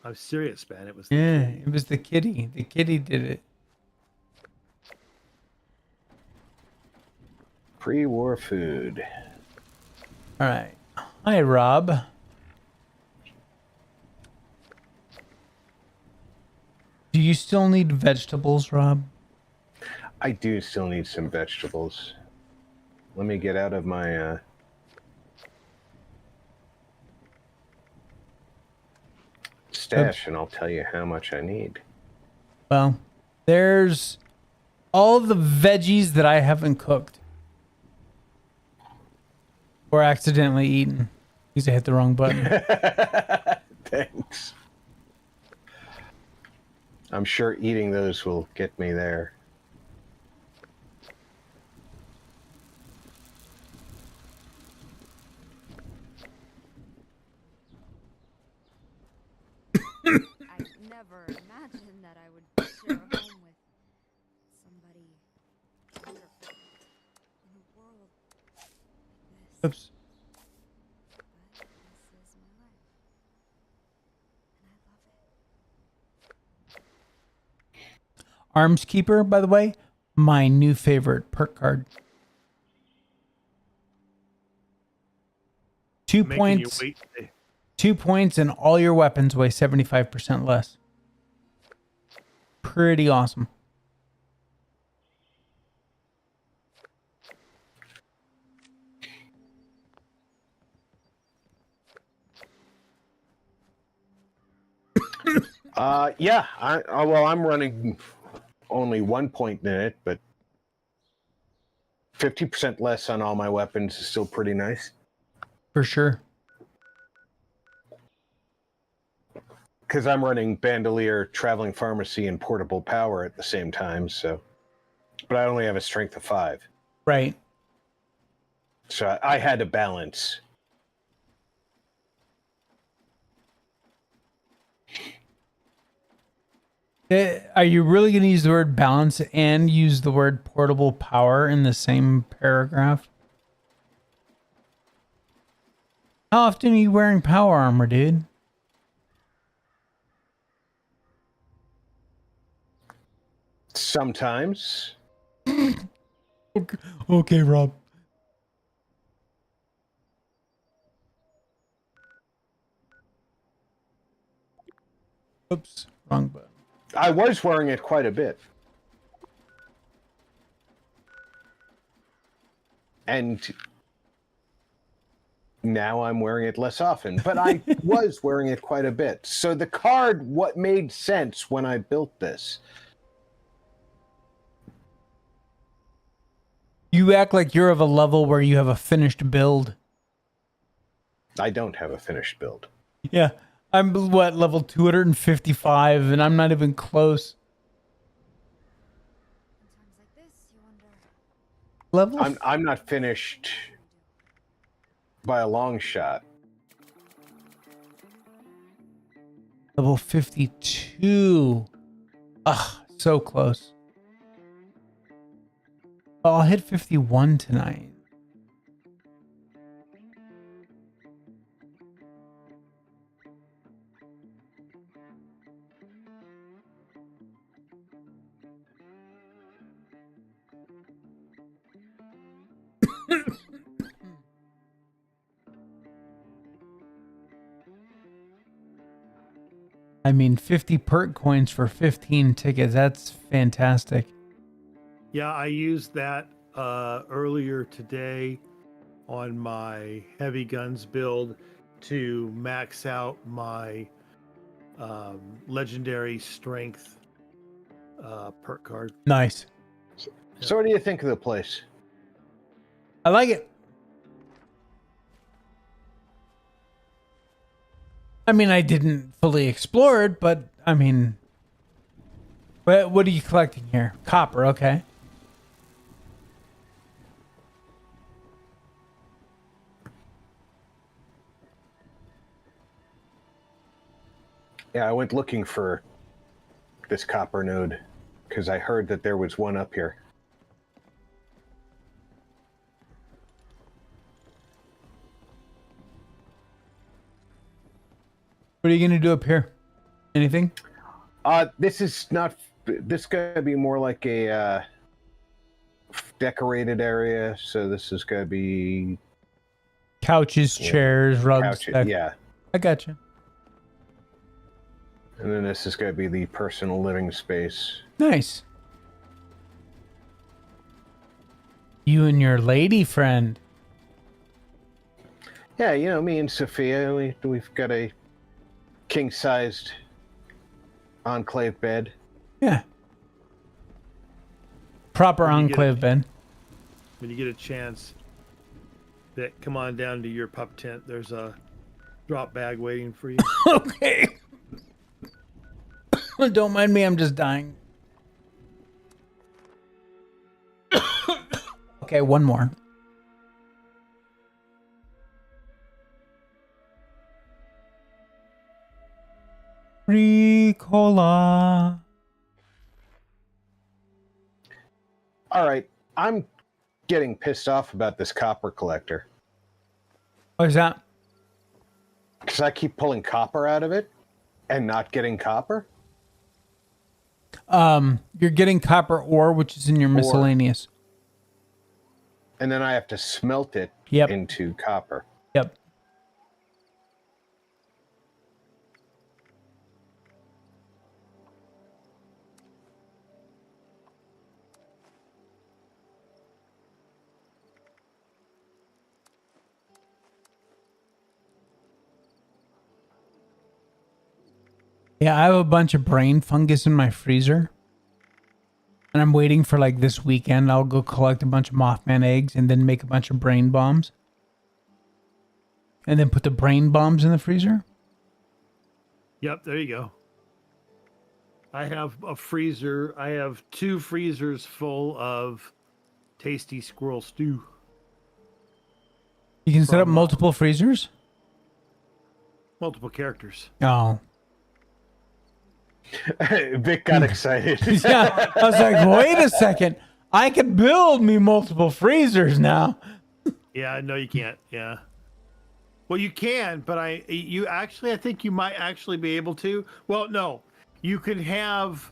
Speaker 1: I'm serious, man. It was the
Speaker 2: Yeah,
Speaker 1: kitty.
Speaker 2: it was the kitty. The kitty did it.
Speaker 3: Pre-war food.
Speaker 2: All right. Hi, Rob. Do you still need vegetables, Rob?
Speaker 3: I do still need some vegetables. Let me get out of my stash and I'll tell you how much I need.
Speaker 2: Well, there's all the veggies that I haven't cooked or accidentally eaten because I hit the wrong button.
Speaker 3: Thanks. I'm sure eating those will get me there.
Speaker 9: I never imagined that I would share a home with somebody wonderful in a world like this.
Speaker 2: Oops.
Speaker 9: But this is my life. And I love it.
Speaker 2: Arms Keeper, by the way, my new favorite perk card. 2
Speaker 1: Making
Speaker 2: points.
Speaker 1: you wait.
Speaker 2: 2 points and all your weapons weigh 75% less. Pretty awesome.
Speaker 3: Yeah, well, I'm running only 1 point in it, but 50% less on all my weapons is still pretty nice.
Speaker 2: For sure.
Speaker 3: Because I'm running Bandolier, Traveling Pharmacy, and Portable Power at the same time, so... But I only have a strength of 5.
Speaker 2: Right.
Speaker 3: So I had to balance.
Speaker 2: Are you really going to use the word balance and use the word portable power in the same paragraph? How often are you wearing power armor, dude?
Speaker 3: Sometimes.
Speaker 2: Okay, Rob. Oops, wrong button.
Speaker 3: I was wearing it quite a bit. And now I'm wearing it less often, but I was wearing it quite a bit. So the card, what made sense when I built this?
Speaker 2: You act like you're of a level where you have a finished build.
Speaker 3: I don't have a finished build.
Speaker 2: Yeah. I'm what, level 255, and I'm not even close.
Speaker 9: Sometimes like this, you wonder.
Speaker 2: Level?
Speaker 3: I'm not finished by a long shot.
Speaker 2: Level 52. Ugh, so close. Oh, I'll hit 51 tonight. I mean, 50 perk coins for 15 tickets. That's fantastic.
Speaker 1: Yeah, I used that earlier today on my heavy guns build to max out my legendary strength perk card.
Speaker 2: Nice.
Speaker 3: So what do you think of the place?
Speaker 2: I like it. I mean, I didn't fully explore it, but I mean, what are you collecting here? Copper, okay.
Speaker 3: Yeah, I went looking for this copper node because I heard that there was one up here.
Speaker 2: What are you going to do up here? Anything?
Speaker 3: This is not. This is gonna be more like a decorated area. So this is gonna be
Speaker 2: Couches, chairs, rugs.
Speaker 3: Couch, yeah.
Speaker 2: I got you.
Speaker 3: And then this is going to be the personal living space.
Speaker 2: Nice. You and your lady friend.
Speaker 3: Yeah, you know, me and Sophia, we've got a king-sized enclave bed.
Speaker 2: Yeah. Proper
Speaker 1: When you
Speaker 2: enclave bed.
Speaker 1: When you get a chance, come on down to your pup tent. There's a drop bag waiting for you.
Speaker 2: Okay. Don't mind me, I'm just dying. Okay, one more. Ricola.
Speaker 3: All right, I'm getting pissed off about this copper collector.
Speaker 2: What is that?
Speaker 3: Because I keep pulling copper out of it and not getting copper.
Speaker 2: You're getting copper ore, which is in your miscellaneous.
Speaker 3: And then I have to smelt it
Speaker 2: Yep.
Speaker 3: into copper.
Speaker 2: Yep. Yeah, I have a bunch of brain fungus in my freezer. And I'm waiting for like this weekend. I'll go collect a bunch of Mothman eggs and then make a bunch of brain bombs. And then put the brain bombs in the freezer.
Speaker 1: Yep, there you go. I have a freezer. I have 2 freezers full of tasty squirrel stew.
Speaker 2: You can set up multiple freezers?
Speaker 1: Multiple characters.
Speaker 2: Oh.
Speaker 3: Vic got excited.
Speaker 2: Yeah, I was like, wait a second. I could build me multiple freezers now.
Speaker 1: Yeah, no, you can't. Yeah. Well, you can, but I think you might actually be able to. Well, no, you can have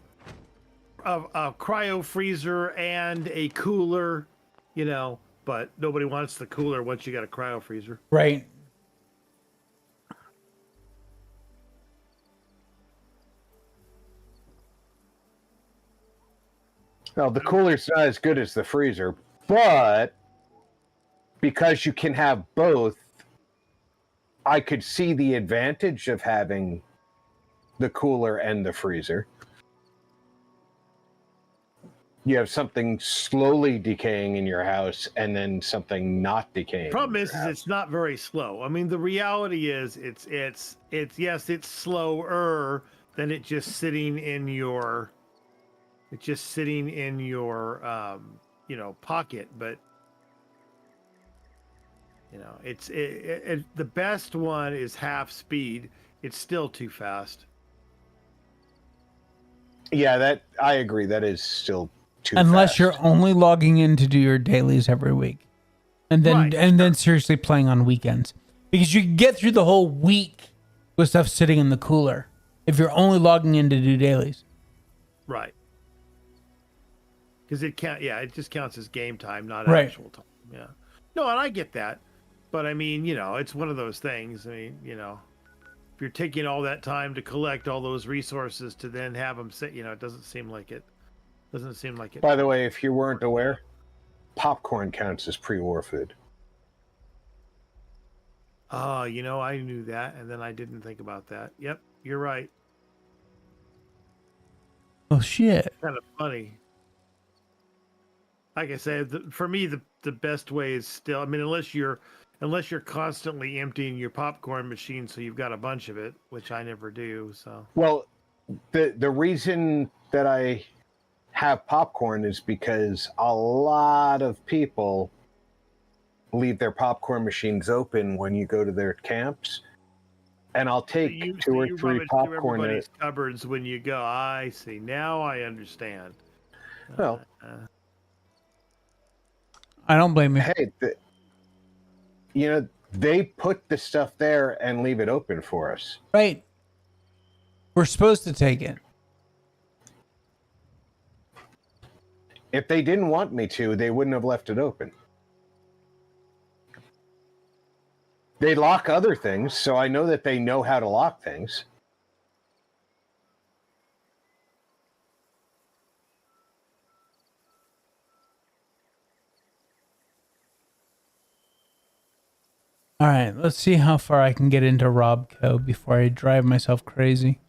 Speaker 1: a cryo freezer and a cooler, you know, but nobody wants the cooler once you got a cryo freezer.
Speaker 2: Right.
Speaker 3: Well, the cooler's not as good as the freezer, but because you can have both, I could see the advantage of having the cooler and the freezer. You have something slowly decaying in your house and then something not decaying.
Speaker 1: Problem is it's not very slow. I mean, the reality is it's yes, it's slower than it just sitting in your you know, pocket, but you know, the best one is half speed. It's still too fast.
Speaker 3: Yeah, that I agree. That is still too
Speaker 2: Unless
Speaker 3: fast.
Speaker 2: you're only logging in to do your dailies every week. And then
Speaker 1: Right,
Speaker 2: then seriously playing on weekends. Because you can get through the whole week with stuff sitting in the cooler if you're only logging in to do dailies.
Speaker 1: Right. Because it just counts as game time, not
Speaker 2: Right.
Speaker 1: actual time. Yeah. No, and I get that. But I mean, you know, it's one of those things. I mean, you know, if you're taking all that time to collect all those resources to then have them sit, you know, it doesn't seem like it.
Speaker 3: By the way, if you weren't aware, popcorn counts as pre-war food.
Speaker 1: Oh, you know, I knew that, and then I didn't think about that. Yep, you're right.
Speaker 2: Oh, shit.
Speaker 1: Kind of funny. Like I said, for me, the best way is still. I mean, unless you're constantly emptying your popcorn machine, so you've got a bunch of it, which I never do. So.
Speaker 3: Well, the reason that I have popcorn is because a lot of people leave their popcorn machines open when you go to their camps, and I'll take two or three
Speaker 1: rummage through
Speaker 3: popcorn.
Speaker 1: everybody's cupboards when you go. I see. Now I understand.
Speaker 3: Well,
Speaker 2: I don't blame you.
Speaker 3: hey, you know, they put the stuff there and leave it open for us.
Speaker 2: Right. We're supposed to take it.
Speaker 3: If they didn't want me to, they wouldn't have left it open. They lock other things, so I know that they know how to lock things.
Speaker 2: All right, let's see how far I can get into 𝐒𝐷�Co before I drive myself crazy.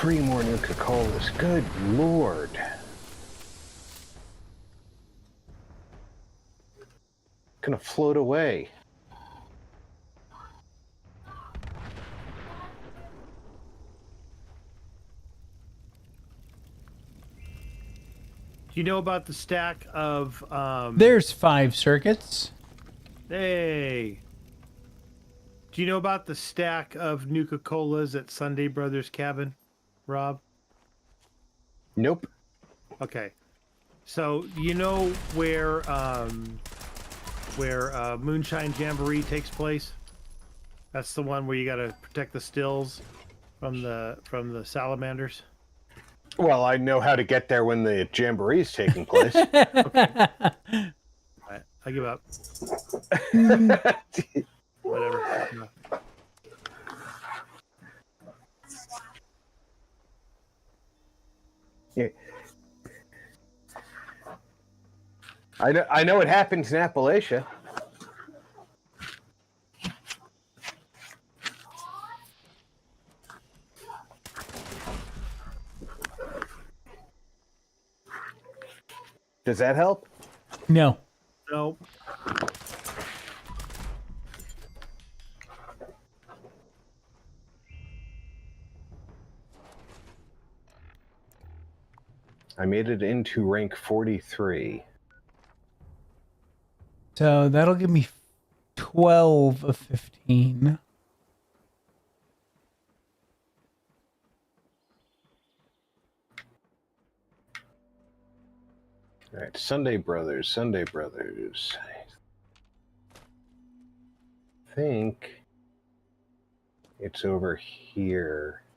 Speaker 3: Three more Nuka-Colas. Good Lord. Gonna float away.
Speaker 1: Do you know about the stack of
Speaker 2: There's 5 circuits.
Speaker 1: Hey. Do you know about the stack of Nuka-Colas at Sunday Brothers Cabin, Rob?
Speaker 3: Nope.
Speaker 1: Okay. So you know where Moonshine Jamboree takes place? That's the one where you gotta protect the stills from the salamanders.
Speaker 3: Well, I know how to get there when the jamboree is taking place.
Speaker 1: Okay. All right, I give up. Whatever. No.
Speaker 3: Yeah. I know it happens in Appalachia. Does that help?
Speaker 2: No.
Speaker 1: No.
Speaker 3: I made it into rank 43.
Speaker 2: So that'll give me 12 of 15.
Speaker 3: All right, Sunday Brothers. I think it's over here-ish.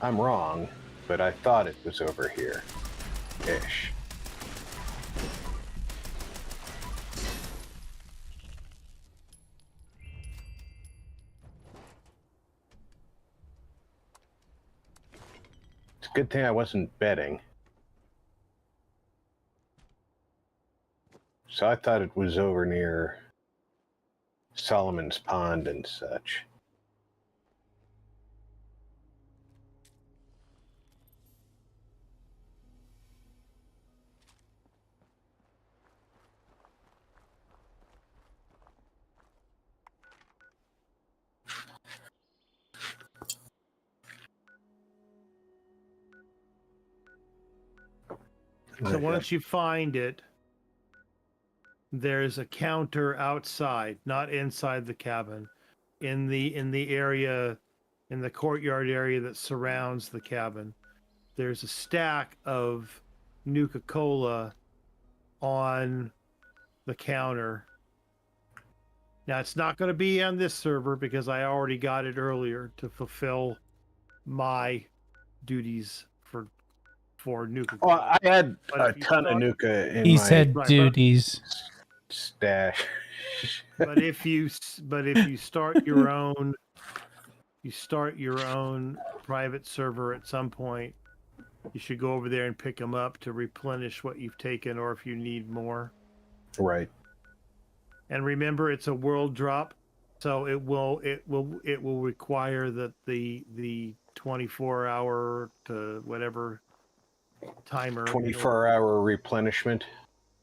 Speaker 3: I'm wrong, but I thought it was over here-ish. It's a good thing I wasn't betting. So I thought it was over near Solomon's Pond and such.
Speaker 1: So once you find it, there's a counter outside, not inside the cabin, in the area, in the courtyard area that surrounds the cabin. There's a stack of Nuka-Cola on the counter. Now it's not going to be on this server because I already got it earlier to fulfill my duties for Nuka.
Speaker 3: Well, I had a ton of Nuka in
Speaker 2: He
Speaker 3: my
Speaker 2: said duties.
Speaker 3: stash.
Speaker 1: But if you start your own, private server at some point, you should go over there and pick them up to replenish what you've taken, or if you need more.
Speaker 3: Right.
Speaker 1: And remember, it's a world drop, so it will require that the 24-hour to whatever timer.
Speaker 3: 24-hour replenishment.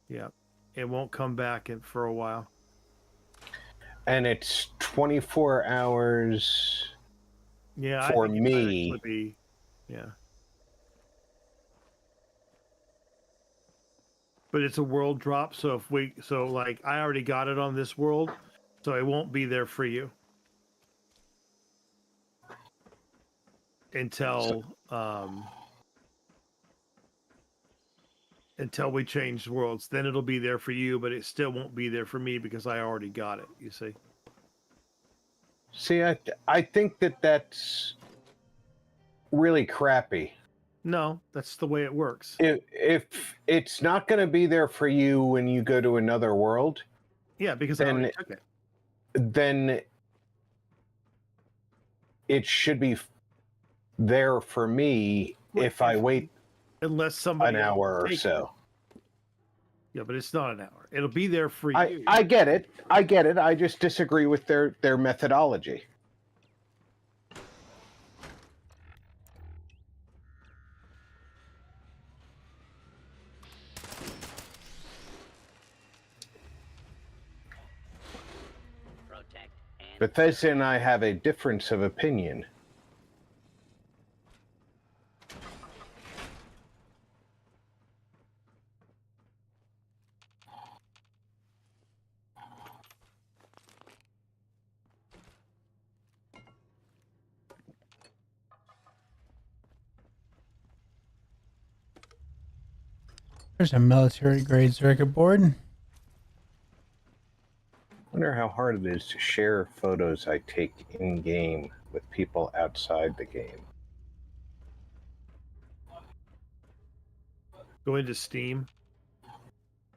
Speaker 1: Yeah, it won't come back for a while.
Speaker 3: And it's 24 hours.
Speaker 1: Yeah,
Speaker 3: for
Speaker 1: I think it might
Speaker 3: me.
Speaker 1: actually be, yeah. But it's a world drop, so like I already got it on this world, so it won't be there for you until we change worlds. Then it'll be there for you, but it still won't be there for me because I already got it. You see?
Speaker 3: See, I think that's really crappy.
Speaker 1: No, that's the way it works.
Speaker 3: If it's not going to be there for you when you go to another world,
Speaker 1: Yeah, because I already took it.
Speaker 3: Then it should be there for me if I wait
Speaker 1: unless somebody
Speaker 3: an hour or
Speaker 1: takes
Speaker 3: so.
Speaker 1: Yeah, but it's not an hour. It'll be there for you.
Speaker 3: I get it. I just disagree with their methodology. Bethesda and I have a difference of opinion.
Speaker 2: There's a military grade circuit board.
Speaker 3: Wonder how hard it is to share photos I take in game with people outside the game.
Speaker 1: Go into Steam.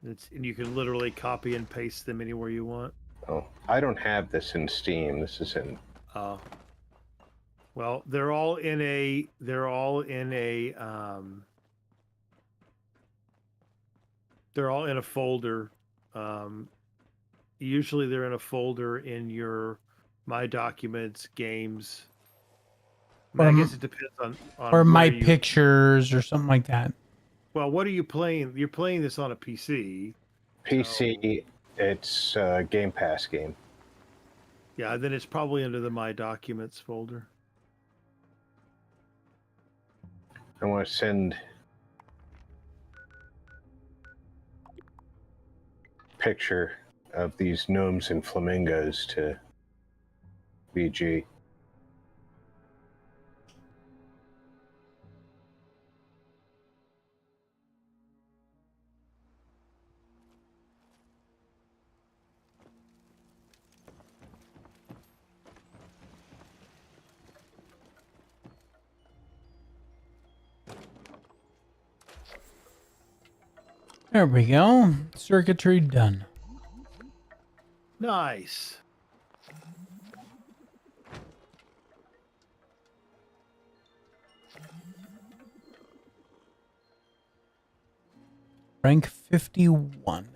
Speaker 1: And you can literally copy and paste them anywhere you want.
Speaker 3: Oh, I don't have this in Steam. This is in.
Speaker 1: Oh. Well, they're all in a folder. Usually they're in a folder in your My Documents, Games. I guess it depends on
Speaker 2: or My Pictures or something like that.
Speaker 1: Well, what are you playing? You're playing this on a PC.
Speaker 3: PC, it's a Game Pass game.
Speaker 1: Yeah, then it's probably under the My Documents folder.
Speaker 3: I want to send picture of these gnomes and flamingos to BG.
Speaker 2: There we go. Circuitry done.
Speaker 1: Nice.
Speaker 2: Rank 51.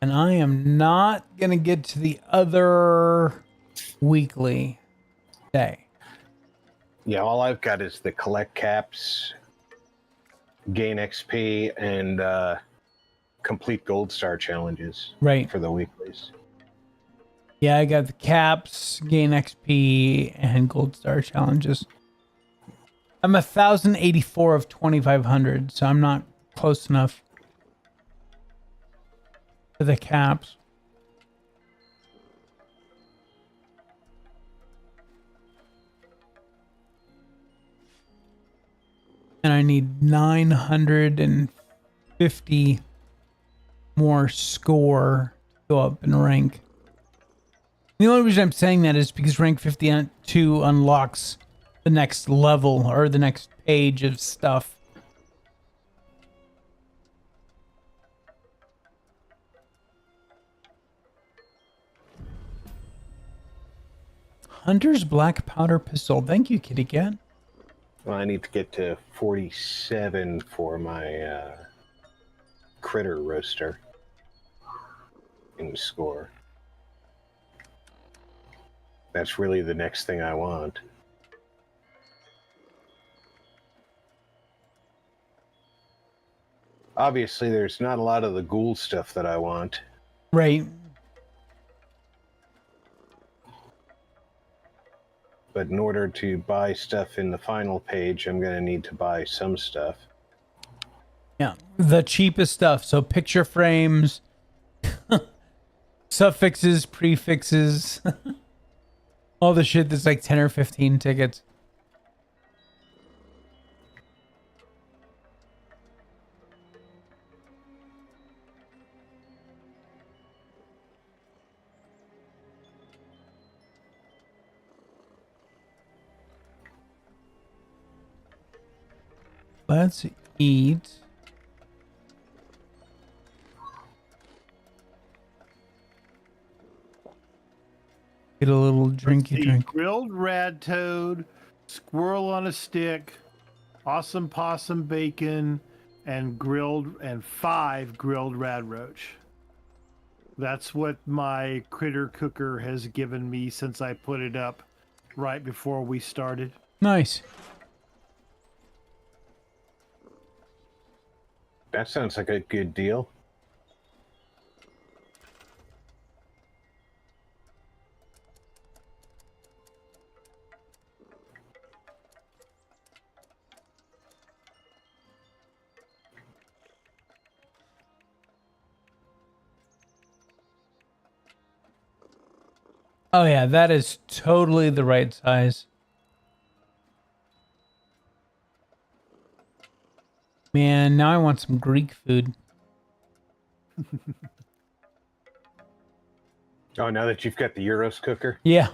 Speaker 2: And I am not going to get to the other weekly day.
Speaker 3: Yeah, all I've got is the collect caps, gain XP, and complete gold star challenges.
Speaker 2: Right.
Speaker 3: For the weeklies.
Speaker 2: Yeah, I got the caps, gain XP, and gold star challenges. I'm 1,084 of 2,500, so I'm not close enough to the caps. And I need 950 more score to go up in rank. The only reason I'm saying that is because rank 52 unlocks the next level or the next page of stuff. Hunter's Black Powder Pistol. Thank you, Kitty Cat.
Speaker 3: Well, I need to get to 47 for my critter roaster. in score. That's really the next thing I want. Obviously, there's not a lot of the ghoul stuff that I want.
Speaker 2: Right.
Speaker 3: But in order to buy stuff in the final page, I'm going to need to buy some stuff.
Speaker 2: Yeah. The cheapest stuff. So picture frames, suffixes, prefixes, all the shit that's like 10 or 15 tickets. Let's eat. Get a little drinky drink.
Speaker 1: Grilled rad toad, squirrel on a stick, awesome possum bacon, and 5 grilled rad roach. That's what my critter cooker has given me since I put it up right before we started.
Speaker 2: Nice.
Speaker 3: That sounds like a good deal.
Speaker 2: Oh yeah, that is totally the right size. Man, now I want some Greek food.
Speaker 3: Oh, now that you've got the Euros cooker?
Speaker 2: Yeah.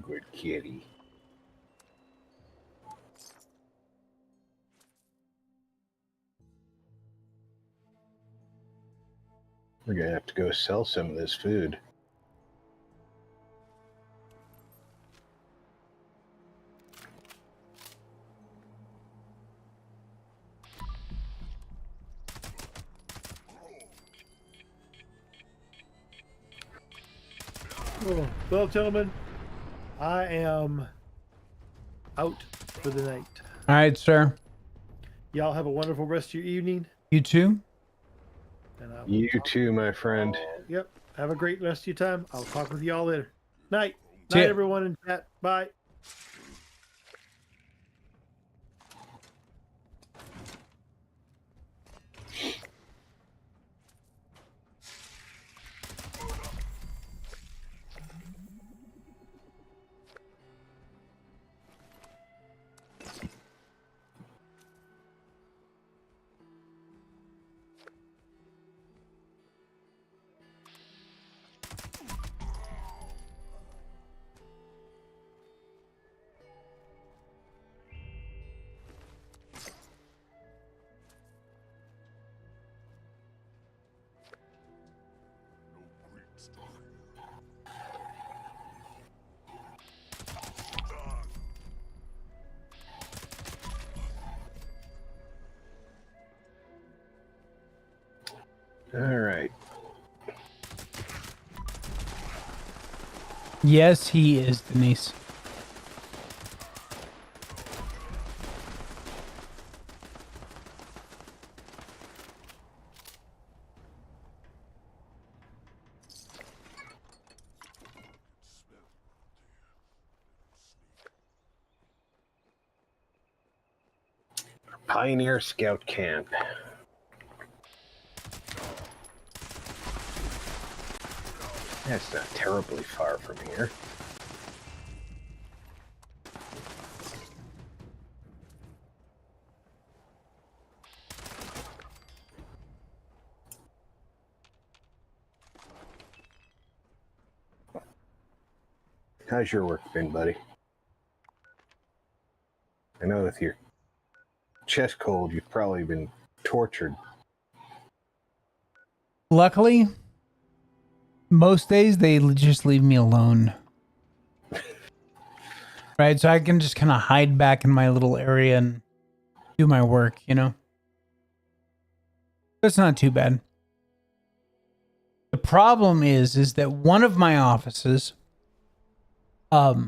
Speaker 3: Good kitty. We're gonna have to go sell some of this food.
Speaker 1: Oh, well, gentlemen, I am out for the night.
Speaker 2: All right, sir.
Speaker 1: Y'all have a wonderful rest of your evening.
Speaker 2: You too?
Speaker 1: And I will
Speaker 3: You
Speaker 1: talk
Speaker 3: too, my friend.
Speaker 1: Yep. Have a great rest of your time. I'll talk with y'all later. Night.
Speaker 2: See
Speaker 1: Night,
Speaker 2: ya.
Speaker 1: everyone in chat. Bye.
Speaker 3: All right.
Speaker 2: Yes, he is, Denise.
Speaker 3: Pioneer Scout Camp. That's not terribly far from here. How's your work been, buddy? I know with your chest cold, you've probably been tortured.
Speaker 2: Luckily, most days they just leave me alone. Right? So I can just kind of hide back in my little area and do my work, you know? That's not too bad. The problem is that one of my offices, the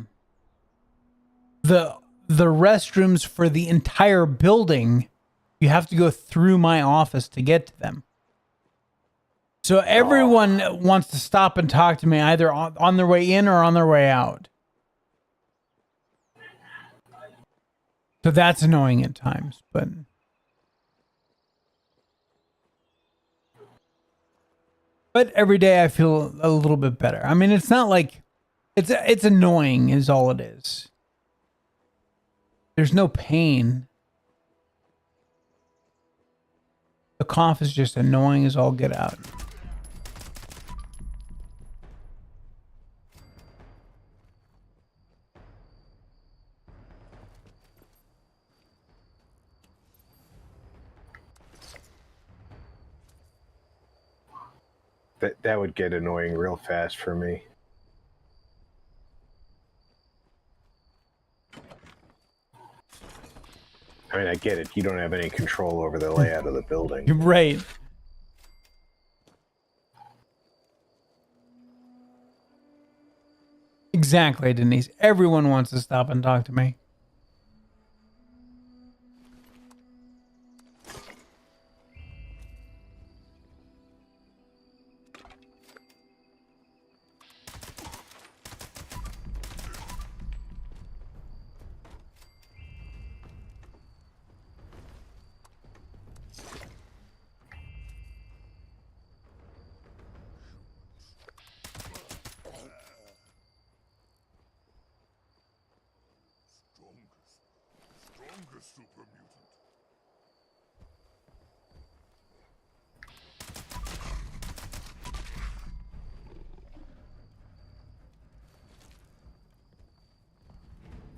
Speaker 2: restrooms for the entire building, you have to go through my office to get to them. So everyone wants to stop and talk to me either on their way in or on their way out. So that's annoying at times, but every day I feel a little bit better. I mean, it's not like it's annoying is all it is. There's no pain. The cough is just annoying as all get out.
Speaker 3: That would get annoying real fast for me. I mean, I get it. You don't have any control over the layout of the building.
Speaker 2: You're right. Exactly, Denise. Everyone wants to stop and talk to me.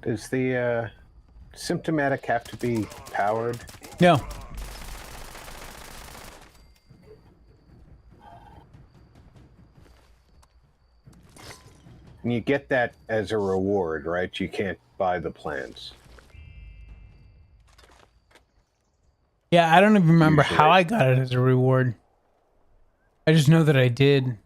Speaker 3: Does the symptomatic have to be powered?
Speaker 2: No.
Speaker 3: And you get that as a reward, right? You can't buy the plans.
Speaker 2: Yeah, I don't even remember how I got it as a reward. I just know that I did.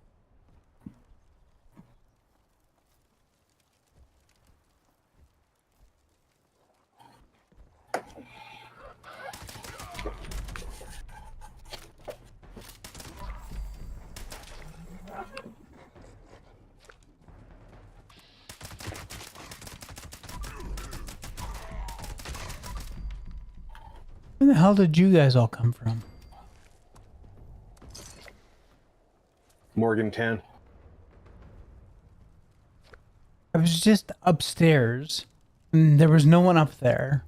Speaker 2: Where the hell did you guys all come from?
Speaker 3: Morgantown.
Speaker 2: I was just upstairs, and there was no one up there.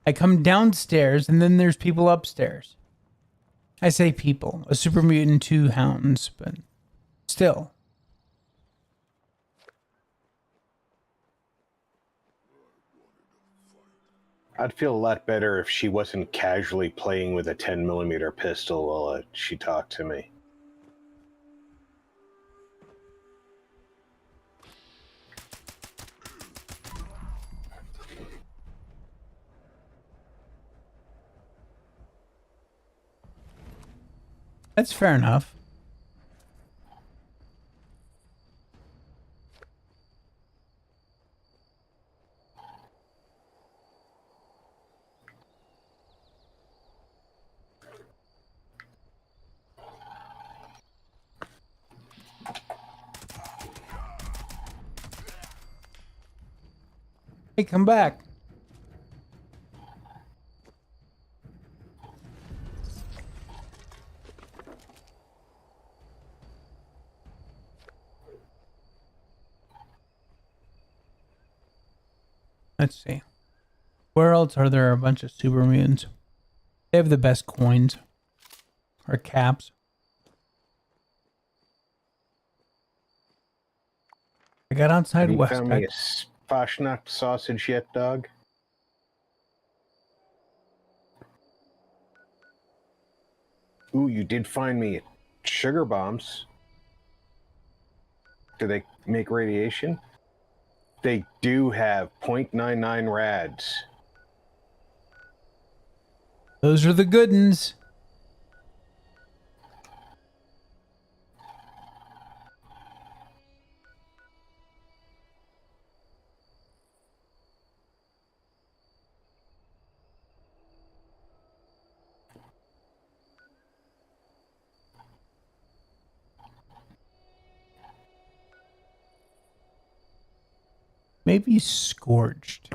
Speaker 2: I come downstairs, and then there's people upstairs. I say people, a super mutant, 2 hounds, but still.
Speaker 3: I'd feel a lot better if she wasn't casually playing with a 10mm pistol while she talked to me.
Speaker 2: That's fair enough. Hey, come back. Let's see. Where else are there a bunch of super mutants? They have the best coins. Or caps. I got outside
Speaker 3: Have you
Speaker 2: West.
Speaker 3: found me a Fashnacht sausage yet, dog? Ooh, you did find me sugar bombs. Do they make radiation? They do have 0.99 rads.
Speaker 2: Those are the good ones. Maybe scorched.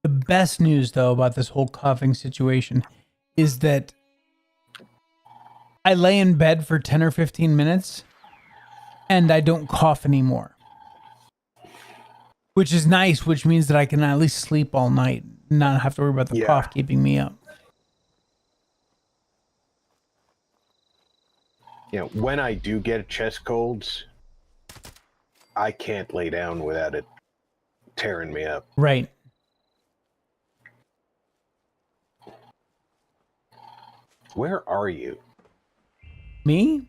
Speaker 2: The best news, though, about this whole coughing situation is that I lay in bed for 10 or 15 minutes and I don't cough anymore. Which is nice, which means that I can at least sleep all night, not have to worry about the cough keeping me up.
Speaker 3: You know, when I do get chest colds, I can't lay down without it tearing me up.
Speaker 2: Right.
Speaker 3: Where are you?
Speaker 2: Me?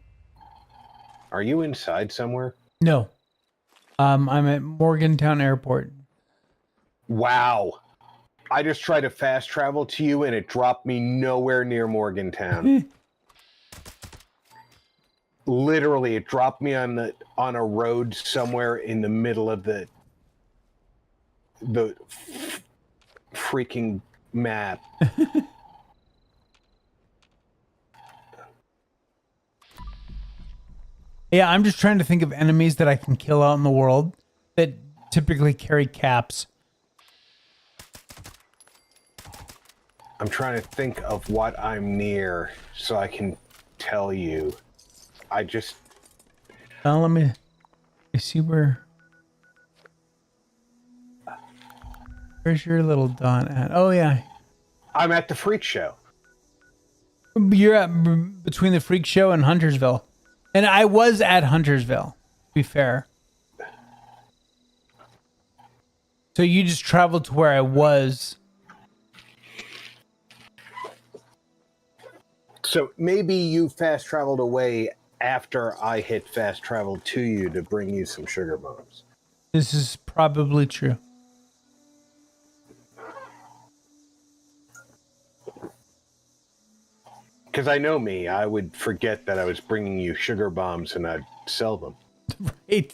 Speaker 3: Are you inside somewhere?
Speaker 2: No. I'm at Morgantown Airport.
Speaker 3: Wow. I just tried to fast travel to you and it dropped me nowhere near Morgantown. Literally, it dropped me on a road somewhere in the middle of the freaking map.
Speaker 2: Yeah, I'm just trying to think of enemies that I can kill out in the world that typically carry caps.
Speaker 3: I'm trying to think of what I'm near so I can tell you. I just...
Speaker 2: Let me see where... Where's your little dot at? Oh, yeah.
Speaker 3: I'm at the Freak Show.
Speaker 2: You're at between the Freak Show and Huntersville. And I was at Huntersville, to be fair. So you just traveled to where I was.
Speaker 3: So maybe you fast traveled away after I hit fast travel to you to bring you some sugar bombs.
Speaker 2: This is probably true.
Speaker 3: Because I know me, I would forget that I was bringing you sugar bombs and I'd sell them.
Speaker 2: Right.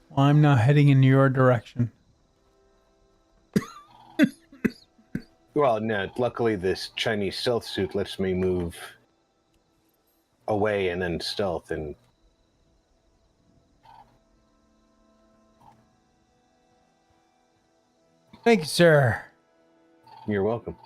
Speaker 2: Well, I'm now heading in your direction.
Speaker 3: Well, no, luckily this Chinese stealth suit lets me move away and then stealth and...
Speaker 2: Thank you, sir.
Speaker 3: You're welcome.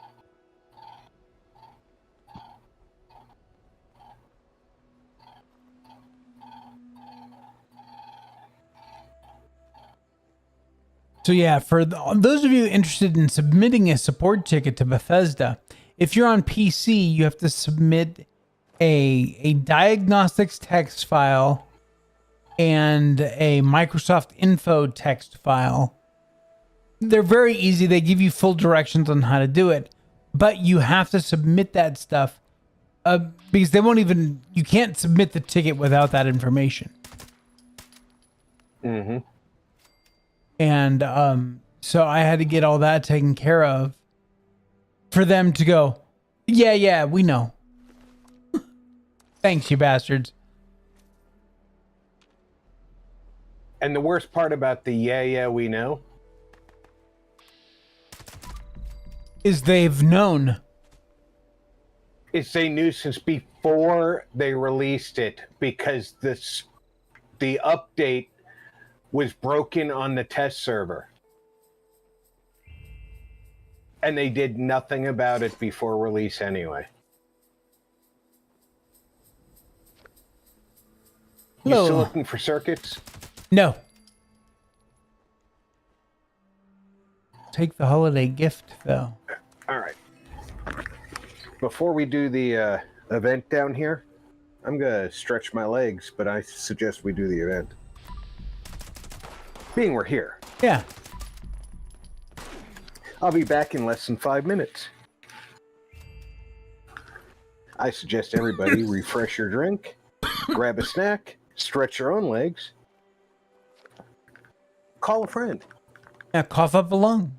Speaker 2: So yeah, for those of you interested in submitting a support ticket to Bethesda, if you're on PC, you have to submit a diagnostics text file and a Microsoft info text file. They're very easy. They give you full directions on how to do it, but you have to submit that stuff because they won't even, you can't submit the ticket without that information.
Speaker 3: Mm-hmm.
Speaker 2: And so I had to get all that taken care of for them to go, yeah, we know. Thanks, you bastards.
Speaker 3: And the worst part about the yeah, we know
Speaker 2: is they've known.
Speaker 3: Is they knew since before they released it, because the update was broken on the test server. And they did nothing about it before release anyway. You
Speaker 2: Hello.
Speaker 3: still looking for circuits?
Speaker 2: No. Take the holiday gift, though.
Speaker 3: All right. Before we do the event down here, I'm going to stretch my legs, but I suggest we do the event. Being we're here.
Speaker 2: Yeah.
Speaker 3: I'll be back in less than 5 minutes. I suggest everybody refresh your drink, grab a snack, stretch your own legs, call a friend.
Speaker 2: Yeah, cough up a lung.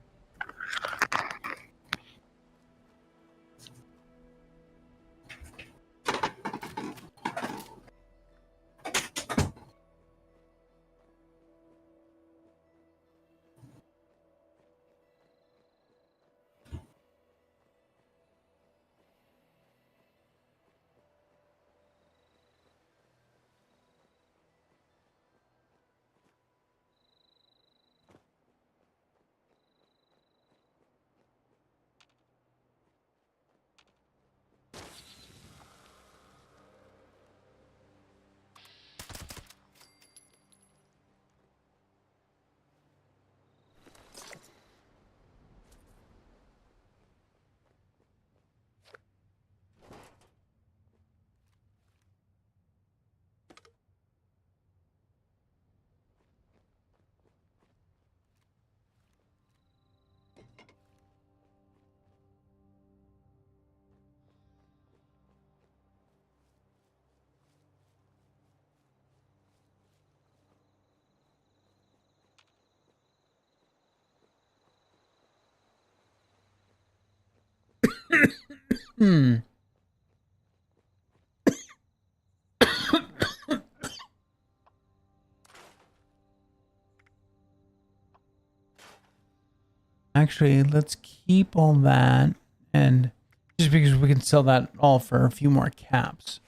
Speaker 2: Actually, let's keep all that, and just because we can sell that all for a few more caps.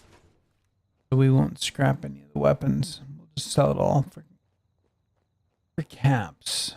Speaker 2: So we won't scrap any of the weapons. We'll just sell it all for caps.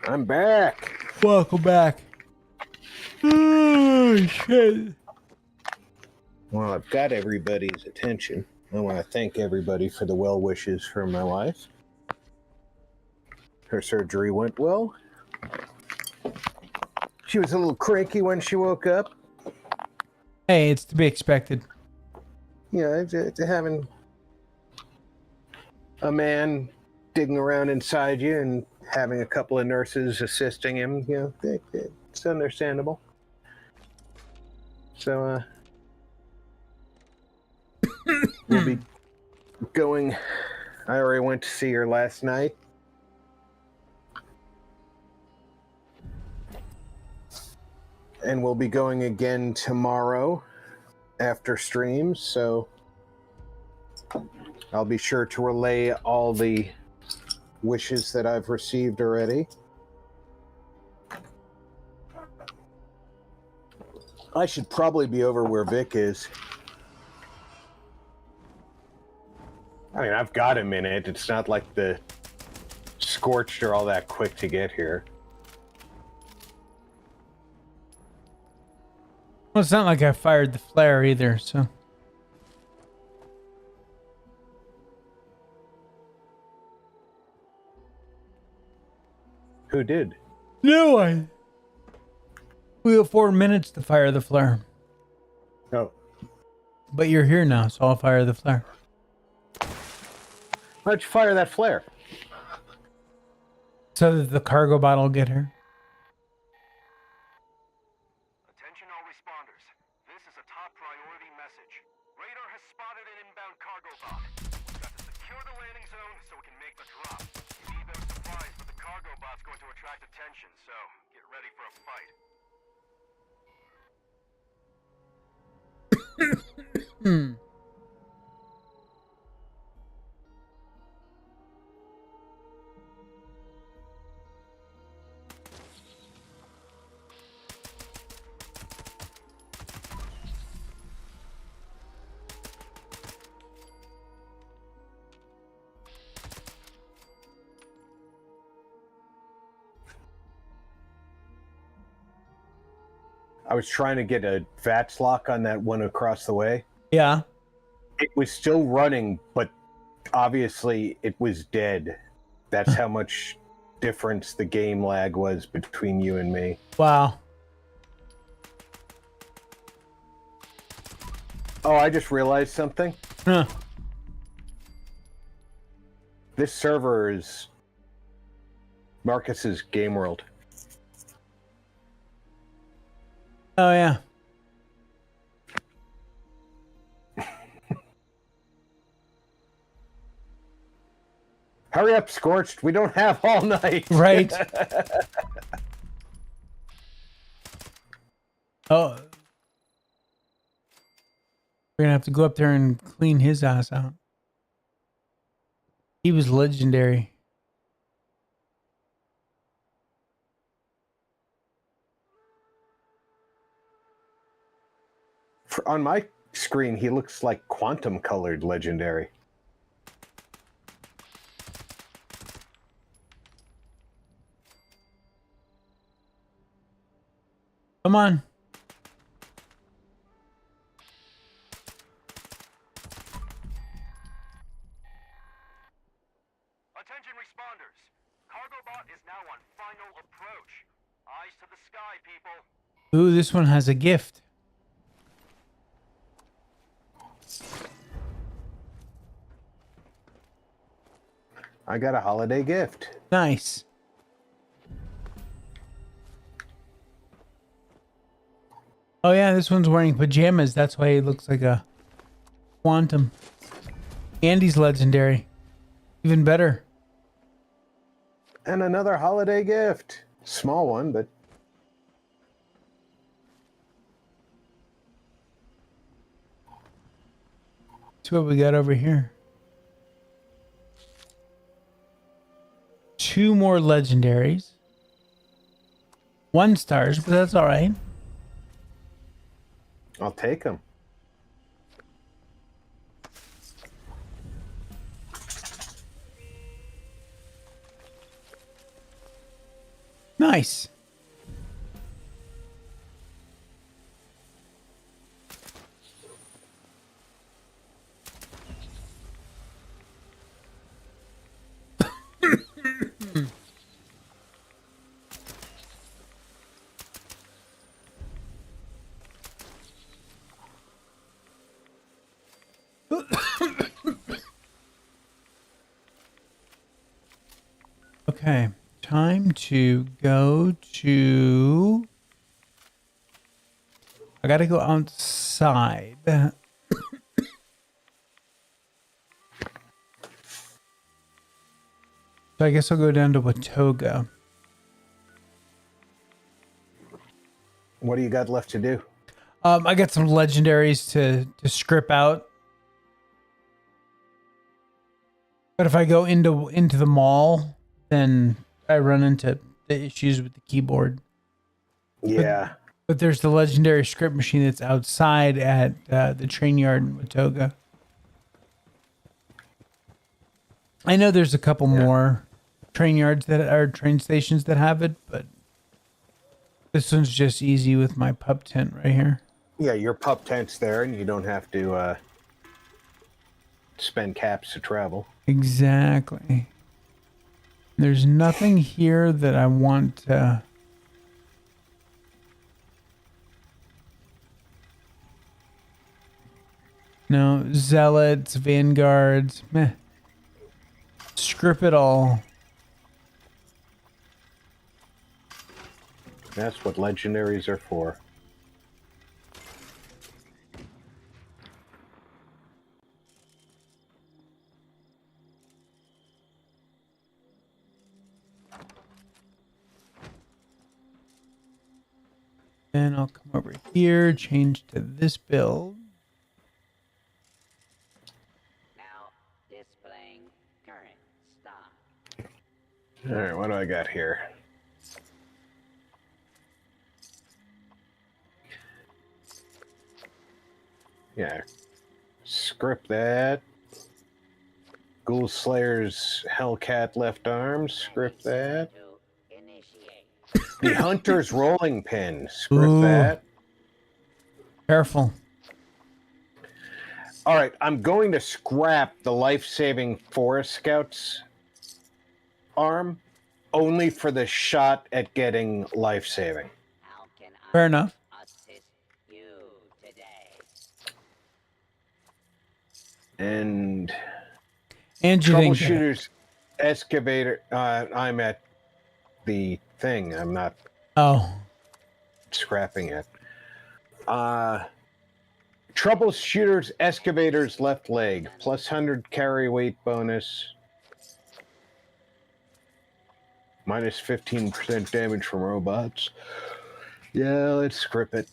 Speaker 3: I'm back.
Speaker 2: Welcome back. Oh, shit.
Speaker 3: Well, I've got everybody's attention. I want to thank everybody for the well wishes for my wife. Her surgery went well. She was a little cranky when she woke up.
Speaker 2: Hey, it's to be expected.
Speaker 3: Yeah, having a man digging around inside you and having a couple of nurses assisting him, it's understandable. So, we'll be going. I already went to see her last night. And we'll be going again tomorrow after streams, so I'll be sure to relay all the wishes that I've received already. I should probably be over where Vic is. I mean, I've got a minute. It's not like the Scorched are all that quick to get here.
Speaker 2: Well, it's not like I fired the flare either, so.
Speaker 3: Who did?
Speaker 2: No one. We have 4 minutes to fire the flare.
Speaker 3: Oh.
Speaker 2: But you're here now, so I'll fire the flare.
Speaker 3: Why don't you fire that flare?
Speaker 2: So that the cargo bot will get her.
Speaker 12: Attention all responders. This is a top priority message. Radar has spotted an inbound cargo bot. We've got to secure the landing zone so we can make the drop. We need those supplies, but the cargo bot's going to attract attention, so get ready for a fight.
Speaker 3: I was trying to get a VATS lock on that one across the way.
Speaker 2: Yeah.
Speaker 3: It was still running, but obviously it was dead. That's how much difference the game lag was between you and me.
Speaker 2: Wow.
Speaker 3: Oh, I just realized something.
Speaker 2: Huh.
Speaker 3: This server is Marcus's Game World.
Speaker 2: Oh, yeah.
Speaker 3: Hurry up, Scorched. We don't have all night.
Speaker 2: Right. Oh. We're going to have to go up there and clean his ass out. He was legendary.
Speaker 3: On my screen, he looks like quantum colored legendary.
Speaker 2: Come on.
Speaker 12: Attention responders. Cargo bot is now on final approach. Eyes to the sky, people.
Speaker 2: Ooh, this one has a gift.
Speaker 3: I got a holiday gift.
Speaker 2: Nice. Oh yeah, this one's wearing pajamas. That's why he looks like a quantum. Andy's legendary. Even better.
Speaker 3: And another holiday gift. Small one, but...
Speaker 2: See what we got over here. 2 more legendaries. 1 stars, but that's all right.
Speaker 3: I'll take them.
Speaker 2: Nice. Okay, time to go to... I gotta go outside. So I guess I'll go down to Watoga.
Speaker 3: What do you got left to do?
Speaker 2: I got some legendaries to script out. But if I go into the mall, then I run into the issues with the keyboard.
Speaker 3: Yeah.
Speaker 2: But there's the legendary script machine that's outside at the train yard in Watoga. I know there's a couple more train yards that are train stations that have it, but this one's just easy with my pup tent right here.
Speaker 3: Yeah, your pup tent's there, and you don't have to spend caps to travel.
Speaker 2: Exactly. There's nothing here that I want to... No, zealots, vanguards, meh. Strip it all.
Speaker 3: That's what legendaries are for.
Speaker 2: Then I'll come over here, change to this build.
Speaker 6: Now displaying current stock.
Speaker 3: All right, what do I got here? Yeah, script that. Ghoul Slayer's Hellcat left arm, script that. The Hunter's rolling pin, script that.
Speaker 2: Careful.
Speaker 3: All right, I'm going to scrap the life-saving Forest Scouts arm only for the shot at getting life-saving.
Speaker 2: Fair enough.
Speaker 3: And
Speaker 2: you didn't get it.
Speaker 3: Troubleshooter's excavator. I'm at the thing. I'm not scrapping it. Troubleshooter's excavator's left leg, plus 100 carry weight bonus, minus 15% damage from robots. Yeah, let's script it.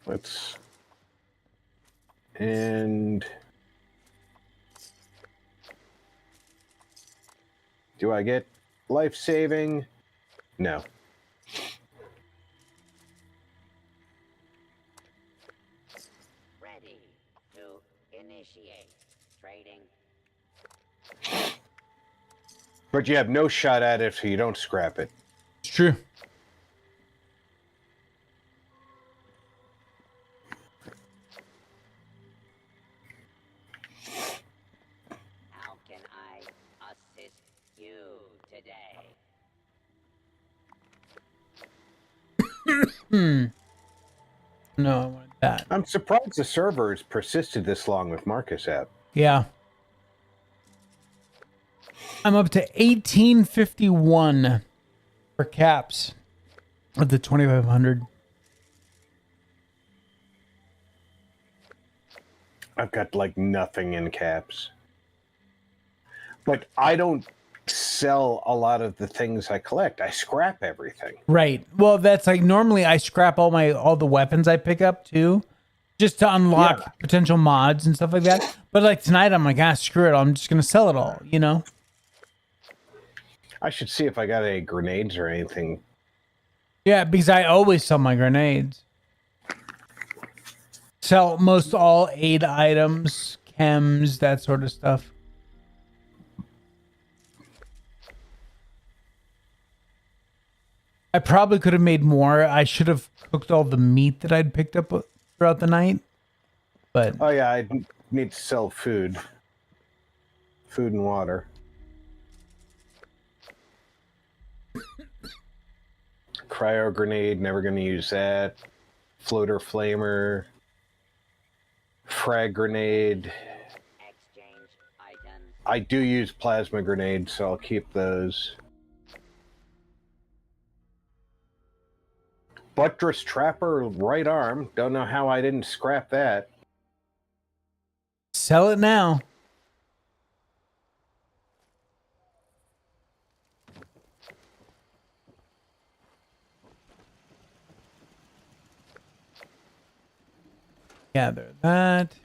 Speaker 3: Let's... And... Do I get life-saving? No.
Speaker 6: Ready to initiate trading.
Speaker 3: But you have no shot at it, so you don't scrap it.
Speaker 2: It's true.
Speaker 6: How can I assist you today?
Speaker 2: No, I wanted that.
Speaker 3: I'm surprised the server has persisted this long with Marcus out.
Speaker 2: Yeah. I'm up to 1851 for caps of the 2500.
Speaker 3: I've got like nothing in caps. But I don't sell a lot of the things I collect. I scrap everything.
Speaker 2: Right. Well, that's like normally I scrap all the weapons I pick up too, just to unlock potential mods and stuff like that. But like tonight, I'm like, screw it. I'm just gonna sell it all. You know.
Speaker 3: I should see if I got any grenades or anything.
Speaker 2: Yeah, because I always sell my grenades. Sell most all aid items, chems, that sort of stuff. I probably could have made more. I should have cooked all the meat that I'd picked up throughout the night. But
Speaker 3: oh yeah, I need to sell food and water. Cryo grenade, never going to use that. Floater flamer, frag grenade.
Speaker 6: Exchange items.
Speaker 3: I do use plasma grenades, so I'll keep those. Buttress trapper right arm. Don't know how I didn't scrap that.
Speaker 2: sell it now. Gather that.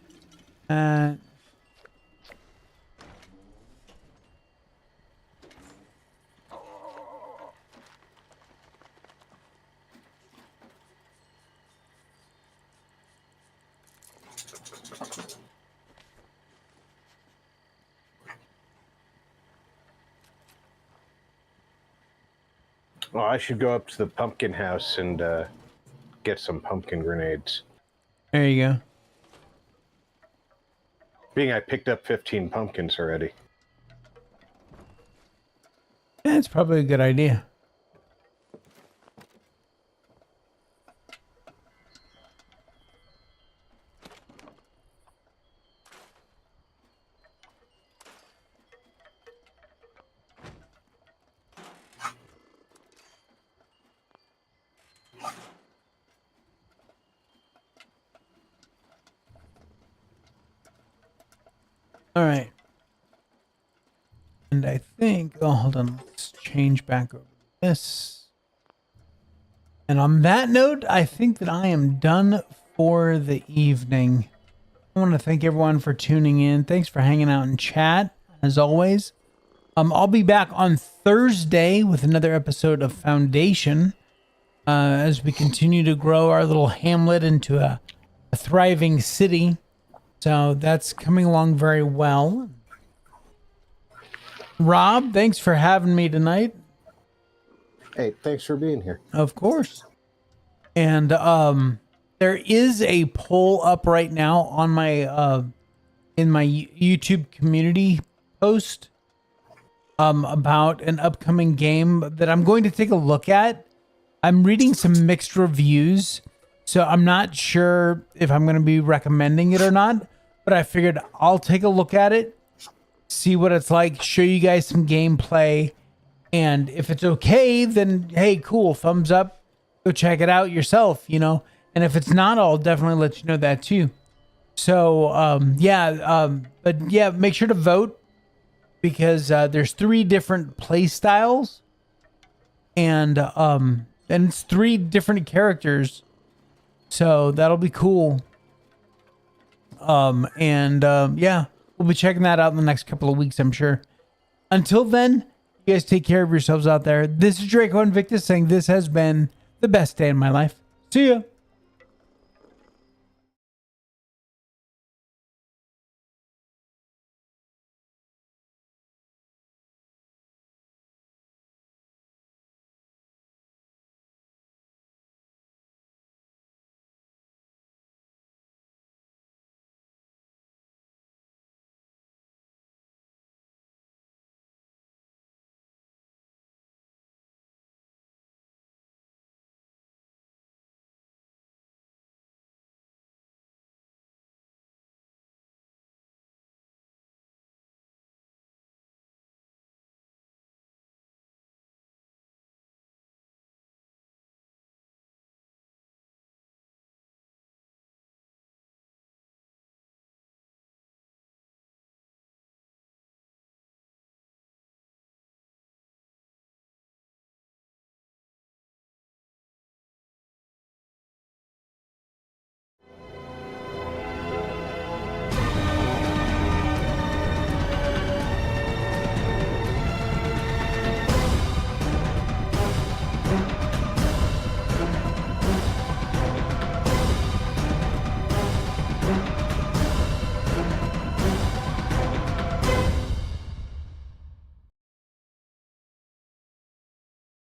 Speaker 3: Well, I should go up to the pumpkin house and get some pumpkin grenades.
Speaker 2: There you go.
Speaker 3: Being I picked up 15 pumpkins already.
Speaker 2: That's probably a good idea. All right. And I think, oh, hold on. Let's change back over to this. And on that note, I think that I am done for the evening. I want to thank everyone for tuning in. Thanks for hanging out in chat, as always. I'll be back on Thursday with another episode of Foundation as we continue to grow our little hamlet into a thriving city. So that's coming along very well. Rob, thanks for having me tonight.
Speaker 3: Hey, thanks for being here.
Speaker 2: Of course. And there is a poll up right now on my in my YouTube community post about an upcoming game that I'm going to take a look at. I'm reading some mixed reviews, so I'm not sure if I'm going to be recommending it or not. But I figured I'll take a look at it, see what it's like, show you guys some gameplay. And if it's okay, then hey, cool, thumbs up. Go check it out yourself, you know. And if it's not, I'll definitely let you know that too. So, but yeah, make sure to vote because there's 3 different play styles. And it's 3 different characters. So that'll be cool. Yeah, we'll be checking that out in the next couple of weeks, I'm sure. Until then, you guys take care of yourselves out there. This is Draco Invictus saying this has been the best day in my life. See ya.